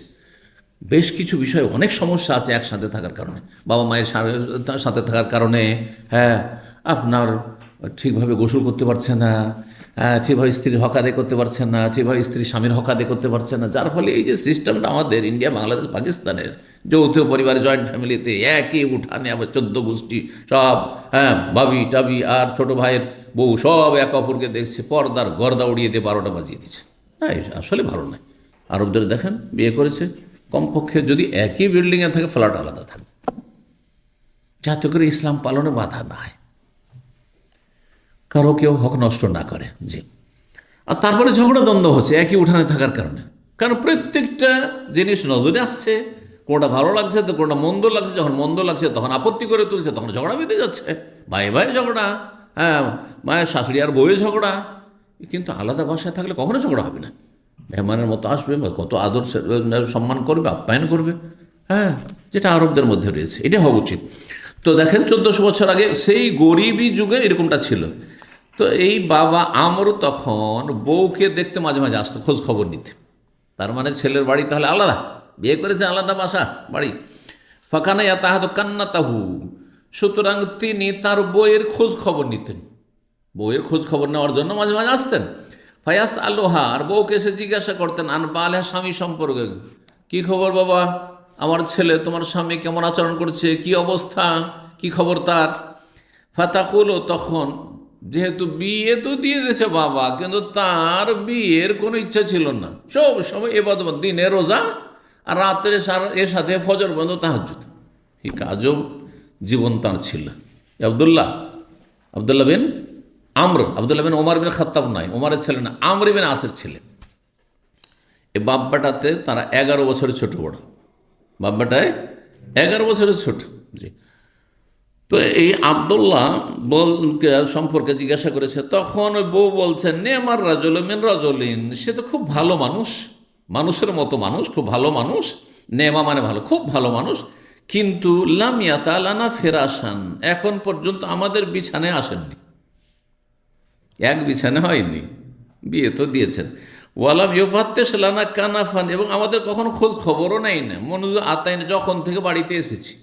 বেশ কিছু বিষয়ে অনেক সমস্যা আছে একসাথে থাকার কারণে, বাবা মায়ের সাথে থাকার কারণে। হ্যাঁ, আপনার ঠিকভাবে গোসল করতে পারছে না, ঠিকভাবে স্ত্রীর হক আদায় করতে পারছে না, ঠিকভাবে স্ত্রী স্বামীর হক আদায় করতে পারছে না, যার ফলে এই যে সিস্টেমটা আমাদের ইন্ডিয়া, বাংলাদেশ, পাকিস্তানের যৌথ পরিবারে, জয়েন্ট ফ্যামিলিতে একই উঠানে আবার 14 গোষ্ঠী সব, হ্যাঁ, ভাবি টাবি আর ছোটো ভাইয়ের বউ সব একে অপরকে দেখছে, পর্দার গর্দা উড়িয়ে দিয়ে 12টা বাজিয়ে দিচ্ছে। হ্যাঁ, আসলে ভালো নয়। আরবদের দেখেন বিয়ে করেছে, কমপক্ষে যদি একই বিল্ডিংয়ে থাকে ফ্ল্যাট আলাদা থাকবে, যাতে করে ইসলাম পালনে বাধা না হয়, কারো কেউ হক নষ্ট না করে। জি, আর তারপরে ঝগড়া দ্বন্দ্ব হচ্ছে একই উঠানে থাকার কারণে, কারণ প্রত্যেকটা জিনিস নজরে আসছে, কোনটা ভালো লাগছে তো কোনটা মন্দ লাগছে, যখন মন্দ লাগছে তখন আপত্তি করে তুলছে, তখন ঝগড়া বেঁধে যাচ্ছে, ভাই ভাই ঝগড়া, হ্যাঁ, মায়ের শাশুড়ি আর বউয়ের ঝগড়া। কিন্তু আলাদা বাসায় থাকলে কখনো ঝগড়া হবে না, মেহমানের মতো আসবে, কত আদর সম্মান করবে, আপ্যায়ন করবে, হ্যাঁ, যেটা আরবদের মধ্যে রয়েছে, এটা হওয়া উচিত। তো দেখেন 1400 বছর আগে সেই গরিবী যুগে এরকমটা ছিল। তো এই বাবা আমর তখন বউকে দেখতে মাঝে মাঝে আসতো, খোঁজ খবর নিতে। তার মানে ছেলের বাড়ি তাহলে আলাদা, বিয়ে করেছে আলাদা বাসা বাড়ি। ফাঁকানা তাহাদ কান্না তাহু, সুতরাং তিনি তার বইয়ের খোঁজ খবর নিতেন, বউয়ের খোঁজ খবর নেওয়ার জন্য মাঝে মাঝে আসতেন। ফায়াস আলোহা, আর বউকে এসে জিজ্ঞাসা করতেন, আনবা আলহা, স্বামী সম্পর্কে, কি খবর বাবা, আমার ছেলে তোমার স্বামী কেমন আচরণ করছে, কি অবস্থা, কি খবর তার। ফাতাকুল, তখন যেহেতু বিয়ে তো দিয়ে দিয়েছে বাবা, কিন্তু তার বিয়ের কোনো ইচ্ছা ছিল না। সব সময় এবাদত, দিনে রোজা আর রাতের এর সাথে ফজর বন্ধ তাহাজ্জুদ। এই কাজও জীবন তাঁর ছিল। আবদুল্লাহ বিন আমর, আবদুল্লাহ বিন ওমর বিন খাত্তাব নয়, ওমরের ছেলে না, আমর বিন আসের ছেলে। এই বাব্বাটাতে তারা 11 বছরের ছোট বড়, বাব্বাটায় 11 বছরের ছোট। জি। তো এই আবদুল্লাহ সম্পর্কে জিজ্ঞাসা করেছে, তখন ওই বউ বলছেন, নেমার রাজল মিন রাজলিন, সে তো খুব ভালো মানুষ, মানুষের মতো মানুষ, খুব ভালো মানুষ। নেমা মানে ভালো, খুব ভালো মানুষ, কিন্তু লাম ইয়াতালানা ফেরাসান, এখন পর্যন্ত আমাদের বিছানায় আসেননি, এক বিছানা হয়নি, বিয়ে তো দিয়েছেন। ওয়ালাম ইউফাত্তেশ লানা কানাফান, এবং আমাদের কখনো খোঁজ খবরও নেই না, মনোযোগ আতাইন, যখন থেকে বাড়িতে এসেছি,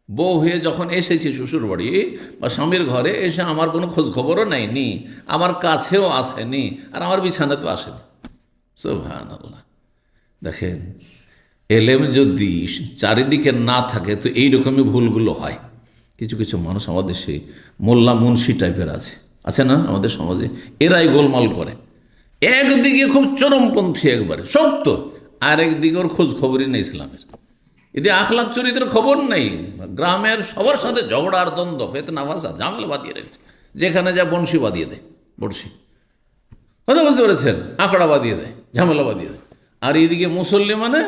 বউ হয়ে যখন এসেছি শ্বশুর বাড়ি বা স্বামীর ঘরে এসে আমার কোনো খোঁজ খবরও নেয়নি, আমার কাছেও আসেনি, আর আমার বিছানা তো আসেনি। সুবহানাল্লাহ। দেখেন, এলেম যদি চারিদিকে না থাকে তো এইরকমই ভুলগুলো হয়। কিছু কিছু মানুষ আমাদের সেই মোল্লা মুন্সি টাইপের আছে না আমাদের সমাজে, এরাই গোলমাল করে। একদিকে খুব চরমপন্থী একবারে শক্ত, আর একদিকে ওর খোঁজ খবরই নেই ইসলামের, এতে আখলাক চরিত্রের খবর নেই, গ্রামের সবার সাথে ঝগড়ার দ্বন্দ্ব, ফেতনা ফাসাদ ঝামেলা বাঁধিয়ে রেখেছে, যেখানে যা বংশী বাঁধিয়ে দেয়, বড়শি, কথা বুঝতে পেরেছেন, আঁকড়া বাঁধিয়ে দেয়, ঝামেলা বাঁধিয়ে দেয়। আর এইদিকে মুসল্লি মানে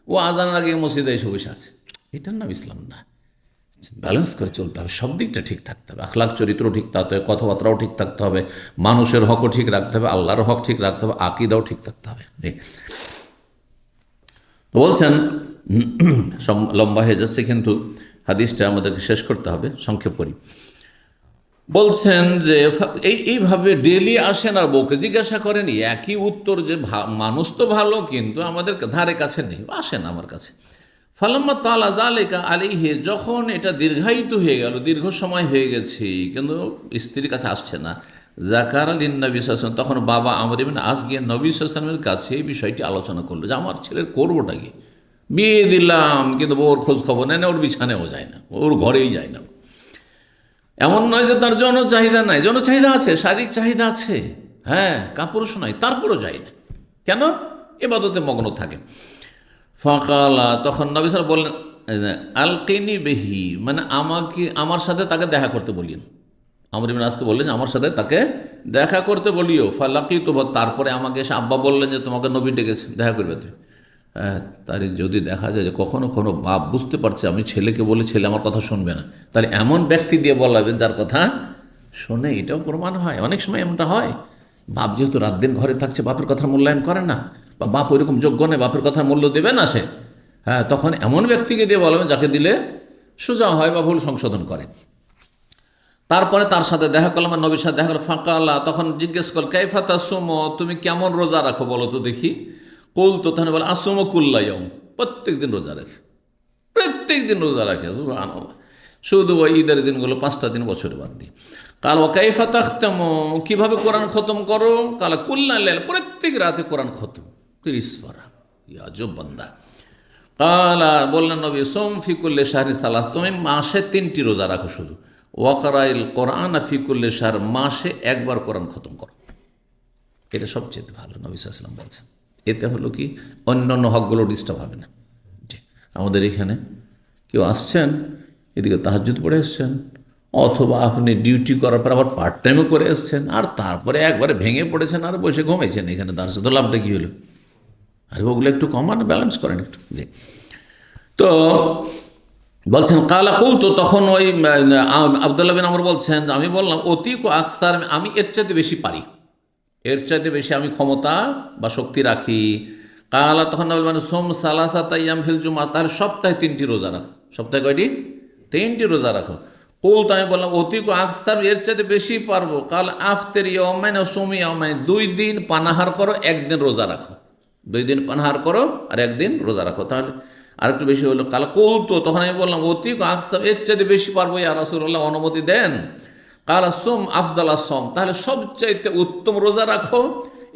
ও আজানের আগে মসজিদে এসে বসে আছে, এটার নাম ইসলাম না। ব্যালেন্স করে চলতে হবে, সব দিকটা ঠিক থাকতে হবে, আখলাক চরিত্র ঠিক থাকতে হবে, কথাবার্তাও ঠিক থাকতে হবে, মানুষের হকও ঠিক রাখতে হবে, আল্লাহর হক ঠিক রাখতে হবে, আকিদাও ঠিক থাকতে হবে। তো বলছেন, লম্বা হয়ে যাচ্ছে কিন্তু হাদিসটা আমাদেরকে শেষ করতে হবে, সংক্ষেপ করি। বলছেন যে এইভাবে ডেলি আসেন আর বউকে জিজ্ঞাসা করেন, একই উত্তর যে মানুষ তো ভালো কিন্তু আমাদের ধারে কাছে নেই, আসেন আমার কাছে। ফালাম্মা তালা জালেকা আলাইহি, যখন এটা দীর্ঘায়িত হয়ে গেল, দীর্ঘ সময় হয়ে গেছে কিন্তু স্ত্রীর কাছে আসছে না, জাকার আলীন নবী সাল্লাল্লাহু, তখন বাবা আমর ইবনে আস গিয়ে নবী সাল্লাল্লাহু আলাইহি কাছে এই বিষয়টি আলোচনা করলো যে আমার ছেলের করবোটা কি, বিয়ে দিলাম কিন্তু ওর খোঁজ খবর নেয় না, ওর বিছানেও যায় না, ওর ঘরেই যায় না। এমন নয় যে তার যৌন চাহিদা নাই, যৌন চাহিদা আছে, শারীরিক চাহিদা আছে, হ্যাঁ, কাপুরুষ নয়, তারপরও যায় না। কেন? ইবাদতে মগ্ন থাকে। ফাকালা, তখন নবী সাল্লাল্লাহু আলাইহি বললেন, আলকিনি বেহি, মানে আমার সাথে তাকে দেখা করতে বলিয়েন। আমর ইবনে আসকে বললেন যে আমার সাথে তাকে দেখা করতে বলিও। ফালাকিতু, তারপরে আমাকে এসে আব্বা বললেন যে তোমাকে নবী ডেকেছেন, দেখা করবে তুমি। হ্যাঁ, তার যদি দেখা যায় যে কখনো কোনো বাপ বুঝতে পারছে আমি ছেলেকে বলে ছেলে আমার কথা শুনবে না, তাহলে এমন ব্যক্তি দিয়ে বলাবেন যার কথা শোনে, এটাও প্রমাণ হয়। অনেক সময় এমনটা হয়, বাপ যেহেতু রাত দিন ঘরে থাকছে, বাপের কথা মূল্যায়ন করে না, বা বাপ ওইরকম যোগ্য নেই, বাপের কথা মূল্য দেবে না সে, হ্যাঁ, তখন এমন ব্যক্তিকে দিয়ে বলাবেন যাকে দিলে সোজা হয় বা ভুল সংশোধন করে। তারপরে তার সাথে দেখা করলাম, নবীর সাথে দেখা করলাম। ফাঁকাল্লা, তখন জিজ্ঞেস করল, কাইফা তাসুমু, তুমি কেমন রোজা রাখো বলো তো দেখি। কুল, তো তখন বলে, আসুমু কুল্লা ইয়াউম, প্রত্যেক দিন রোজা রাখে, প্রত্যেক দিন রোজা রাখে, সুবহানাল্লাহ। শুধু ওই ঈদের দিনগুলো 5টা দিন বছরে বাদ দিই। কাল ও কাইফা তাখতামু, কীভাবে কোরআন খতম করো? কাল কুল্লা লাইলা, প্রত্যেক রাতে কোরআন খতম 30 পারা। আজব বান্দা। কালা, বললেন নবী, সোম ফিকুল্লে শাহরি সালাহ, তুমি মাসে 3টি রোজা রাখো শুধু। ওয়াকরাইল কোরআন ফিকুল্লে শাহর, মাসে একবার কোরআন খতম করো, এটা সবচেয়ে ভালো। নবী সাল্লাল্লাহু আলাইহি ওয়াসাল্লাম বলছেন, এতে হলো কি অন্যান্য হকগুলো ডিস্টার্ব হবে না। আমাদের এখানে কেউ আসছেন, এদিকে তাহাজ্জুদ পড়ে এসছেন, অথবা আপনি ডিউটি করার পর আবার পার্ট টাইমও করে এসছেন, আর তারপরে একবারে ভেঙে পড়েছেন আর বসে ঘুমাইছেন এখানে, তার সাথে লাভটা কী হলো? আর ওগুলো একটু কমান, ব্যালেন্স করেন একটু। জি। তো বলছেন, কালা কুল, তো তখন ওই আবদুল্লাহ বিন আমর বলছেন, আমি বললাম, অতি আকসার, আমি এর চাইতে বেশি পারি, এর চাইতে বেশি আমি ক্ষমতা বা শক্তি রাখি। কালা, তখন মানে সোম সালাসাত আইয়াম ফিল জুমা, তাহলে সপ্তাহে 3টি রোজা রাখো। সপ্তাহে কয়টি? 3টি রোজা রাখো। কুল, তো আমি বললাম, অতি আকসার, এর চাইতে বেশি পারবো। কাল আফতের ইয়াউমাইন ও সুমি ইয়াউমাইন, 2 দিন পানাহার করো, 1 দিন রোজা রাখো। 2 দিন পানাহার করো আর 1 দিন রোজা রাখো, তাহলে আরেকটু বেশি হলো। কাল কুল, তো তখন আমি বললাম, অতি আকসার, এর চাইতে বেশি পারবো ইয়া রাসূলুল্লাহ, অনুমতি দেন। কালা সোম আফদাল সোম, তাহলে সবচাইতে উত্তম রোজা রাখো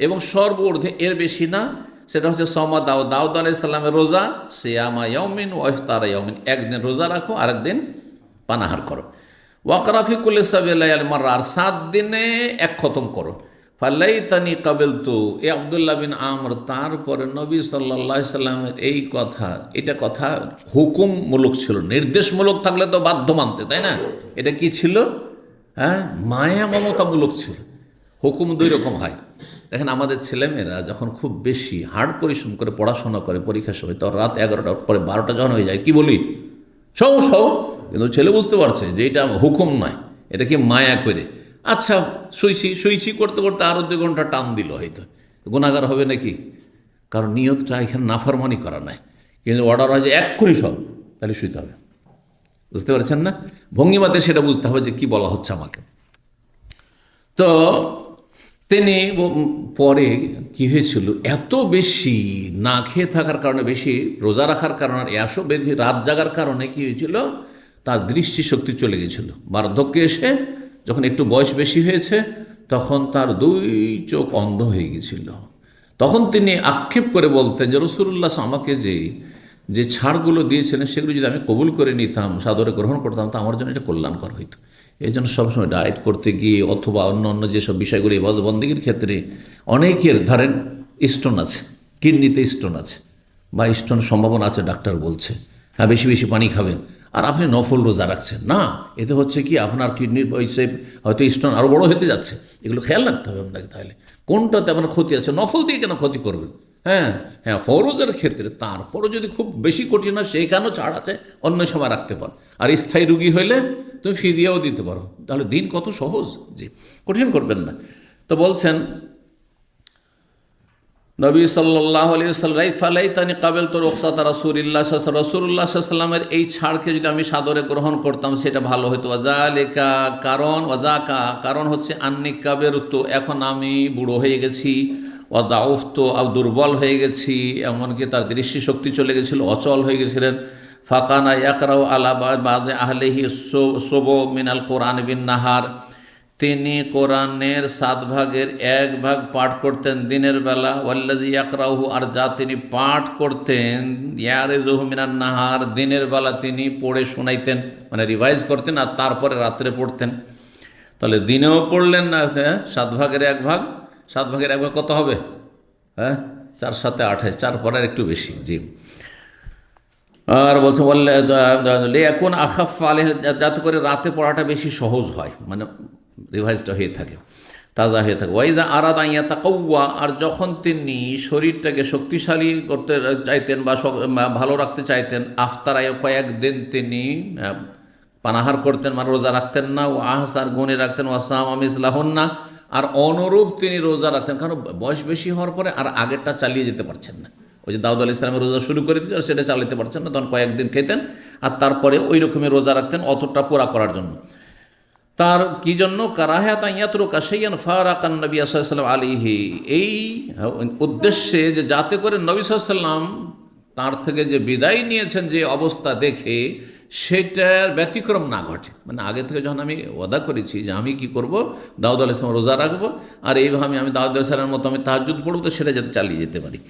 এবং সর্বঊর্ধ্বে, এর বেশি না, সেটা হচ্ছে সমা দাউদ আলাইহিস সালামের রোজা, সিয়ামা ইয়াউমিন ওয়া ইফতারা ইয়াউমিন, 1 দিন রোজা রাখো আর 1 দিন পানাহার করো। ওয়াকরাফি কুল্লি সাবিল মাররা, আর 7 দিনে এক খতম করো। ফালাইতানি কাবিলতু, এ আব্দুল্লাহ বিন আমর, তারপরে নবী সাল্লাল্লাহু আলাইহি সাল্লামের এই কথা, এটা কথা হুকুমমূলক ছিল। নির্দেশমূলক থাকলে তো বাধ্য মানতে, তাই না? এটা কি ছিল? হ্যাঁ, মায়া মমতামূলক ছিল। হুকুম দুই রকম হয়। দেখেন, আমাদের ছেলেমেয়েরা যখন খুব বেশি হার্ড পরিশ্রম করে পড়াশোনা করে পরীক্ষার সময়, তখন রাত 11টার পরে 12টা যখন হয়ে যায়, কি বলি? সৌ সৌ। কিন্তু ছেলে বুঝতে পারছে যে এটা হুকুম নয়, এটা কি মায়া করে। আচ্ছা, শুইছি করতে করতে আরও 2 ঘন্টা টান দিল, হয়তো গুনাহগার হবে নাকি? কারণ নিয়তটা এখানে নাফরমানি করা নাই, কিন্তু অর্ডার হয় যে এক্ষুনি সব, তাহলে শুইতে হবে। বুঝতে পারছেন না? ভঙ্গিমাতে সেটা বুঝতে হবে যে কি বলা হচ্ছে আমাকে। তো তিনি পরে কি হয়েছিল, এত বেশি না খেয়ে থাকার কারণে, বেশি রোজা রাখার কারণে, এসো বেধি রাত জাগার কারণে কি হয়েছিল, তার দৃষ্টিশক্তি চলে গেছিল। বার্ধক্যে এসে যখন একটু বয়স বেশি হয়েছে, তখন তার 2 চোখ অন্ধ হয়ে গেছিল। তখন তিনি আক্ষেপ করে বলতেন যে রাসূলুল্লাহ আমাকে যে ছাড়গুলো দিয়েছিলেন, সেগুলো যদি আমি কবুল করে নিতাম, সাদরে গ্রহণ করতাম, তা আমার জন্য এটা কল্যাণকর হইতো। এই জন্য সবসময় ডায়েট করতে গিয়ে অথবা অন্য অন্য যেসব বিষয়গুলো ইবাদত বন্দেগীর ক্ষেত্রে, অনেকের ধরেন স্টোন আছে, কিডনিতে স্টোন আছে বা স্টোন সম্ভাবনা আছে, ডাক্তার বলছে হ্যাঁ বেশি বেশি পানি খাবেন, আর আপনি নফল রোজা রাখছেন না, এতে হচ্ছে কি আপনার কিডনির বয়সে হয়তো স্টোন আরও বড় হতে যাচ্ছে। এগুলো খেয়াল রাখতে হবে আপনাকে। তাহলে কোনটাতে আপনার ক্ষতি আছে? নফল দিয়ে কেন ক্ষতি করবেন? হ্যাঁ হ্যাঁ, ফরজের ক্ষেত্রে তারপরও যদি খুব বেশি কঠিন হয়, সেইখানেও ছাড় আছে, অন্য সময় রাখতে পারো। আর স্থায়ী রুগী হইলে তুমি ফিদিয়াও দিতে পারো। তাহলে দিন কত সহজ, জি, কঠিন করবেন না। তো বলছেন নবী সাল্লাল্লাহু আলাইহি ওয়াসাল্লাম, ফালাইতানি কাবিলতু রুখসাতা রাসূলিল্লাহ রাসূলুল্লাহ সাল্লাল্লাহু আলাইহি ওয়াসাল্লামের এই ছাড়কে যদি আমি সাদরে গ্রহণ করতাম, সেটা ভালো হতো। ওয়াযালিকা, কারণ হচ্ছে আন্নী কাবিরতু, এখন আমি বুড়ো হয়ে গেছি, ওয়াদাউফতু, দুর্বল হয়ে গেছি, এমনকি তার দৃষ্টিশক্তি চলে গেছিল, অচল হয়ে গেছিলেন। ফাকানা ইয়াকরাউ আলা বাযি আহলিহি সুব মিনাল কোরআন বিন নাহার, তিনি কোরআনের 7 ভাগের 1 ভাগ পাঠ করতেন দিনের বেলা। ওয়াল্লাযী ইয়াকরাউহু, আর যা তিনি পাঠ করতেন, ইয়ারিজুহু মিনান নাহার, দিনের বেলা তিনি পড়ে শোনাইতেন, মানে রিভাইজ করতেন, আর তারপরে রাত্রে পড়তেন। তাহলে দিনেও পড়লেন না, 7 ভাগের 1 ভাগ, 7 ভাগের 1 ভাগ কত হবে? হ্যাঁ, 4 7 28, 4 পড়ার একটু বেশি, জি। আর বলছে বললে এখন আখাফ আলাইহি, যাতে করে রাতে পড়াটা বেশি সহজ হয়, মানে রিভাইজটা হয়ে থাকে, তাজা হয়ে থাকে। ওয়াইদা আরাদা ইয়াতাকাওয়া, আর যখন তিনি শরীরটাকে শক্তিশালী করতে চাইতেন বা ভালো রাখতে চাইতেন, আফতার কয়েকদিন তিনি পানাহার করতেন, মানে রোজা রাখতেন না। ও আহসার গুণে রাখতেন, ওয়াসাম মিসলাহুন্না, আর অনুরূপ তিনি রোজা রাখতেন। কারণ বয়স বেশি হওয়ার পরে আর আগেরটা চালিয়ে যেতে পারছেন না। ওই যে দাউদ আলাইহিস সালামের রোজা শুরু করে দিতে, সেটা চালাতে পারছেন না, তখন কয়েকদিন খেতেন, আর তারপরে ওই রকমের রোজা রাখতেন, অতটা পুরা করার জন্য। তার কি জন্য? কারাহাতা ইয়াতরুকা শাইয়ান ফারাকান নবী সাল্লাল্লাহু আলাইহি ওয়াসাল্লাম আলাইহি, এই উদ্দেশ্যে যে যাতে করে নবী সাল্লাল্লাহু আলাইহি ওয়াসাল্লাম তার থেকে যে বিদায় নিয়েছেন, যে অবস্থা দেখে সেটার ব্যতিক্রম না ঘটে। মানে আগে থেকে যখন আমি ওয়াদা করেছি যে আমি কি করব, দাউদ আলাইহিস সালাম রোজা রাখবো, আর এইভাবে আমি দাউদ আলাইহিস সালামের মতো আমি তাহাজ্জুদ পড়ব, তো সেটা যাতে চালিয়ে যেতে পারি।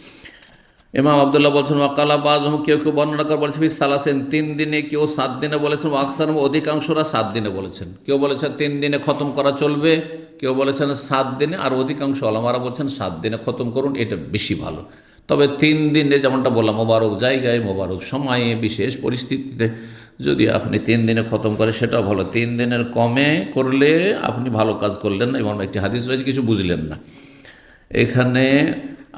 ইমাম আবদুল্লাহ বলছেন, ওয়াকালা বাযহুম, কেউ বর্ণনা করে বলেছেন সালাসেন, 3 দিনে, কেউ 7 দিনে বলেছেন, আকসার, অধিকাংশরা 7 দিনে বলেছেন। কেউ বলেছেন 3 দিনে খতম করা চলবে, কেউ বলেছেন 7 দিনে, আর অধিকাংশ ওলামারা বলছেন 7 দিনে খতম করুন, এটা বেশি ভালো। তবে 3 দিনে, যেমনটা বললাম, মোবারক জায়গায়, মোবারক সময়ে, বিশেষ পরিস্থিতিতে যদি আপনি 3 দিনে খতম করে, সেটাও ভালো। 3 দিনের কমে করলে আপনি ভালো কাজ করলেন না, এবং একটি হাদিস রয়েছে, কিছু বুঝলেন না। এখানে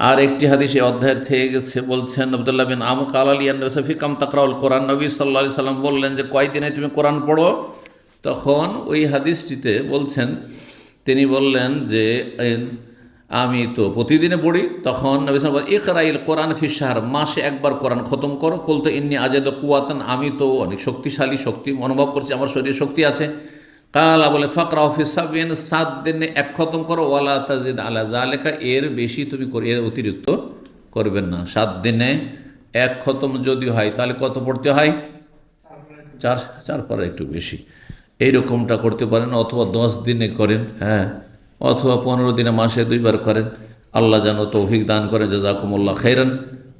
আর একটি হাদিস এই অধ্যায়ের থেকে গেছে, বলছেন আব্দুল্লাহ বিন আমর কাল আলিয়ান ফি কাম তাকরাউল কোরআন, নবী সাল্লাল্লাহু আলাইহি সাল্লাম বললেন যে কয়দিনে তুমি কোরআন পড়ো? তখন ওই হাদিসটিতে বলছেন, তিনি বললেন যে আমি তো প্রতিদিনে পড়ি। তখন নবী সাল্লাল্লাহু আলাইহি ওয়াসাল্লাম ইকরাইল কোরআন ফি শাহর, মাসে একবার কোরআন খতম করো। কুলতু ইন্নী আজাদু কুওয়াতান, আমি তো অনেক শক্তিশালী, শক্তি অনুভব করছি, আমার শরীরে শক্তি আছে। কালা, বলে ফাকরাউ ফি সাবিন, 7 দিনে 1 খতম করো। ওয়ালা তাজিদ আলা যালিকা, এর বেশি তুমি এর অতিরিক্ত করবেন না। 7 দিনে 1 খতম যদি হয়, তাহলে কত পড়তে হয়? 4 পরে একটু বেশি, এইরকমটা করতে পারেন। অথবা 10 দিনে করেন, হ্যাঁ, অথবা 15 দিনে, মাসে 2 বার করেন। আল্লাহ যেন তৌফিক দান করেন। জাযাকুমুল্লাহ খাইরান।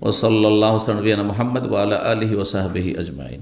ওয়া সাল্লাল্লাহু আলা নবিয়িনা মুহাম্মদ ওয়া আলা আলিহি ওয়া সাহবিহি আজমাইন।